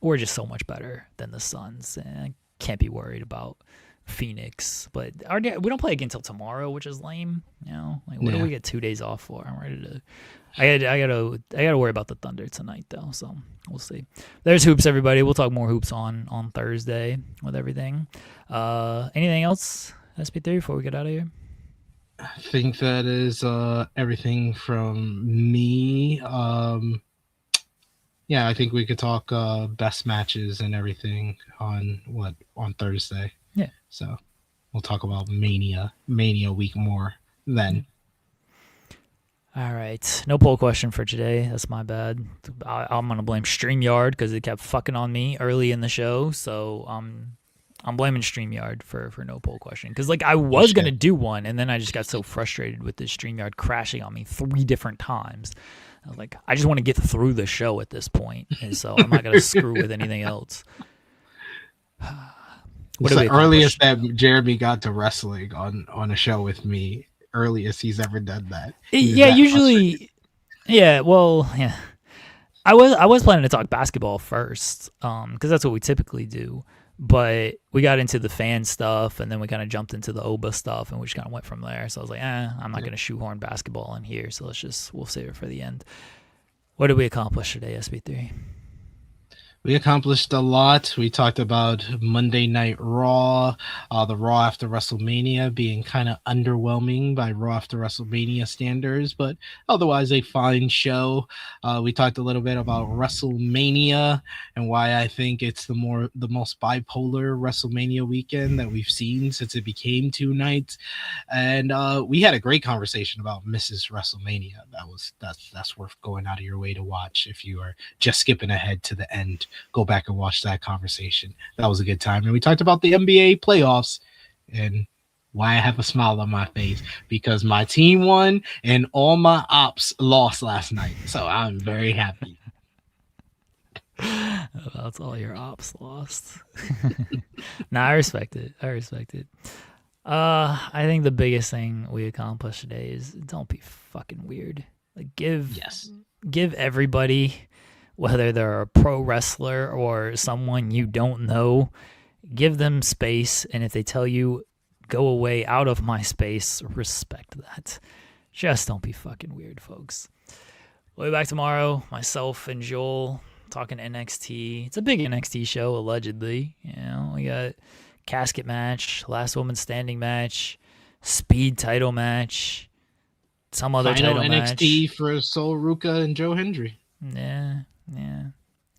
we're just so much better than the Suns, and I can't be worried about Phoenix. But we don't play again until tomorrow, which is lame. Like what do we get 2 days off for? I'm ready to. I gotta worry about the Thunder tonight though, so we'll see. There's hoops, everybody. We'll talk more hoops on Thursday with everything. Anything else, SP3, before we get out of here? I think that is everything from me. Yeah, I think we could talk best matches and everything on Thursday. Yeah. So we'll talk about Mania week more then. All right. No poll question for today. That's my bad. I'm going to blame StreamYard because it kept fucking on me early in the show. So I'm blaming StreamYard for no poll question. Because like I was going to do one, and then I just got so frustrated with this StreamYard crashing on me 3 different times. I was like, I just want to get through the show at this point. And so I'm not going to screw with anything else. What's the earliest that Jeremy got to wrestling on a show with me? Earliest he's ever done that. Usually, yeah. Well, yeah. I was planning to talk basketball first, because that's what we typically do. But we got into the fan stuff, and then we kind of jumped into the Oba stuff, and we just kind of went from there. So I was like, I'm not going to shoehorn basketball in here. So we'll save it for the end. What did we accomplish today, SB3? We accomplished a lot. We talked about Monday Night Raw, the Raw after WrestleMania being kind of underwhelming by Raw after WrestleMania standards, but otherwise a fine show. We talked a little bit about WrestleMania and why I think it's the most bipolar WrestleMania weekend that we've seen since it became 2 nights. And we had a great conversation about Mrs. WrestleMania. That's worth going out of your way to watch if you are just skipping ahead to the end. Go back and watch that conversation. That was a good time. And we talked about the NBA playoffs and why I have a smile on my face, because my team won and all my ops lost last night. So I'm very happy. That's all your ops lost. Nah, I respect it. I think the biggest thing we accomplished today is don't be fucking weird. Like give everybody, whether they're a pro wrestler or someone you don't know, give them space. And if they tell you, go away out of my space, respect that. Just don't be fucking weird, folks. We'll be back tomorrow. Myself and Joel talking NXT. It's a big NXT show, allegedly. We got casket match, last woman standing match, speed title match, some other final title NXT match. for Sol Ruka and Joe Hendry. Yeah.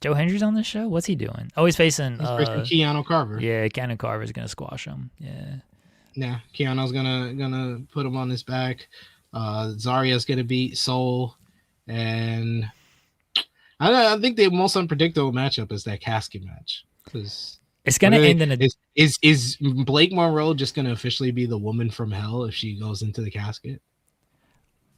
Joe Hendry's on this show? What's he doing? Oh, he's facing Keanu Carver. Yeah, Keanu Carver's gonna squash him. Yeah, Keanu's gonna put him on his back. Zarya's gonna beat Sol, and I think the most unpredictable matchup is that casket match, because it's gonna end in a. Is Blake Monroe just gonna officially be the woman from hell if she goes into the casket?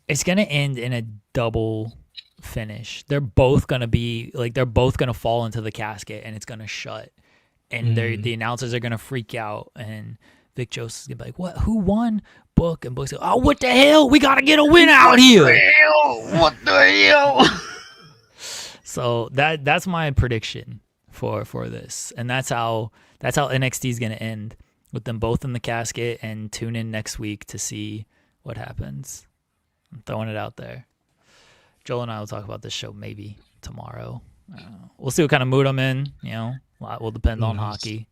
It's gonna end in a double finish. They're both gonna fall into the casket, and it's gonna shut, and the announcers are gonna freak out, and Vic Joseph's gonna be like, "What? Who won?" Book, and Book's like, "Oh, what the hell? We gotta get a win out here." What the hell? So that's my prediction for this, and that's how NXT is gonna end, with them both in the casket. And tune in next week to see what happens. I'm throwing it out there. Joel and I will talk about this show maybe tomorrow. We'll see what kind of mood I'm in. A lot will depend on hockey.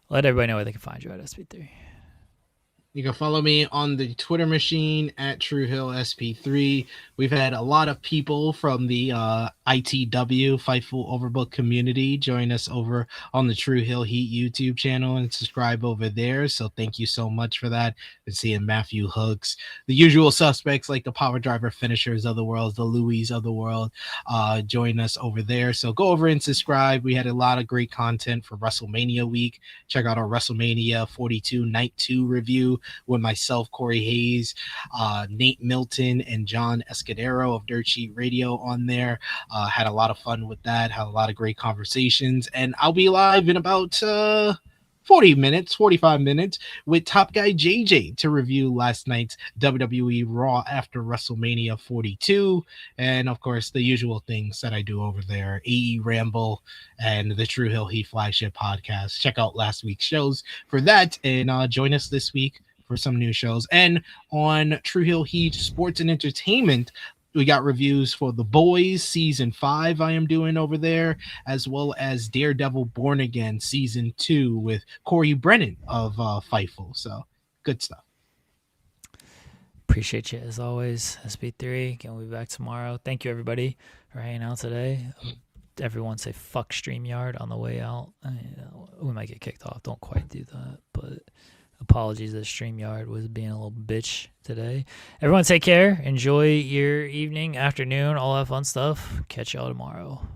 Let everybody know where they can find you at SP3. You can follow me on the Twitter machine at TrueHillSP3. We've had a lot of people from the ITW, Fightful Overbook community, join us over on the True Hill Heat YouTube channel and subscribe over there. So thank you so much for that. And seeing Matthew Hooks, the usual suspects like the Power Driver finishers of the world, the Louis of the world, join us over there. So go over and subscribe. We had a lot of great content for WrestleMania week. Check out our WrestleMania 42 Night 2 review with myself, Corey Hayes, Nate Milton, and John Escudero of Dirt Sheet Radio on there. Had a lot of fun with that, had a lot of great conversations, and I'll be live in about 40 minutes, 45 minutes with Top Guy JJ to review last night's WWE Raw after WrestleMania 42. And of course, the usual things that I do over there, AE Ramble and the True Hill Heat flagship podcast. Check out last week's shows for that and join us this week for some new shows. And on True Hill Heat Sports and Entertainment, we got reviews for The Boys season 5 I am doing over there, as well as Daredevil Born Again season 2 with Corey Brennan of Fightful. So good stuff. Appreciate you as always. SB3, we'll be back tomorrow. Thank you everybody for hanging out today. Everyone say fuck StreamYard on the way out. We might get kicked off. Don't quite do that, but apologies that StreamYard was being a little bitch today. Everyone take care. Enjoy your evening, afternoon, all that fun stuff. Catch y'all tomorrow.